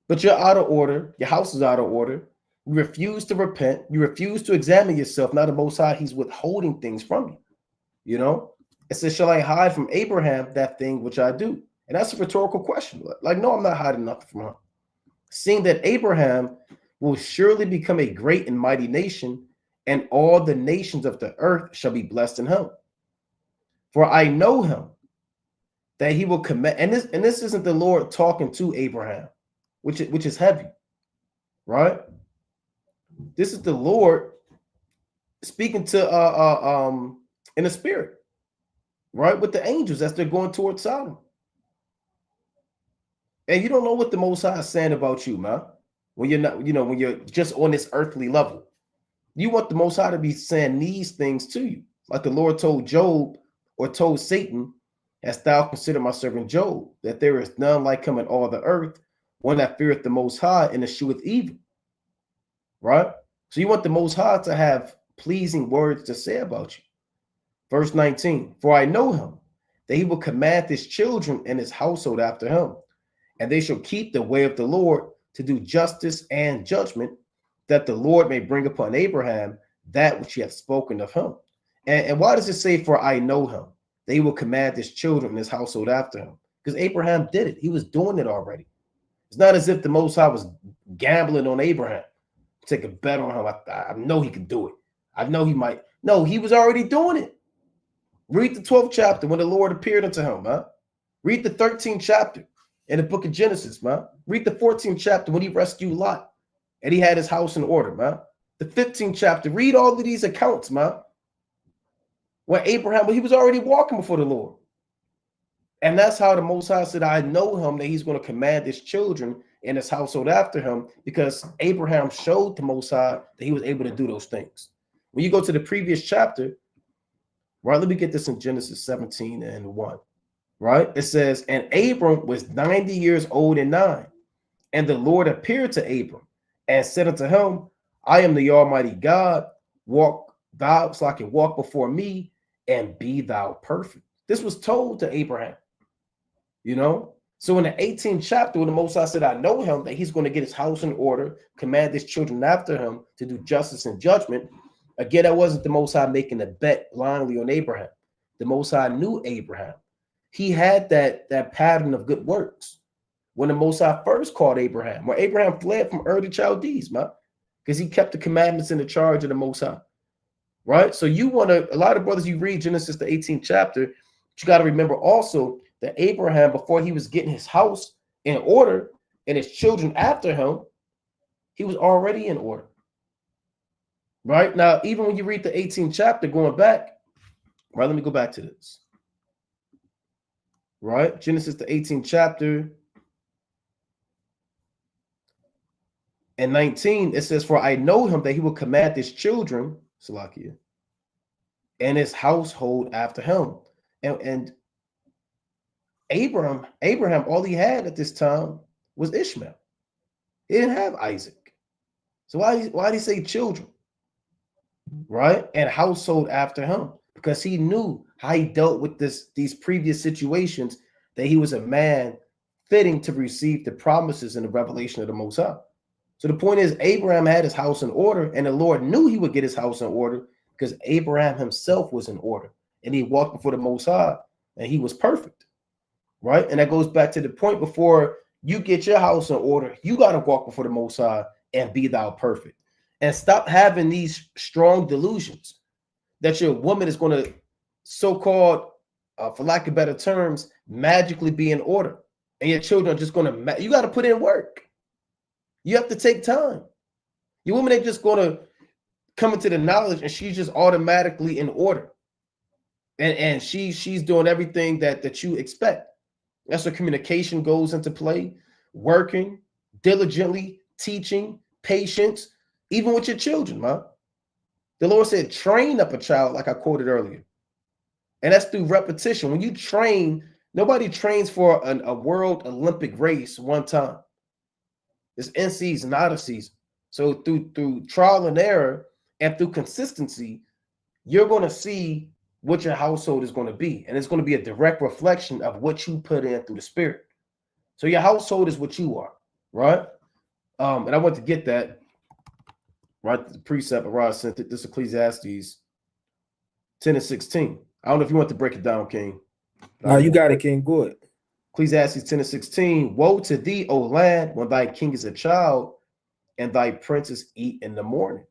But you're out of order. Your house is out of order. You refuse to repent. You refuse to examine yourself. Now the Most High, he's withholding things from you. It says, shall I hide from Abraham that thing which I do? And that's a rhetorical question. Like, no, I'm not hiding nothing from him. Seeing that Abraham will surely become a great and mighty nation, and all the nations of the earth shall be blessed in him. For I know him, that he will command, and this isn't the Lord talking to Abraham, which is heavy, right? This is the Lord speaking to in the spirit, right, with the angels as they're going towards Sodom. And you don't know what the Most High is saying about you, man. When you're not, when you're just on this earthly level, you want the Most High to be saying these things to you, like the Lord told Job or told Satan, hast thou considered my servant Job, that there is none like him in all the earth, one that feareth the Most High and escheweth evil, right? So you want the Most High to have pleasing words to say about you. Verse 19, for I know him, that he will command his children and his household after him, and they shall keep the way of the Lord to do justice and judgment, that the Lord may bring upon Abraham that which he hath spoken of him. And why does it say, for I know him, that he will command his children and his household after him? Because Abraham did it. He was doing it already. It's not as if the Most High was gambling on Abraham. Take a bet on him. I know he could do it. I know he might. No, he was already doing it. Read the 12th chapter when the Lord appeared unto him, man. Read the 13th chapter in the book of Genesis, man. Read the 14th chapter when he rescued Lot and he had his house in order, man. The 15th chapter, read all of these accounts, man. When Abraham, he was already walking before the Lord. And that's how the Most High said, I know him, that he's going to command his children and his household after him, because Abraham showed the Most High that he was able to do those things. When you go to the previous chapter, right, let me get this in Genesis 17:1, right? It says, and Abram was 90 years old and 9, and the Lord appeared to Abram and said unto him, I am the Almighty God, walk thou so I can walk before me, and be thou perfect. This was told to Abraham, you know. So in the 18th chapter, when the Most High said, I know him, that he's going to get his house in order, command his children after him to do justice and judgment. Again, that wasn't the Most High making a bet blindly on Abraham. The Most High knew Abraham. He had that pattern of good works. When the Most High first called Abraham, where Abraham fled from Ur the Chaldees, man, because he kept the commandments in the charge of the Most High, right? So you want to, a lot of brothers, you read Genesis, the 18th chapter, but you got to remember also that Abraham, before he was getting his house in order and his children after him, he was already in order. Right? Now, even when you read the 18th chapter, going back, right, let me go back to this. Right? Genesis, the 18th chapter, and 19, it says, for I know him that he will command his children, Salakia, and his household after him. And Abraham, all he had at this time was Ishmael. He didn't have Isaac. So why did he say children? Right? And household after him, because he knew how he dealt with these previous situations, that he was a man fitting to receive the promises and the revelation of the Most High. So the point is, Abraham had his house in order, and the Lord knew he would get his house in order because Abraham himself was in order, and he walked before the Most High, and he was perfect. Right? And that goes back to the point, before you get your house in order, you got to walk before the Most High and be thou perfect. And stop having these strong delusions that your woman is going to, so-called, for lack of better terms, magically be in order. And your children are just going to, you got to put in work. You have to take time. Your woman ain't just going to come into the knowledge and she's just automatically in order. And she's doing everything that you expect. That's where communication goes into play, working diligently, teaching, patience, even with your children, man. The Lord said, train up a child, like I quoted earlier. And that's through repetition. When you train, nobody trains for a world Olympic race one time. It's in season, out of season. So through trial and error and through consistency, you're going to see what your household is going to be. And it's going to be a direct reflection of what you put in through the Spirit. So your household is what you are, right? And I want to get that, right? The precept of Rod sent it. This Ecclesiastes 10:16. I don't know if you want to break it down, King. No, you got it, King. Good. Ecclesiastes 10:16. Woe to thee, O land, when thy king is a child, and thy princes eat in the morning.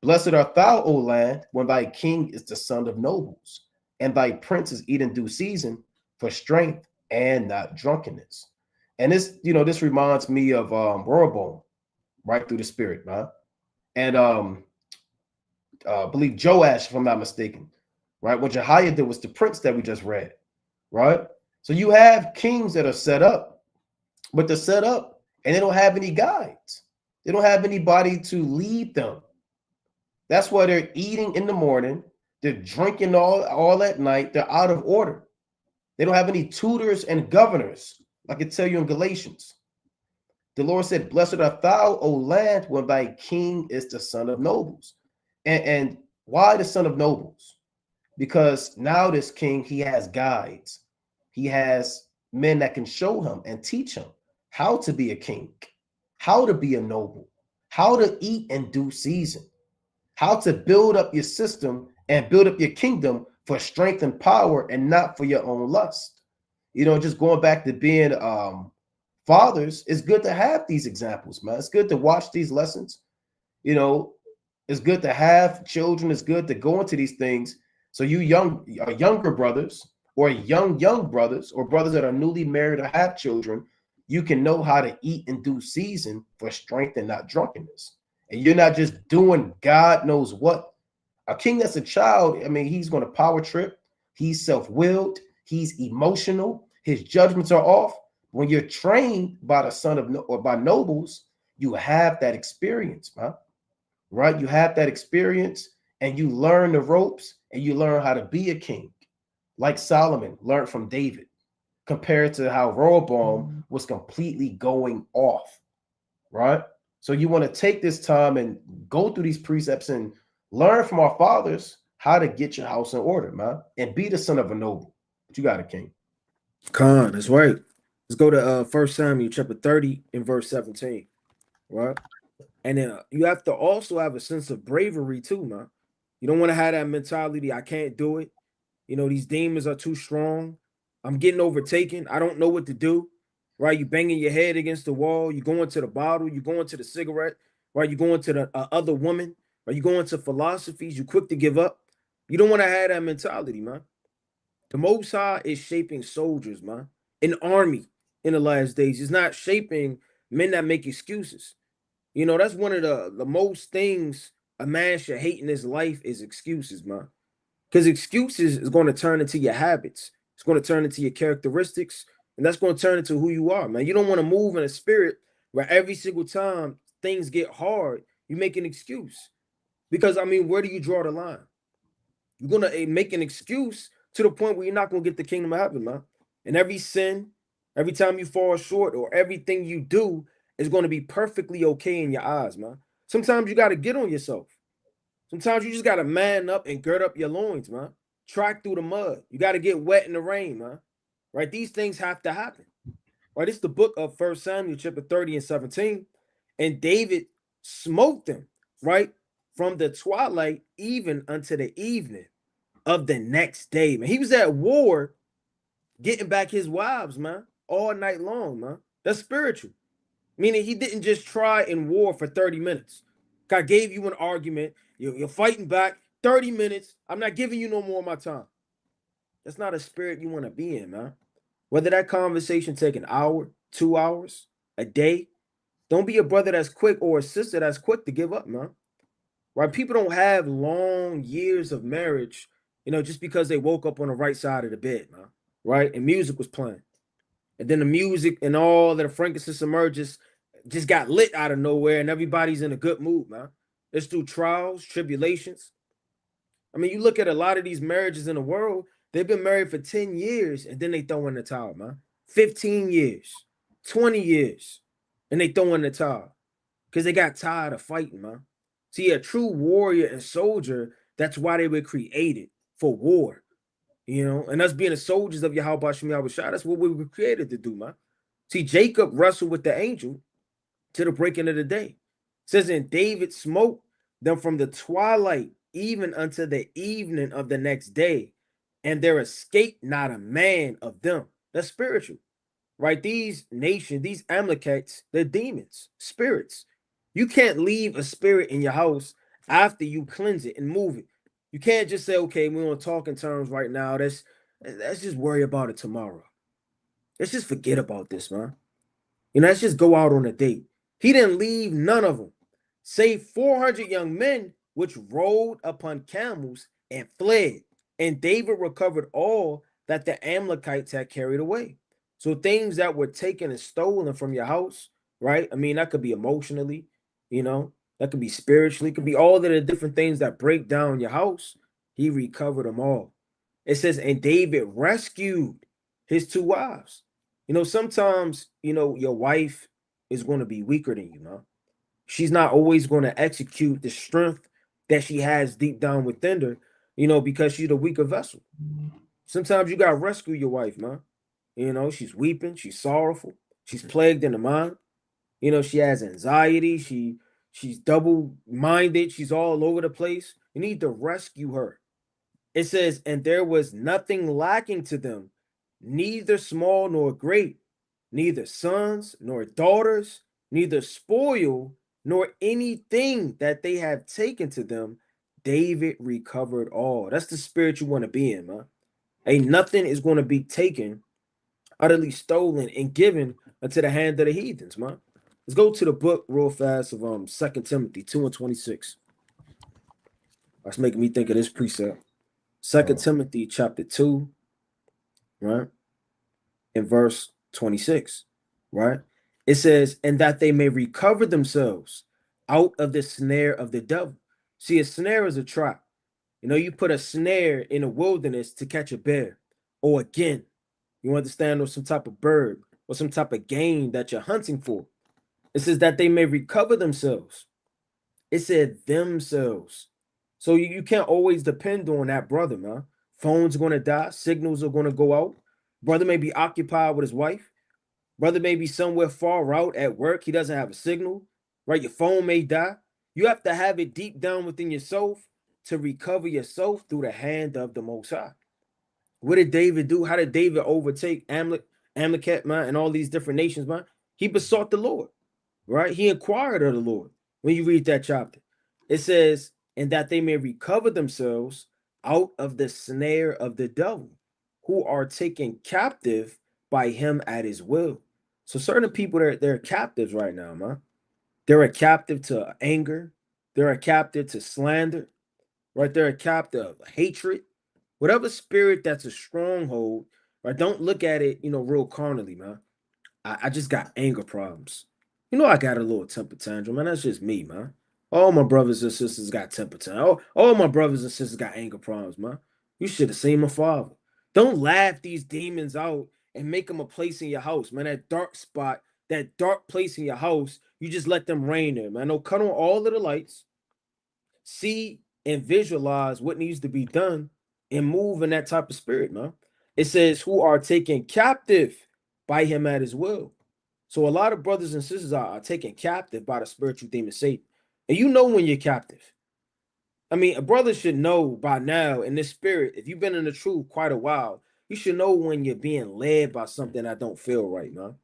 Blessed art thou, O land, when thy king is the son of nobles, and thy princes eat in due season, for strength and not drunkenness. And this, this reminds me of Rehoboam, right, through the Spirit, man. And I believe Joash, if I'm not mistaken, right? What Jehoiada was the prince that we just read, right? So you have kings that are set up, but they're set up and they don't have any guides. They don't have anybody to lead them. That's why they're eating in the morning. They're drinking all at night. They're out of order. They don't have any tutors and governors, like I tell you in Galatians. The Lord said, blessed art thou, O land, when thy king is the son of nobles. And why the son of nobles? Because now this king, he has guides. He has men that can show him and teach him how to be a king, how to be a noble, how to eat in due season, how to build up your system and build up your kingdom for strength and power and not for your own lust. Just going back to being fathers, it's good to have these examples, man. It's good to watch these lessons. It's good to have children. It's good to go into these things. So you younger brothers or young brothers or brothers that are newly married or have children, you can know how to eat in due season for strength and not drunkenness. And you're not just doing God knows what. A king that's a child, I mean, he's going to power trip. He's self-willed. He's emotional. His judgments are off. When you're trained by the son of or by nobles, you have that experience, man. Right? You have that experience and you learn the ropes and you learn how to be a king, like Solomon learned from David, compared to how Rehoboam was completely going off. Right? So you want to take this time and go through these precepts and learn from our fathers how to get your house in order, man, and be the son of a noble. But you got a king. Khan, that's right. Let's go to 1 Samuel chapter 30 and verse 17. Right? And then you have to also have a sense of bravery too, man. You don't want to have that mentality, I can't do it. You know, these demons are too strong. I'm getting overtaken. I don't know what to do. Right? You banging your head against the wall. You going to the bottle. You going to the cigarette. Right? You going to the other woman. Or you going to philosophies. You quick to give up. You don't want to have that mentality, man. The Most High is shaping soldiers, man. An army in the last days. He's not shaping men that make excuses. You know, that's one of the most things a man should hate in his life is excuses, man. Because excuses is going to turn into your habits. It's going to turn into your characteristics. And that's going to turn into who you are, man. You don't want to move in a spirit where every single time things get hard, you make an excuse. Because, I mean, where do you draw the line? You're going to make an excuse to the point where you're not going to get the kingdom of heaven, man. And every sin, every time you fall short or everything you do is going to be perfectly okay in your eyes, man. Sometimes you got to get on yourself. Sometimes you just got to man up and gird up your loins, man. Track through the mud. You got to get wet in the rain, man. Right? These things have to happen. Right? It's the book of 1 Samuel chapter 30 and 17. And David smote them, right? From the twilight even unto the evening of the next day, man. He was at war getting back his wives, man, all night long, man. That's spiritual. Meaning he didn't just try in war for 30 minutes. God gave you an argument. You're fighting back 30 minutes. I'm not giving you no more of my time. That's not a spirit you want to be in, man. Whether that conversation take an hour, 2 hours, a day, don't be a brother that's quick or a sister that's quick to give up, man. Right? People don't have long years of marriage, you know, just because they woke up on the right side of the bed, man. Right? And music was playing. And then the music and all that the frankincense emerges just got lit out of nowhere, and everybody's in a good mood, man. It's through trials, tribulations. I mean, you look at a lot of these marriages in the world, they've been married for 10 years and then they throw in the towel, man. 15 years, 20 years, and they throw in the towel because they got tired of fighting, man. See, a true warrior and soldier, that's why they were created, for war. You know, and us being the soldiers of Yahweh Shem Yahweh Shah, that's what we were created to do, man. See, Jacob wrestled with the angel to the breaking of the day. It says, and David smote them from the twilight even unto the evening of the next day, and there escaped not a man of them. That's spiritual, right? These nations, these Amalekites, they're demons, spirits. You can't leave a spirit in your house after you cleanse it and move it. You can't just say, okay, we want to talk in terms right now. Let's just worry about it tomorrow. Let's just forget about this, man. You know, let's just go out on a date. He didn't leave none of them, save 400 young men, which rode upon camels and fled. And David recovered all that the Amalekites had carried away. So things that were taken and stolen from your house, right? I mean, that could be emotionally, you know, that could be spiritually, it could be all of the different things that break down your house. He recovered them all. It says, and David rescued his two wives. You know, sometimes, you know, your wife is going to be weaker than you, man. She's not always going to execute the strength that she has deep down within her, you know, because she's a weaker vessel. Sometimes you got to rescue your wife, man. You know, she's weeping, she's sorrowful, she's plagued in the mind. You know, she has anxiety, she's double-minded, she's all over the place. You need to rescue her. It says, and there was nothing lacking to them, neither small nor great, neither sons nor daughters, neither spoil nor anything that they have taken to them. David recovered all. That's the spirit you want to be in, man. Ain't nothing is going to be taken, utterly stolen, and given into the hand of the heathens, man. Let's go to the book real fast of 2 Timothy 2 and 26. That's making me think of this precept. 2 Timothy chapter 2, right? In verse 26, right? It says, and that they may recover themselves out of the snare of the devil. See, a snare is a trap. You know, you put a snare in a wilderness to catch a bear, or again, you understand, or some type of bird, or some type of game that you're hunting for. It says that they may recover themselves. It said themselves. So you can't always depend on that brother, man. Phone's going to die. Signals are going to go out. Brother may be occupied with his wife. Brother may be somewhere far out at work. He doesn't have a signal, right? Your phone may die. You have to have it deep down within yourself to recover yourself through the hand of the Most High. What did David do? How did David overtake Amalek, man, and all these different nations, man? He besought the Lord, right? He inquired of the Lord. When you read that chapter, it says, and that they may recover themselves out of the snare of the devil, who are taken captive by him at his will. So certain people, they're captives right now, man. They're a captive to anger. They're a captive to slander, right? They're a captive of hatred. Whatever spirit that's a stronghold, right? Don't look at it, real carnally, man. I just got anger problems. I got a little temper tantrum, man. That's just me, man. All my brothers and sisters got temper tantrum. All my brothers and sisters got anger problems, man. You should have seen my father. Don't laugh these demons out and make them a place in your house, man. That dark spot, that dark place in your house, you just let them reign there, man. Don't cut on all of the lights. See and visualize what needs to be done and move in that type of spirit, man. It says, who are taken captive by him at his will. So a lot of brothers and sisters are taken captive by the spiritual demon Satan. And you know when you're captive. I mean, a brother should know by now in this spirit, if you've been in the truth quite a while, you should know when you're being led by something that don't feel right, man.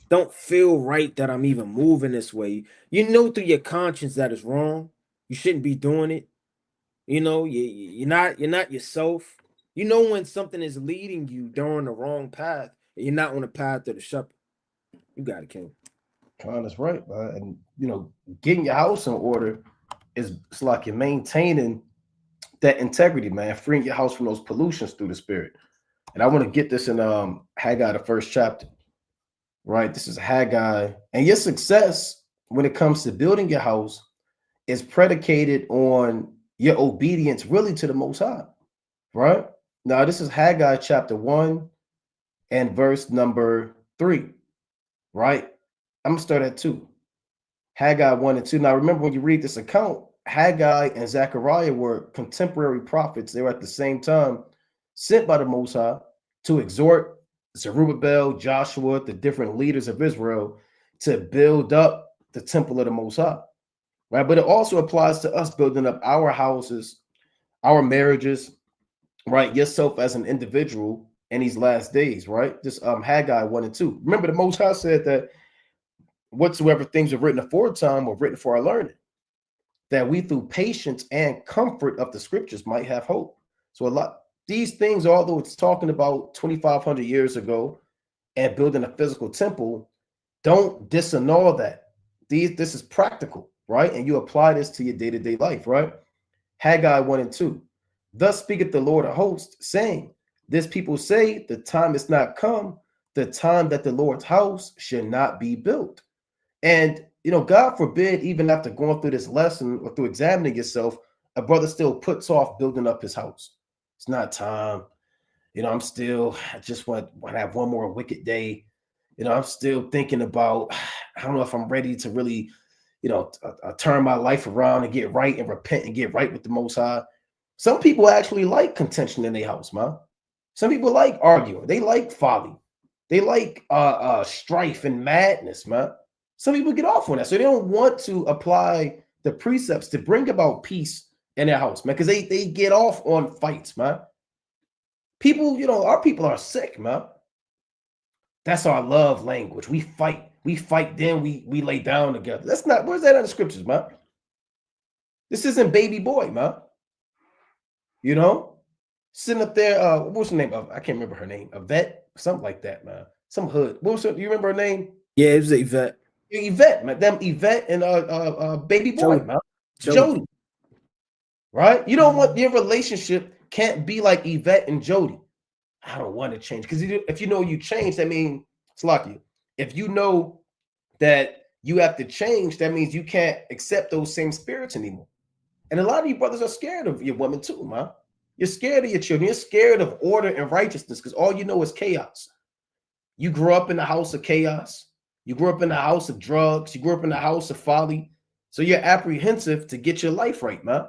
Don't feel right that I'm even moving this way. You know through your conscience that it's wrong. You shouldn't be doing it. You're not yourself. You know when something is leading you down the wrong path, and you're not on the path of the shepherd. You got it, King. Con is right, man. And getting your house in order it's like you're maintaining that integrity, man, freeing your house from those pollutions through the spirit. And I want to get this in Haggai, the first chapter. Right? This is Haggai. And your success when it comes to building your house is predicated on your obedience really to the Most High. Right? Now, this is Haggai chapter 1 and verse number 3. Right? I'm going to start at 2. Haggai 1 and 2. Now, remember when you read this account, Haggai and Zechariah were contemporary prophets. They were at the same time sent by the Most High to exhort Zerubbabel, Joshua, the different leaders of Israel to build up the temple of the Most High. Right? But it also applies to us building up our houses, our marriages, right? Yourself as an individual in these last days, right? This Haggai 1 and 2. Remember, the Most High said that whatsoever things are written aforetime were written for our learning, that we through patience and comfort of the scriptures might have hope. So these things, although it's talking about 2,500 years ago and building a physical temple, don't disannul that. This is practical, right? And you apply this to your day-to-day life, right? Haggai 1 and 2. Thus speaketh the Lord of hosts, saying, this people say the time is not come, the time that the Lord's house should not be built. And, God forbid, even after going through this lesson or through examining yourself, a brother still puts off building up his house. It's not time. I just want to have one more wicked day. I'm still thinking about, I don't know if I'm ready to really, turn my life around and get right and repent and get right with the Most High. Some people actually like contention in their house, man. Some people like arguing. They like folly. They like strife and madness, man. Some people get off on that. So they don't want to apply the precepts to bring about peace in their house, man, because they get off on fights, man. People, our people are sick, man. That's our love language. We fight, then we lay down together. That's not, where's that in the scriptures, man? This isn't baby boy, man. Sitting up there, what's her name? I can't remember her name. Yvette, something like that, man. Some hood. Do you remember her name? Yeah, it was Yvette. Yvette, man. Them Yvette and baby boy, Jody. man. Jody. Right? You don't want your relationship can't be like Yvette and Jody. I don't want to change, because if you change, that means Slakia, if you know that you have to change, that means you can't accept those same spirits anymore. And a lot of you brothers are scared of your women too, man. You're scared of your children. You're scared of order and righteousness because all you know is chaos. You grew up in the house of chaos. You grew up in the house of drugs. You grew up in the house of folly. So you're apprehensive to get your life right, man.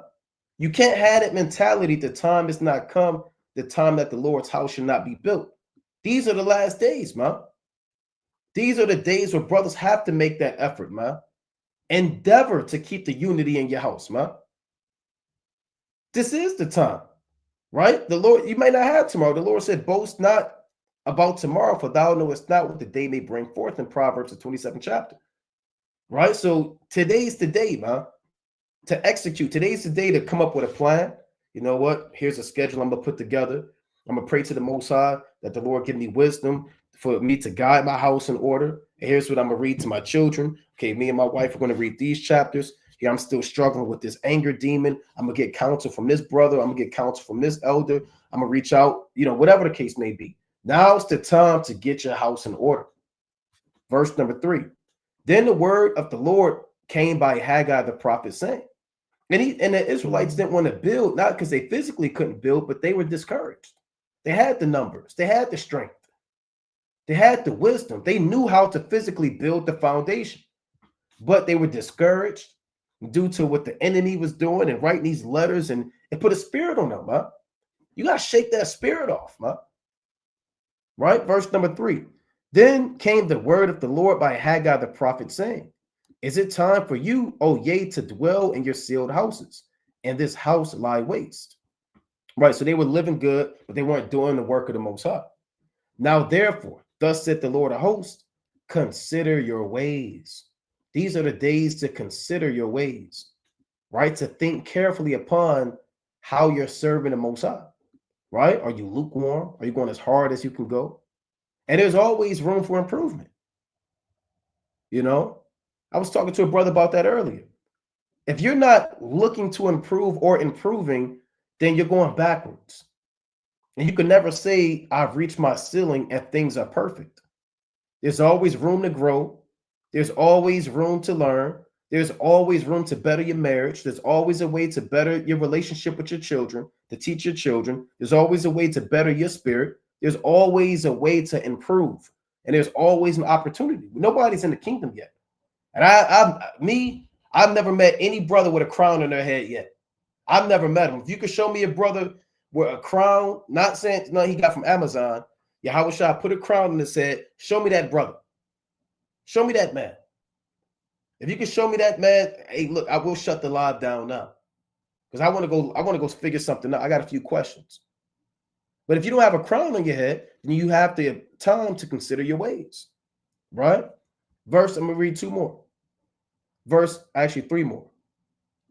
You can't have that mentality. The time has not come. The time that the Lord's house should not be built. These are the last days, man. These are the days where brothers have to make that effort, man. Endeavor to keep the unity in your house, man. This is the time, right? The Lord, you may not have tomorrow. The Lord said, boast not about tomorrow, for thou knowest not what the day may bring forth in Proverbs, the 27th chapter, right? So today's the day, man, to execute. Today's the day to come up with a plan. You know what? Here's a schedule I'm going to put together. I'm going to pray to the Most High that the Lord give me wisdom for me to guide my house in order. And here's what I'm going to read to my children. Okay, me and my wife are going to read these chapters. Here, I'm still struggling with this anger demon. I'm going to get counsel from this brother. I'm going to get counsel from this elder. I'm going to reach out, whatever the case may be. Now's the time to get your house in order. Verse number 3. Then the word of the Lord came by Haggai the prophet saying, and the Israelites didn't want to build, not because they physically couldn't build, but they were discouraged. They had the numbers. They had the strength. They had the wisdom. They knew how to physically build the foundation, but they were discouraged due to what the enemy was doing and writing these letters, and it put a spirit on them, man. You got to shake that spirit off, man. Right? Verse number 3. Then came the word of the Lord by Haggai the prophet saying, is it time for you, O yea, to dwell in your sealed houses, and this house lie waste? Right? So they were living good, but they weren't doing the work of the Most High. Now, therefore, thus saith the Lord of hosts, consider your ways. These are the days to consider your ways, right? To think carefully upon how you're serving the Most High, right? Are you lukewarm? Are you going as hard as you can go? And there's always room for improvement. I was talking to a brother about that earlier. If you're not looking to improve or improving, then you're going backwards. And you can never say, I've reached my ceiling and things are perfect. There's always room to grow. There's always room to learn. There's always room to better your marriage. There's always a way to better your relationship with your children, to teach your children. There's always a way to better your spirit. There's always a way to improve. And there's always an opportunity. Nobody's in the kingdom yet. And I've never met any brother with a crown on their head yet. I've never met him. If you could show me a brother with a crown, not saying no, he got from Amazon, Yahushua put a crown on his head, show me that brother. Show me that man. If you can show me that man, hey, look, I will shut the live down now. Because I want to go figure something out. I got a few questions. But if you don't have a crown on your head, then you have the time to consider your ways. Right? Verse, I'm going to read 2 more. Actually 3 more.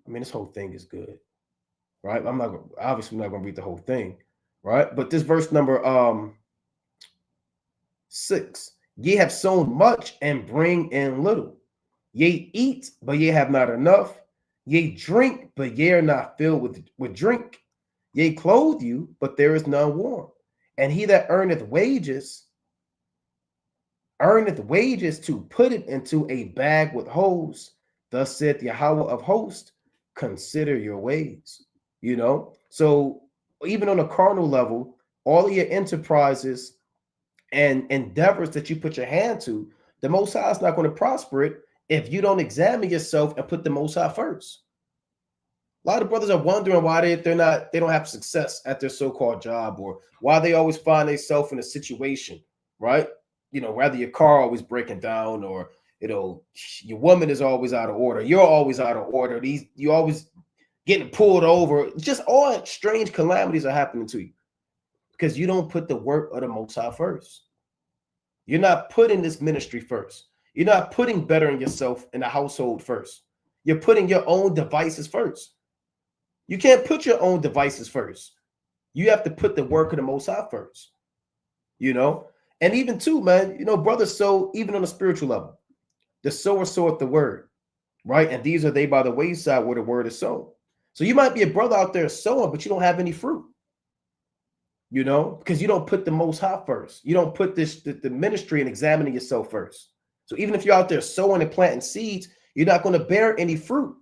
I mean, this whole thing is good, right? Obviously not going to read the whole thing, right? But this verse number 6. Ye have sown much and bring in little. Ye eat, but ye have not enough. Ye drink, but ye are not filled with drink. Ye clothe you, but there is none warm. And he that earneth wages to put it into a bag with holes. Thus saith Yahweh of hosts, consider your ways. So even on a carnal level, all of your enterprises and endeavors that you put your hand to, the Most High is not going to prosper it if you don't examine yourself and put the Most High first. A lot of brothers are wondering why they don't have success at their so-called job, or why they always find themselves in a situation, right? Rather your car always breaking down, or your woman is always out of order. You're always out of order. You always getting pulled over. Just all strange calamities are happening to you because you don't put the work of the Most High first. You're not putting this ministry first. You're not putting bettering yourself in the household first. You're putting your own devices first. You can't put your own devices first. You have to put the work of the Most High first. And even too, man, brothers sow even on a spiritual level. The sower soweth the word, right? And these are they by the wayside where the word is sown. So you might be a brother out there sowing, but you don't have any fruit. you know, because you don't put the Most High first. You don't put the ministry and examining yourself first. So even if you're out there sowing and planting seeds, you're not going to bear any fruit.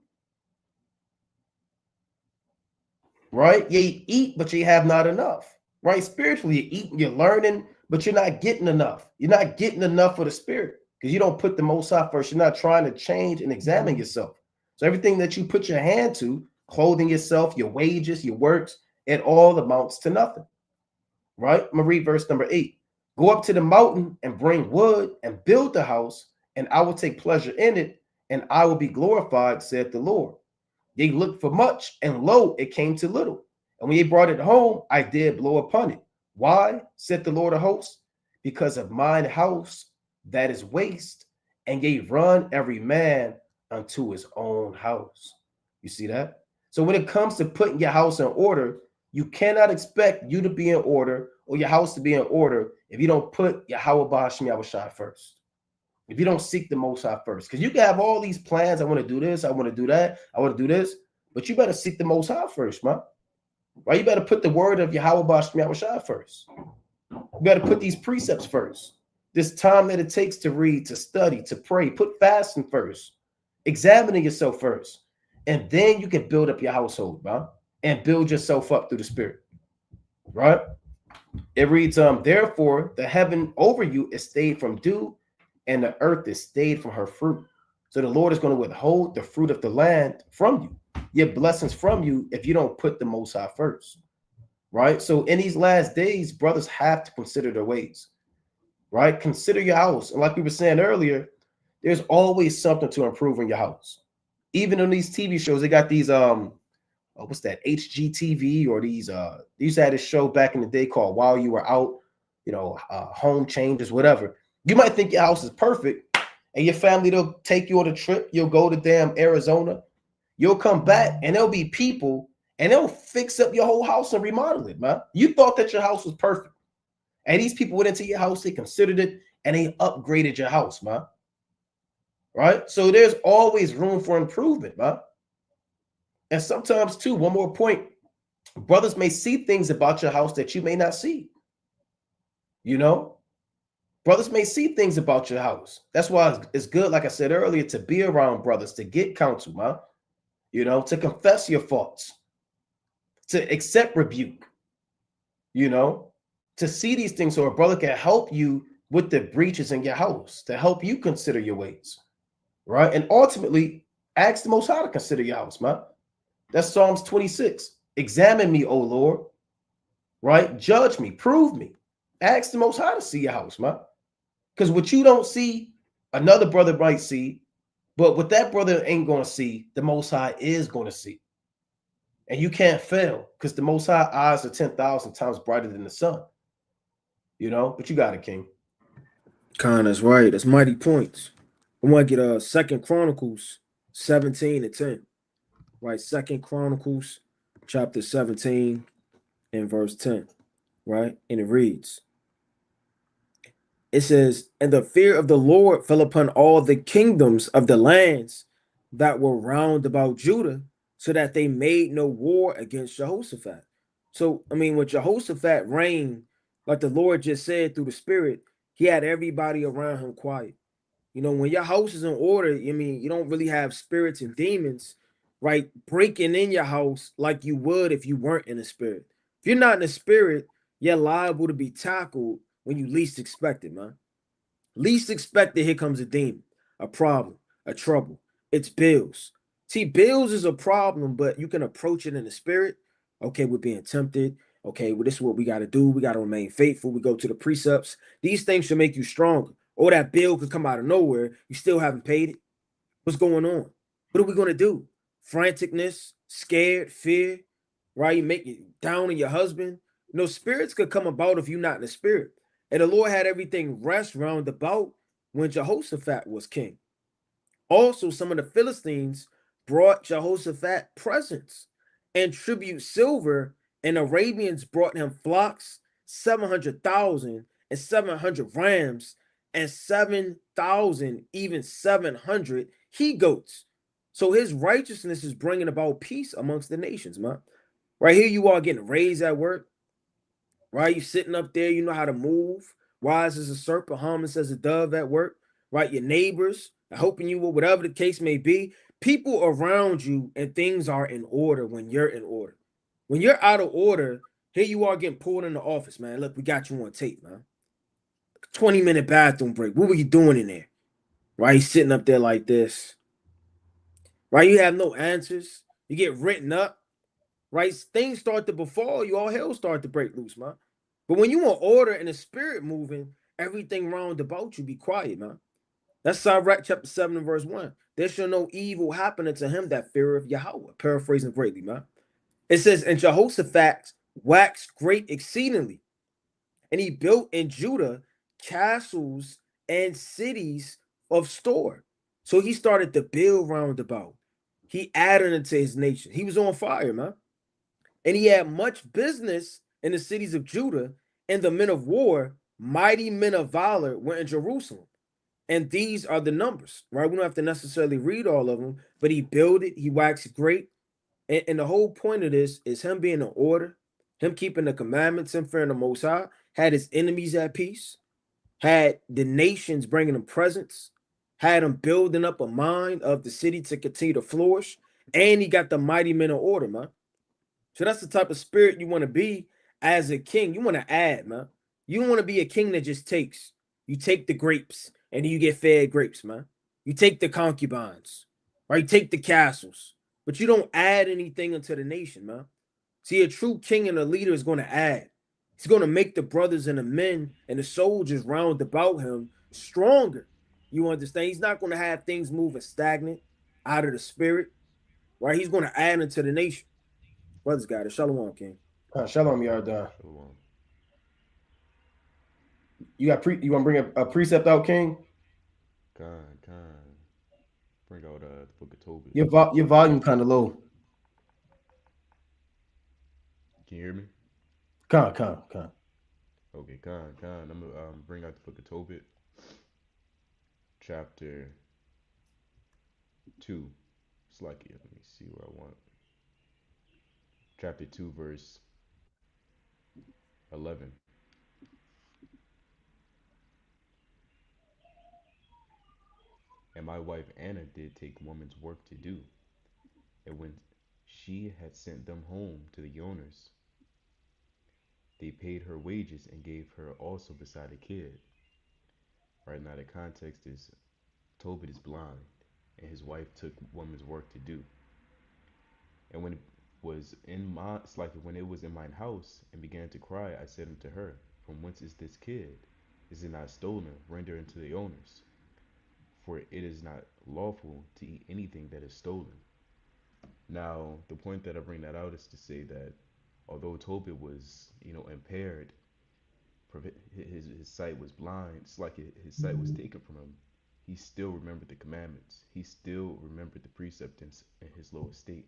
Right? You eat, but you have not enough. Right? Spiritually, you're eating, you're learning, but you're not getting enough. You're not getting enough for the spirit because you don't put the Most High first. You're not trying to change and examine yourself. So everything that you put your hand to, clothing yourself, your wages, your works, it all amounts to nothing. Right? I'm going to read verse number 8. Go up to the mountain and bring wood and build the house, and I will take pleasure in it, and I will be glorified, saith the Lord. They looked for much, and lo, it came to little. And when they brought it home, I did blow upon it. Why, said the Lord of hosts? Because of mine house that is waste, and ye run every man unto his own house. You see that? So when it comes to putting your house in order, you cannot expect you to be in order or your house to be in order if you don't put Yahweh Ba'ashem Yahushua first. If you don't seek the Most High first, because you can have all these plans. I want to do this. I want to do that. I want to do this. But you better seek the Most High first, man. Right? You better put the word of Yahweh Ba'ashem Yahushua first. You better put these precepts first. This time that it takes to read, to study, to pray. Put fasting first. Examining yourself first. And then you can build up your household, man. And build yourself up through the Spirit. Right? It reads, therefore, the heaven over you is stayed from dew, and the earth is stayed from her fruit. So the Lord is going to withhold the fruit of the land from you, your blessings from you, if you don't put the Most High first. Right? So in these last days, brothers have to consider their ways. Right? Consider your house. And like we were saying earlier, there's always something to improve in your house. Even on these TV shows, they got these what's that, HGTV, or these had a show back in the day called While You Were Out, Home Changes, whatever. You might think your house is perfect, and your family, they'll take you on a trip. You'll go to damn Arizona. You'll come back, and there'll be people, and they'll fix up your whole house and remodel it, man. You thought that your house was perfect, and these people went into your house, they considered it, and they upgraded your house, man. Right? So there's always room for improvement, man. And sometimes, too, one more point, brothers may see things about your house that you may not see. Brothers may see things about your house. That's why it's good, like I said earlier, to be around brothers, to get counsel, man. To confess your faults, to accept rebuke, to see these things so a brother can help you with the breaches in your house, to help you consider your ways, right? And ultimately, ask the Most High to consider your house, man. That's Psalms 26. Examine me, O Lord, right? Judge me, prove me. Ask the Most High to see your house, man. Because what you don't see, another brother might see, but what that brother ain't going to see, the Most High is going to see. And you can't fail, because the Most High eyes are 10,000 times brighter than the sun. But you got it, King. Khan, that's right. That's mighty points. I want to get 2 Chronicles 17 and 10. Right, 2 Chronicles chapter 17 and verse 10. Right, and it reads, it says, and the fear of the Lord fell upon all the kingdoms of the lands that were round about Judah, so that they made no war against Jehoshaphat. So, I mean, when Jehoshaphat reigned, like the Lord just said through the Spirit, he had everybody around him quiet. When your house is in order, you don't really have spirits and demons, right, breaking in your house like you would if you weren't in the Spirit. If you're not in the Spirit, you're liable to be tackled when you least expect it, man. Least expected, here comes a demon, a problem, a trouble. It's bills. See, bills is a problem, but you can approach it in the Spirit. Okay, we're being tempted. Okay, well, this is what we got to do. We got to remain faithful. We go to the precepts. These things should make you stronger. Or that bill could come out of nowhere. You still haven't paid it. What's going on? What are we going to do? Franticness, scared, fear, right? You make you down on your husband. Spirits could come about if you're not in the Spirit. And the Lord had everything rest round about when Jehoshaphat was king. Also, some of the Philistines brought Jehoshaphat presents and tribute silver, and Arabians brought him flocks, 700,000 and 700 rams, and 7,000, even 700 he goats. So his righteousness is bringing about peace amongst the nations, man. Right here you are getting raised at work. right? You sitting up there, you know how to move, wise as a serpent, harmless as a dove at work, right? Your neighbors are helping you with whatever the case may be. People around you and things are in order when you're in order. When you're out of order, here you are getting pulled in the office, man. Look, we got you on tape, man. 20-minute bathroom break. What were you doing in there? Right? You sitting up there like this. Right? You have no answers. You get written up. Right? Things start to befall you. All hell start to break loose, man. But when you want order and the spirit moving, everything round about you be quiet, man. That's Sirach chapter 7 and verse 1. There shall no evil happen unto him that feareth Yahweh. Paraphrasing greatly, man. It says, and Jehoshaphat waxed great exceedingly, and he built in Judah castles and cities of store. So he started to build round about. He added into his nation. He was on fire, man. And he had much business in the cities of Judah, and the men of war, mighty men of valor, were in Jerusalem. And these are the numbers, right? We don't have to necessarily read all of them, but he built it, he waxed great. And the whole point of this is him being in order, him keeping the commandments, him fearing the Most High, had his enemies at peace, had the nations bringing him presents, had him building up a mind of the city to continue to flourish, and he got the mighty men of order, man. So that's the type of spirit you want to be as a king. You want to add, man. You don't want to be a king that just takes. You take the grapes and you get fed grapes, man. You take the concubines, right? You take the castles, but you don't add anything into the nation, man. See, a true king and a leader is going to add. He's going to make the brothers and the men and the soldiers round about him stronger. You understand? He's not going to have things moving stagnant out of the spirit, right? He's going to add into the nation. Brothers got it. Shalom, King. Shalom, Yardan. Shalom. You you want to bring a precept out, King? Khan. Bring out the book of Tobit. Your volume kind of low. Can you hear me? Con. Okay, Khan. I'm gonna bring out the book of Tobit, chapter 2. It's like it. Let me see where I want. Chapter 2, verse 11. And my wife Anna did take woman's work to do, and when she had sent them home to the owners, they paid her wages and gave her also beside a kid. Right now, the context is Tobit is blind, and his wife took woman's work to do. And when it was in my, it's like when it was in mine house and began to cry, I said unto her, from whence is this kid? Is it not stolen? Render unto the owners. For it is not lawful to eat anything that is stolen. Now, the point that I bring that out is to say that although Tobit was, impaired, his sight was blind, it's like his sight was taken from him. He still remembered the commandments. He still remembered the precepts in his low estate.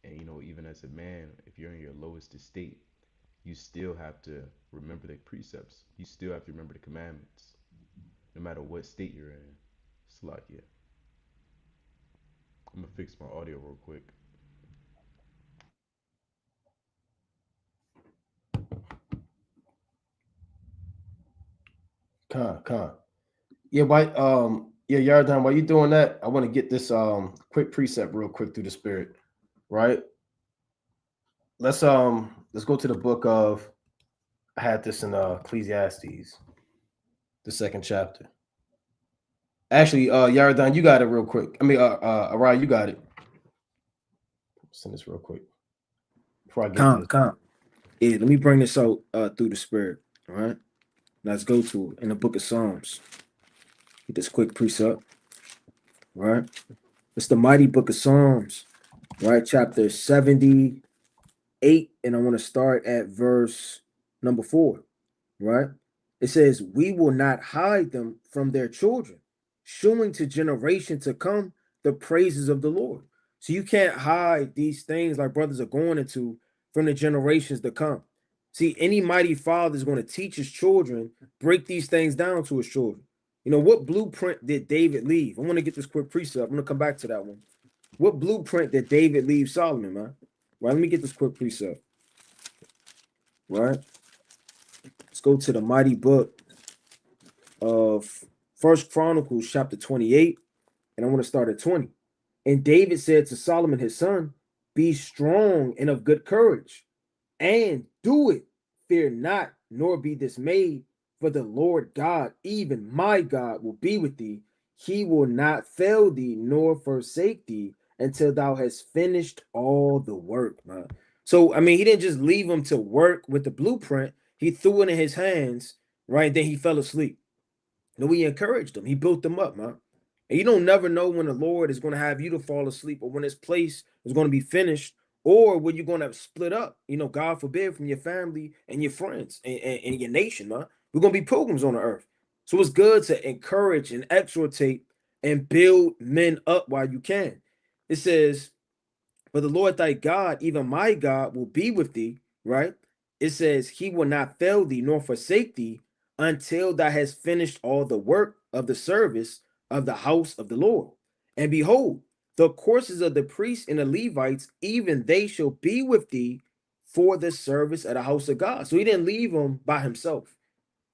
And even as a man, if you're in your lowest estate, you still have to remember the precepts. You still have to remember the commandments, no matter what state you're in. Slakia. I'm gonna fix my audio real quick. Con. Yeah, Yardan, while you doing that, I want to get this quick precept real quick through the spirit, right? Let's go to the book of, I had this in Ecclesiastes, the 2nd chapter. Actually, Yardan, you got it real quick. I mean, Arai, you got it. Send this real quick before I get this. Con. Yeah, let me bring this out through the spirit. All right. Let's go to it in the book of Psalms. Get this quick precept. Right. It's the mighty book of Psalms, right? Chapter 78. And I want to start at verse number 4. Right. It says, we will not hide them from their children, showing to generation to come the praises of the Lord. So you can't hide these things like brothers are going into from the generations to come. See, any mighty father is going to teach his children, break these things down to his children. What blueprint did David leave? I want to get this quick precept. I'm going to come back to that one. What blueprint did David leave Solomon, man? Well, let me get this quick precept. right? Let's go to the mighty book of First Chronicles, chapter 28, and I want to start at 20. And David said to Solomon his son, "Be strong and of good courage, and do it. Fear not, nor be dismayed, for the Lord God, even my God, will be with thee. He will not fail thee nor forsake thee until thou hast finished all the work." Man. So, I mean, he didn't just leave him to work with the blueprint. He threw it in his hands, right? Then he fell asleep. No, he encouraged him. He built them up, man. And you don't never know when the Lord is going to have you to fall asleep, or when his place is going to be finished, or when you're going to split up, God forbid, from your family and your friends and your nation, man. We're going to be pilgrims on the earth. So it's good to encourage and exhortate and build men up while you can. It says, "For the Lord thy God, even my God, will be with thee," right? It says, "He will not fail thee nor forsake thee until thou hast finished all the work of the service of the house of the Lord. And behold, the courses of the priests and the Levites, even they shall be with thee for the service of the house of God." So he didn't leave him by himself.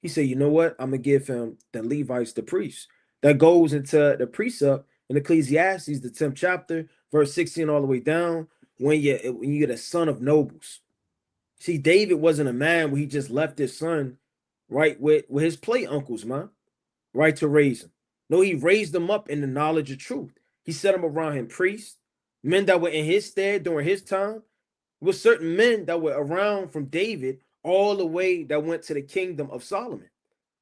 He said, "You know what? I'm going to give him the Levites, the priests." That goes into the precept in Ecclesiastes, the 10th chapter, verse 16 all the way down, when you get a son of nobles. See, David wasn't a man where he just left his son, right, with his play uncles, man, right, to raise him. No, he raised them up in the knowledge of truth. He set them around him priests, men that were in his stead during his time. With certain men that were around from David all the way that went to the kingdom of Solomon,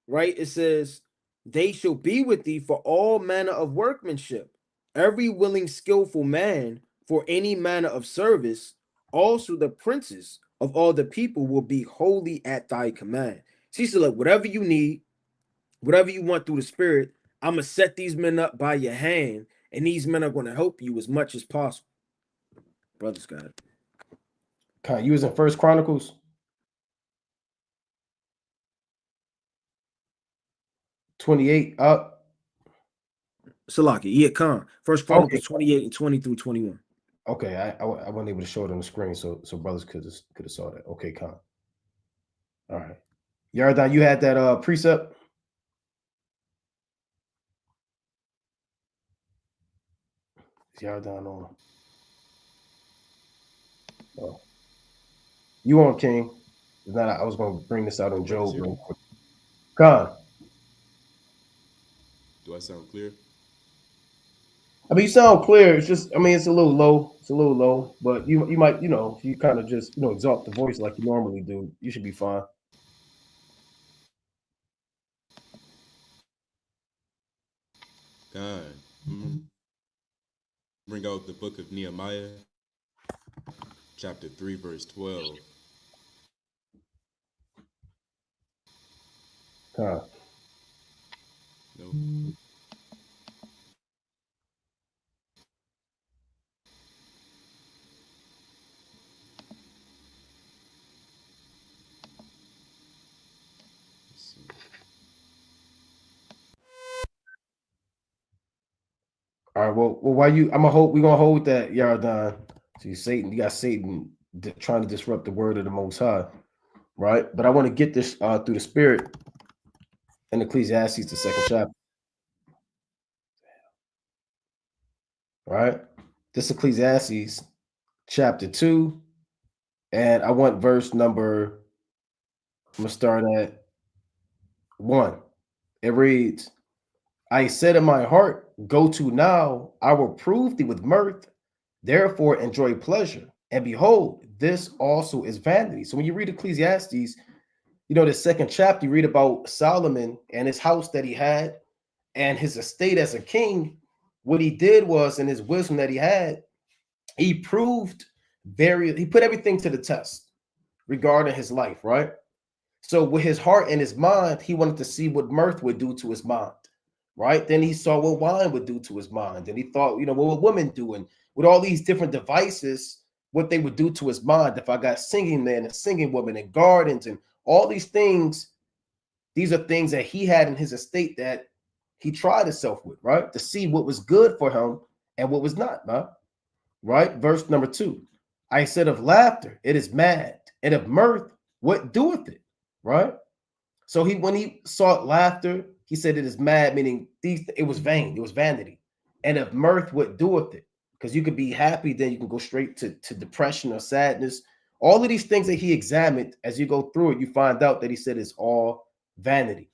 right? It says, "They shall be with thee for all manner of workmanship, every willing, skillful man for any manner of service. Also, the princes of all the people will be wholly at thy command." See, so like whatever you need, whatever you want through the Spirit, I'm gonna set these men up by your hand, and these men are going to help you as much as possible. Brothers, got it. Con, you was in First Chronicles 28 up. Salaki, yeah, Khan. First Chronicles 28 and 20 through 21. Okay, I wasn't able to show it on the screen, so brothers could have saw that. Okay, Con. All right. Yardan, you had that precept? Is Yardan on? Oh. You on, King. If not, I was going to bring this out on Job. Con. Do I sound clear? I mean, you sound clear. It's just, I mean, it's a little low. It's a little low, but you might, if you kind of just, exalt the voice like you normally do, you should be fine. God. Bring out the book of Nehemiah, chapter 3, verse 12. Con. No. All right. Well, why you? We're gonna hold that, Yardan. See, Satan, you got Satan trying to disrupt the word of the Most High, right? But I want to get this through the Spirit in Ecclesiastes, the second chapter, right? This Ecclesiastes chapter 2, and I want verse number. I'm gonna start at 1. It reads, "I said in my heart, go to now, I will prove thee with mirth. Therefore, enjoy pleasure. And behold, this also is vanity." So when you read Ecclesiastes, the second chapter, you read about Solomon and his house that he had and his estate as a king. What he did was, in his wisdom that he had, he he put everything to the test regarding his life, right? So with his heart and his mind, he wanted to see what mirth would do to his mind, right? Then he saw what wine would do to his mind. And he thought, what would women do? And with all these different devices, what they would do to his mind. If I got singing men and singing women and gardens and all these things, these are things that he had in his estate that he tried himself with, right? To see what was good for him and what was not, right? Verse number 2. I said of laughter, it is mad, and of mirth, what doeth it, right? So when he sought laughter, he said it is mad, meaning it was vain, it was vanity. And if mirth, what doeth it? Because you could be happy, then you can go straight to depression or sadness. All of these things that he examined, as you go through it, you find out that he said it's all vanity.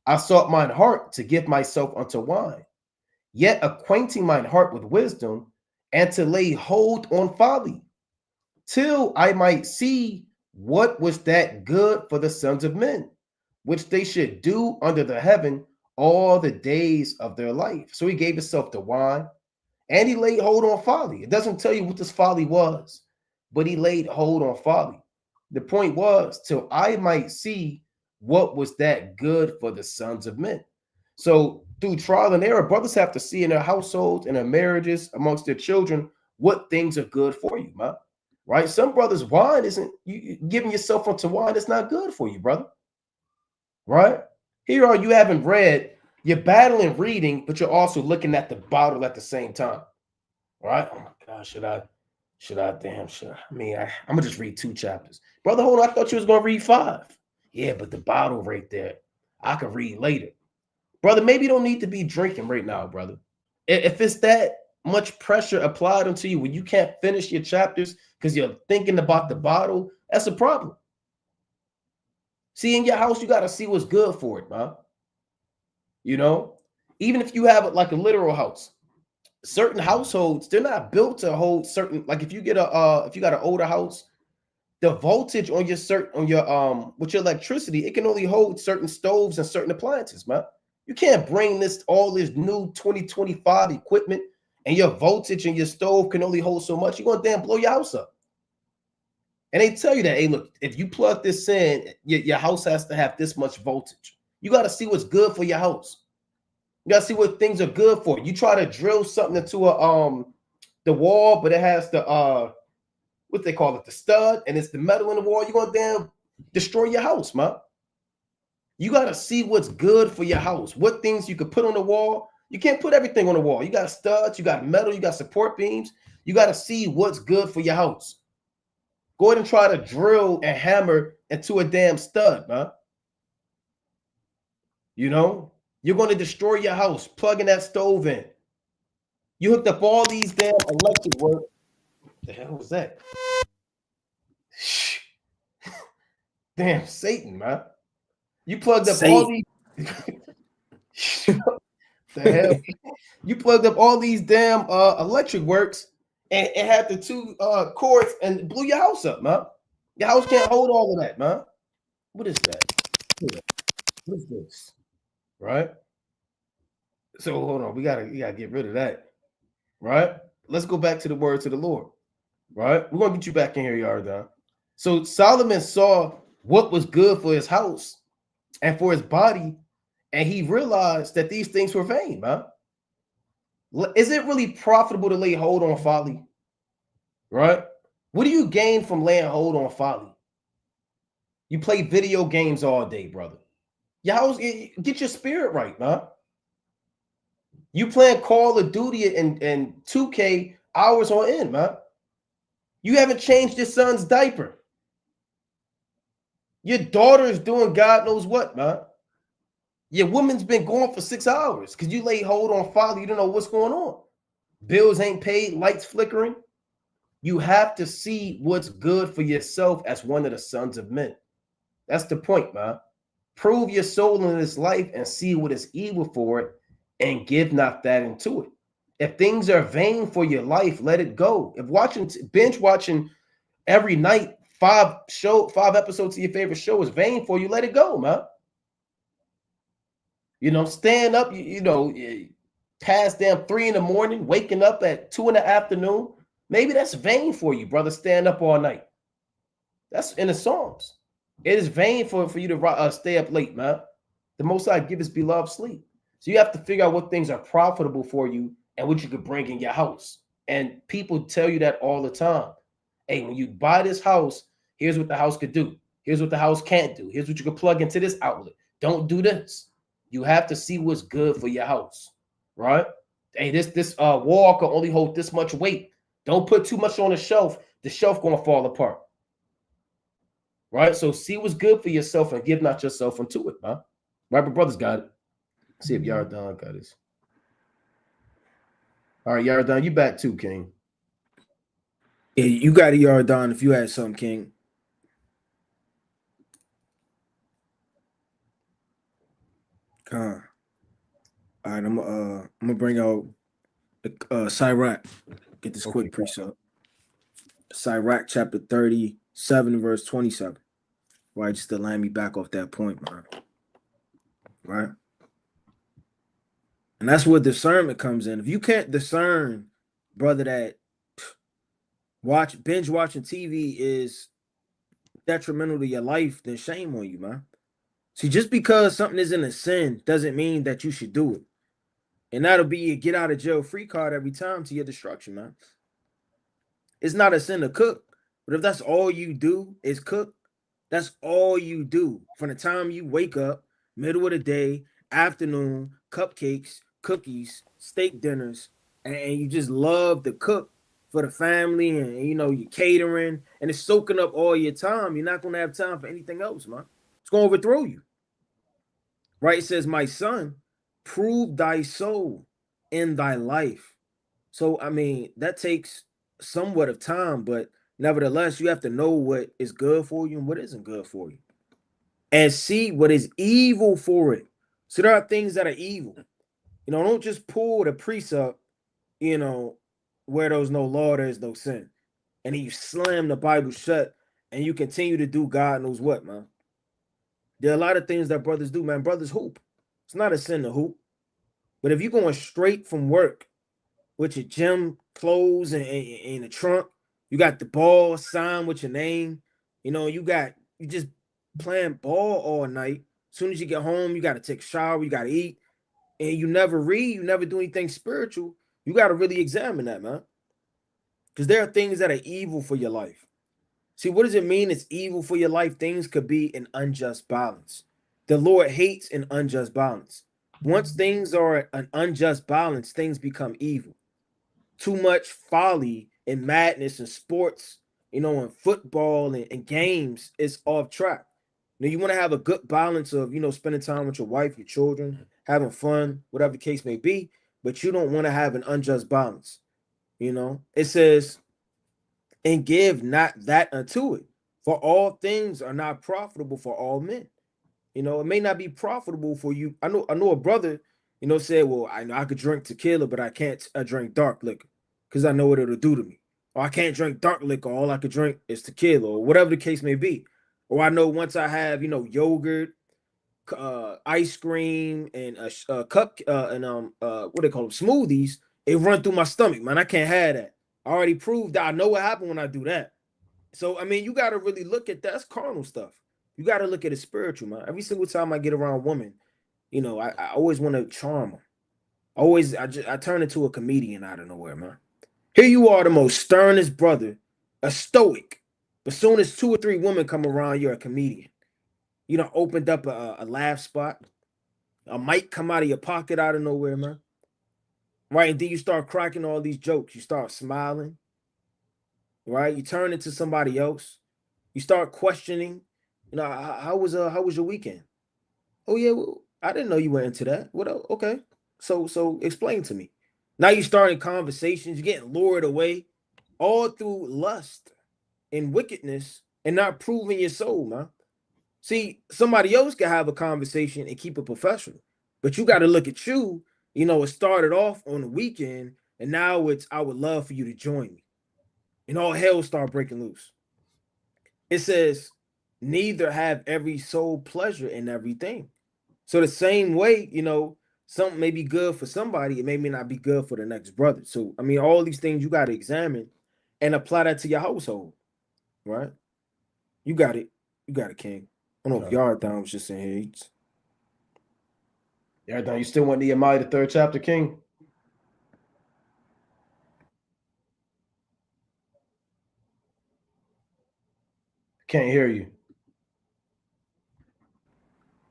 I sought mine heart to give myself unto wine, yet acquainting mine heart with wisdom, and to lay hold on folly, till I might see what was that good for the sons of men, which they should do under the heaven all the days of their life. So he gave himself to wine, and he laid hold on folly. It doesn't tell you what this folly was, but he laid hold on folly. The point was, till I might see what was that good for the sons of men. So through trial and error, brothers have to see in their households and their marriages, amongst their children, what things are good for you, man. Right? Some brothers, wine isn't, you giving yourself onto wine, it's not good for you, brother. Right? Here are you haven't read, you're battling reading, but you're also looking at the bottle at the same time. Right? Oh my God, I'm gonna just read 2 chapters. Brother, hold on, I thought you was gonna read 5. Yeah, but the bottle right there, I could read later. Brother, maybe you don't need to be drinking right now, brother. If it's that much pressure applied onto you when you can't finish your chapters because you're thinking about the bottle, that's a problem. See, in your house, you got to see what's good for it, man. You know, even if you have like a literal house, certain households, they're not built to hold certain, like if you got an older house, the voltage on your with your electricity, it can only hold certain stoves and certain appliances, man. You can't bring all this new 2025 equipment and your voltage and your stove can only hold so much. You're going to damn blow your house up. And they tell you that, hey, look, if you plug this in, your house has to have this much voltage. You got to see what's good for your house. You got to see what things are good for. You try to drill something into the wall, but it has the what they call it, the stud, and it's the metal in the wall. You're going to damn destroy your house, man. You got to see what's good for your house, what things you could put on the wall. You can't put everything on the wall. You got studs, you got metal, you got support beams. You got to see what's good for your house. Go ahead and try to drill and hammer into a damn stud, man. You know, you're going to destroy your house, plugging that stove in. You hooked up all these damn electric work. What the hell was that? Damn, Satan, man. You plugged up all these. The hell? You plugged up all these damn electric works and it had the 2 cords and blew your house up, man. Your house can't hold all of that, man. What is that? What is this? Right? So hold on, we gotta get rid of that. Right? Let's go back to the words of the Lord. Right? We're gonna get you back in here, Yardan. So Solomon saw what was good for his house and for his body, and he realized that these things were vain, man. Is it really profitable to lay hold on folly? Right? What do you gain from laying hold on folly? You play video games all day, brother. Your house, get your spirit right, man. You playing Call of Duty and 2K hours on end, man. You haven't changed your son's diaper. Your daughter is doing God knows what, man. Your woman's been gone for 6 hours because you lay hold on folly. You don't know what's going on. Bills ain't paid, lights flickering. You have to see what's good for yourself as one of the sons of men. That's the point, man. Prove your soul in this life and see what is evil for it and give not that into it. If things are vain for your life, let it go. If binge watching every night 5 episodes of your favorite show is vain for you, let it go, man. You know, stand up, past damn 3 in the morning, waking up at 2 in the afternoon. Maybe that's vain for you, brother. Stand up all night. That's in the Psalms. It is vain for you to stay up late, man. The Most High give his beloved sleep. So you have to figure out what things are profitable for you and what you could bring in your house. And people tell you that all the time. Hey, when you buy this house, here's what the house could do. Here's what the house can't do. Here's what you could plug into this outlet. Don't do this. You have to see what's good for your house, right? Hey, this wall can only hold this much weight. Don't put too much on the shelf. The shelf gonna fall apart. Right? So see what's good for yourself and give not yourself unto it, man. Right, but brothers got it. See if Yardan got this. All right, Yardan, you back too, King. Yeah, you got a yard down if you had some, King. All right, I'm gonna bring out the Sirach. Get this quick precept. Sirach chapter 37, verse 27. Right, just to land me back off that point, man. Right? And that's where discernment comes in. If you can't discern, brother, that binge watching TV is detrimental to your life, then shame on you, man. See, just because something isn't a sin doesn't mean that you should do it. And that'll be a get out of jail free card every time to your destruction, man. It's not a sin to cook, but if that's all you do is cook, that's all you do from the time you wake up, middle of the day, afternoon, cupcakes, cookies, steak dinners, and you just love to cook for the family, and you know you're catering, and it's soaking up all your time. You're not gonna have time for anything else, man. It's gonna overthrow you. Right? It says, "My son, prove thy soul in thy life." So I mean, that takes somewhat of time, but nevertheless, you have to know what is good for you and what isn't good for you, and see what is evil for it. So there are things that are evil. You know, don't just pull the precept, you know, where there's no law, there's no sin. And then you slam the Bible shut and you continue to do God knows what, man. There are a lot of things that brothers do, man. Brothers hoop. It's not a sin to hoop. But if you're going straight from work with your gym clothes and in the trunk, you got the ball signed with your name, you know, you just playing ball all night. As soon as you get home, you got to take a shower, you got to eat, and you never read, you never do anything spiritual. You got to really examine that, man. Because there are things that are evil for your life. See, what does it mean it's evil for your life? Things could be an unjust balance. The Lord hates an unjust balance. Once things are an unjust balance, things become evil. Too much folly and madness in sports, you know, in football and games is off track. Now, you want to have a good balance of, you know, spending time with your wife, your children, having fun, whatever the case may be, but you don't want to have an unjust balance. You know, it says, and give not that unto it, for all things are not profitable for all men. You know, it may not be profitable for you. I know a brother, you know, said, well, I know I could drink tequila, but I can't drink dark liquor because I know what it'll do to me. Or I can't drink dark liquor, all I could drink is tequila, or whatever the case may be. Or I know once I have, you know, yogurt, ice cream, and a cup, and what they call them, smoothies, it run through my stomach, man. I can't have that. I already proved that I know what happened when I do that. So I mean, you got to really look at that. That's carnal stuff. You got to look at it spiritual, man. Every single time I get around a woman, you know, I always want to charm her. I turn into a comedian out of nowhere, man. Here you are, the most sternest brother, a stoic, but soon as 2 or 3 women come around, you're a comedian. You know, opened up a laugh spot. A mic come out of your pocket out of nowhere, man. Right, and then you start cracking all these jokes. You start smiling. Right, you turn into somebody else. You start questioning. You know, how was your weekend? Oh yeah, well, I didn't know you went into that. What else? Okay. So explain to me. Now you're starting conversations, you're getting lured away, all through lust and wickedness, and not proving your soul, man. See, somebody else can have a conversation and keep it professional. But you got to look at you, you know, it started off on the weekend, and now it's I would love for you to join me. And all hell start breaking loose. It says, neither have every soul pleasure in everything. So the same way, you know, something may be good for somebody, it may not be good for the next brother. So I mean, all these things you got to examine and apply that to your household, right? You got it. You got it, King. I don't know if Yard Down was just in here. Yardan, you still want Nehemiah, the 3rd chapter, King? Can't hear you.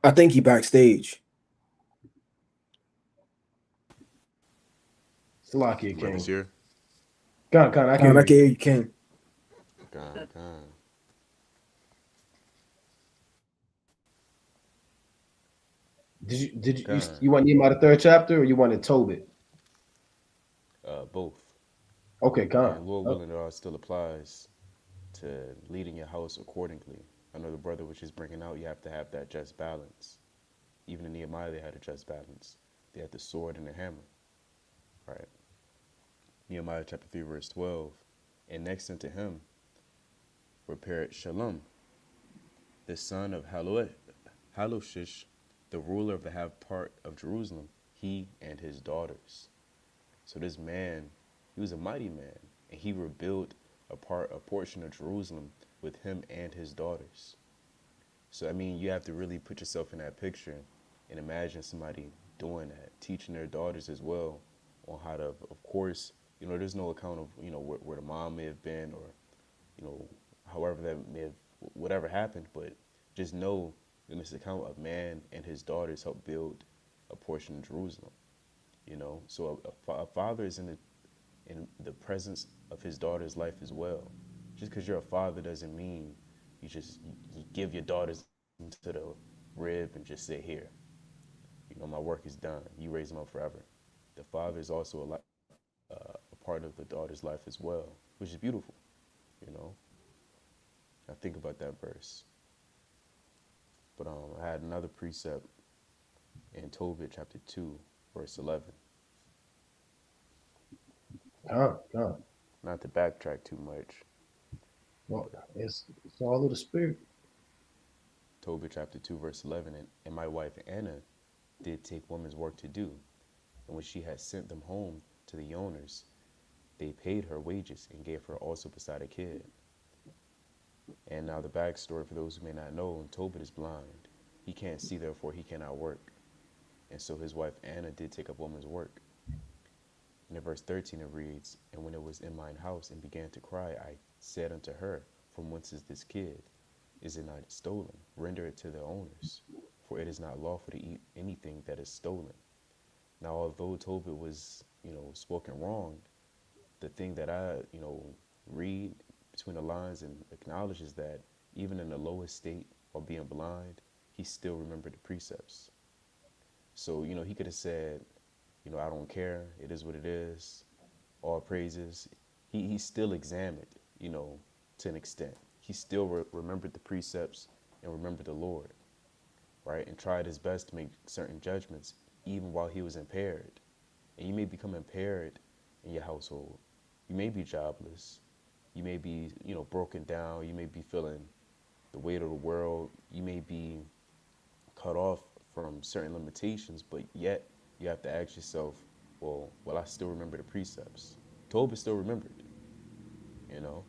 I think he backstage. Salakia, King. Brothers here. Con, I can I hear can you. hear you, King. God. Did Con, you want Nehemiah the third chapter or you wanted Tobit? both. Okay, And come. Lord willing, it all still applies to leading your house accordingly. I know the brother was just bringing out you have to have that just balance. Even in Nehemiah, they had a just balance. They had the sword and the hammer, right? Nehemiah chapter 3, verse 12. And next unto him repaired Shalom, the son of Haloshish, the ruler of the half part of Jerusalem, he and his daughters. So this man, he was a mighty man, and he rebuilt a portion of Jerusalem with him and his daughters. So I mean, you have to really put yourself in that picture and imagine somebody doing that, teaching their daughters as well on how to, of course, there's no account of, where the mom may have been or, however that may have, whatever happened, but just know in this account of man and his daughters helped build a portion of Jerusalem, So a father is in the presence of his daughter's life as well. Just because you're a father doesn't mean you give your daughters into the rib and just sit here. My work is done. You raise them up forever. The father is also a part of the daughter's life as well, which is beautiful. You know, I think about that verse. But I had another precept in Tobit chapter 2, verse 11. Come. Not to backtrack too much. Well, it's all of the spirit. Tobit chapter 2, verse 11. And my wife Anna did take woman's work to do. And when she had sent them home to the owners, they paid her wages and gave her also beside a kid. And now the backstory for those who may not know, Tobit is blind. He can't see, therefore he cannot work. And so his wife Anna did take up woman's work. And in verse 13 it reads, And when it was in mine house and began to cry, I said unto her, From whence is this kid? Is it not stolen? Render it to the owners, for it is not lawful to eat anything that is stolen. Now, although Tobit was, spoken wrong, the thing that I, read between the lines and acknowledges that even in the lowest state while being blind, he still remembered the precepts. So, he could have said, I don't care. It is what it is. All praises. He still examined, to an extent. He still remembered the precepts and remembered the Lord, right? And tried his best to make certain judgments even while he was impaired. And you may become impaired in your household. You may be jobless. You may be, broken down. You may be feeling the weight of the world. You may be cut off from certain limitations, but yet you have to ask yourself, well, will I still remember the precepts? Tobit still remembered, you know?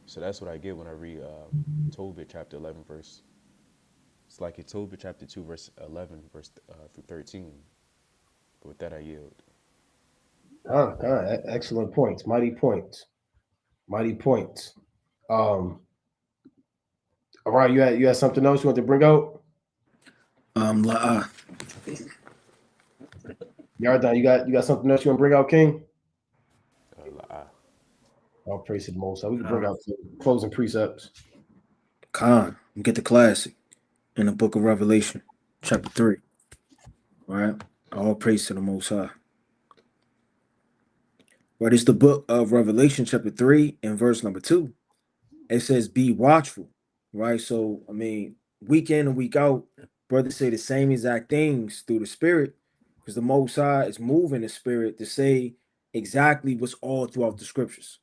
So that's what I get when I read Tobit chapter 11, verse. It's like in Tobit chapter 2, verse 11, verse through 13. But with that, I yield. Excellent points. Mighty points. Mighty points. All right, you had something else you want to bring out? La, Yardan, you got something else you want to bring out, King? La'ah. All praise to the Most High. We can bring out some closing precepts. Khan, get the classic in the book of Revelation, chapter 3. All right. All praise to the Most High. Right, it's the book of Revelation, chapter 3, and verse number 2. It says, Be watchful. Right. So, I mean, week in and week out, brothers say the same exact things through the spirit, because the Most High is moving the spirit to say exactly what's all throughout the scriptures.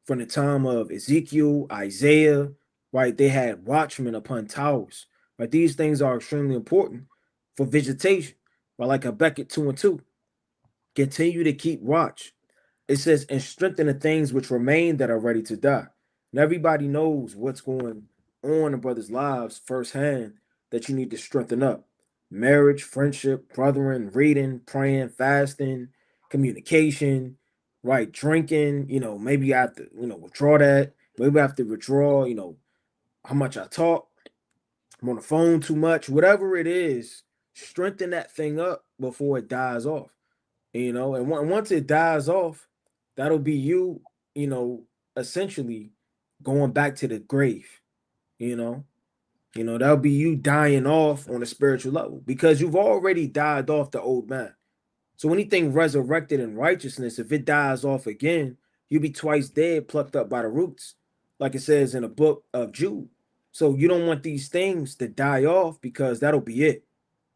From the time of Ezekiel, Isaiah, right? They had watchmen upon towers. Right. These things are extremely important for vegetation. Right, like Habakkuk 2 and 2. Continue to keep watch. It says, and strengthen the things which remain that are ready to die. And everybody knows what's going on in brothers' lives firsthand that you need to strengthen up. Marriage, friendship, brethren, reading, praying, fasting, communication, right? Drinking, maybe I have to, withdraw that. Maybe I have to withdraw, how much I talk. I'm on the phone too much, whatever it is, strengthen that thing up before it dies off. And once it dies off, that'll be you, essentially going back to the grave, You know, that'll be you dying off on a spiritual level because you've already died off the old man. So anything resurrected in righteousness, if it dies off again, you'll be twice dead, plucked up by the roots, like it says in the book of Jude. So you don't want these things to die off because that'll be it.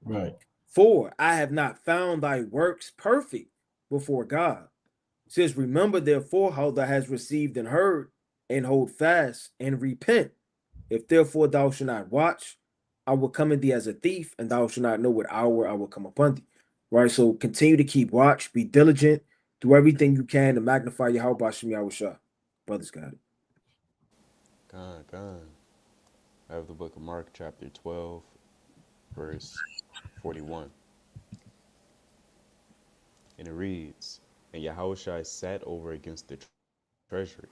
Right. 4, I have not found thy works perfect before God. It says, remember therefore how thou hast received and heard, and hold fast and repent. If therefore thou shalt not watch, I will come in thee as a thief, and thou shalt not know what hour I will come upon thee. Right? So continue to keep watch, be diligent, do everything you can to magnify your help by Shem Yahushua. Brothers got it. Gone. I have the book of Mark, chapter 12, verse 41. And it reads, And Yahushua sat over against the treasury,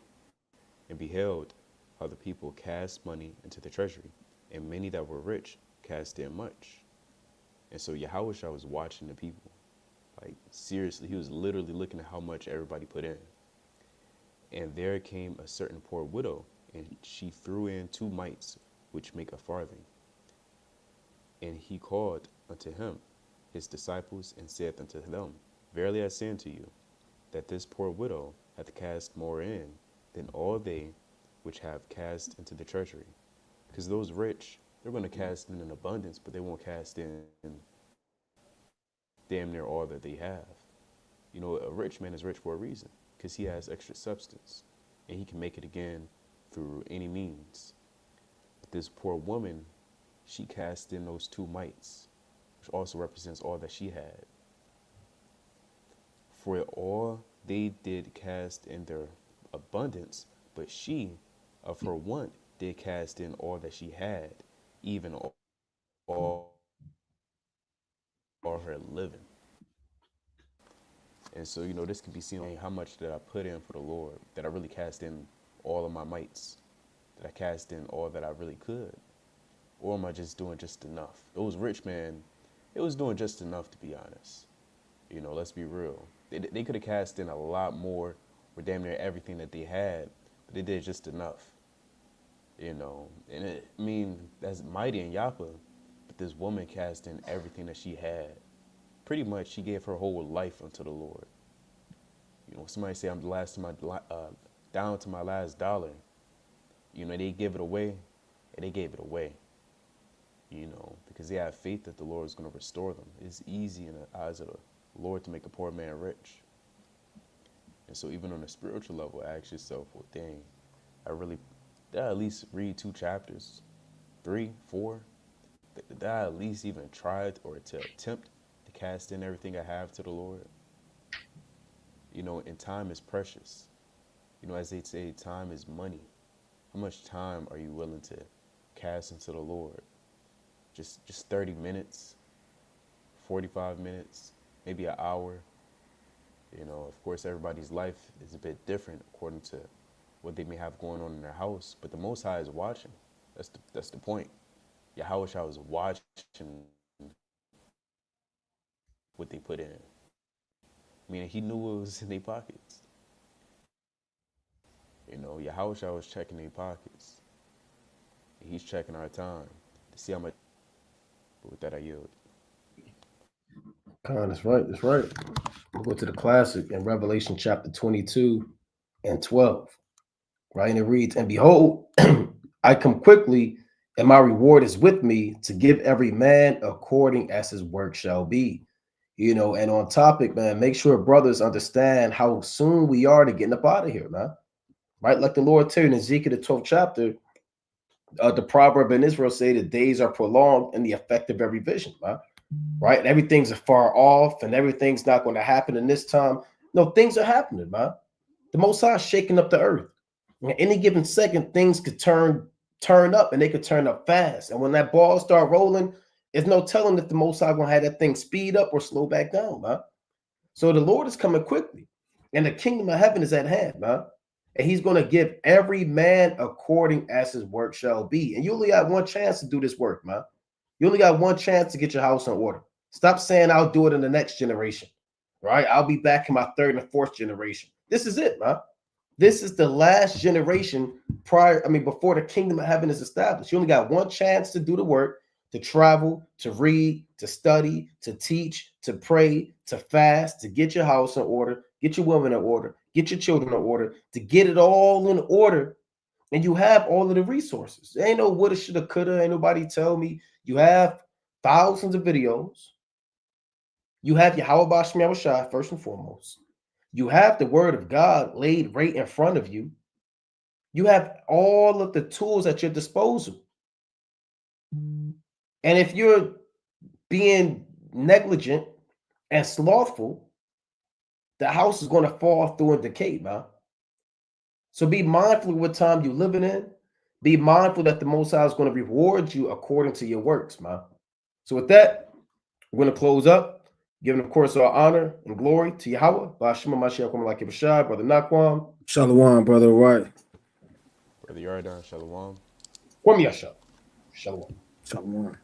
and beheld how the people cast money into the treasury, and many that were rich cast in much. And so Yahushua was watching the people. Like, seriously, he was literally looking at how much everybody put in. And there came a certain poor widow, and she threw in 2 mites, which make a farthing. And he called unto him his disciples, and saith unto them, Verily I say unto you, that this poor widow hath cast more in than all they which have cast into the treasury. Because those rich, they're going to cast in abundance, but they won't cast in damn near all that they have. You know, a rich man is rich for a reason, because he has extra substance, and he can make it again through any means. But this poor woman, she cast in those 2 mites, which also represents all that she had. For all they did cast in their abundance, but she, of her want, did cast in all that she had, even all her living. And so, you know, this can be seen on how much did I put in for the Lord, that I really cast in all of my mites, that I cast in all that I really could, or am I just doing just enough? Those rich men, it was doing just enough, to be honest. You know, let's be real. They could have cast in a lot more, or damn near everything that they had, but they did just enough. You know, and I mean, that's mighty in Yapa, but this woman cast in everything that she had. Pretty much, she gave her whole life unto the Lord. You know, somebody say I'm down to my last dollar. You know, they give it away, and they gave it away. You know, because they have faith that the Lord is going to restore them. It's easy in the eyes of the Lord to make a poor man rich. And so even on a spiritual level, ask yourself, well, dang, did I at least read 2 chapters, 3, 4? Did I at least even try or to attempt to cast in everything I have to the Lord? You know, and time is precious. You know, as they say, time is money. How much time are you willing to cast into the Lord? Just 30 minutes, 45 minutes, maybe an hour. You know, of course, everybody's life is a bit different according to what they may have going on in their house, but the Most High is watching. That's the point. Yahushua was watching what they put in. Meaning he knew what was in their pockets. You know, Yahushua was checking their pockets. He's checking our time to see how much. But with that, I yield. Khan, that's right. That's right. We'll go to the classic in Revelation chapter 22 and 12. Right? And it reads, And behold, I come quickly, and my reward is with me to give every man according as his work shall be. You know, and on topic, man, make sure brothers understand how soon we are to getting up out of here, man. Right? Like the Lord told in Ezekiel, the 12th chapter, the proverb in Israel say the days are prolonged and the effect of every vision, man. Right? And everything's far off and everything's not going to happen in this time. No, things are happening, man. The Most High is shaking up the earth. At any given second, things could turn up, and they could turn up fast. And when that ball start rolling, there's no telling if the Most High gonna have that thing speed up or slow back down, man. So the Lord is coming quickly, and the kingdom of heaven is at hand, man. And He's gonna give every man according as his work shall be. And you only got one chance to do this work, man. You only got one chance to get your house in order. Stop saying I'll do it in the next generation, right? I'll be back in my 3rd and 4th generation. This is it, man. This is the last generation before the kingdom of heaven is established. You only got one chance to do the work, to travel, to read, to study, to teach, to pray, to fast, to get your house in order, get your woman in order, get your children in order, to get it all in order. And you have all of the resources. There ain't no woulda, shoulda, coulda. Ain't nobody tell me. You have thousands of videos. You have Yahweh Bashim Yahushua first and foremost. You have the word of God laid right in front of you. You have all of the tools at your disposal. And if you're being negligent and slothful, the house is going to fall through and decay, man. So be mindful of what time you're living in. Be mindful that the Most High is going to reward you according to your works, man. So with that, we're going to close up, giving, of course, our honor and glory to Yahweh. Bashima Mashiach Kwame Bashai, Brother Nakwam. Shalom, brother. Right. Brother Yardan, Shalom. Kwame Yasha. Shalom. Shalom.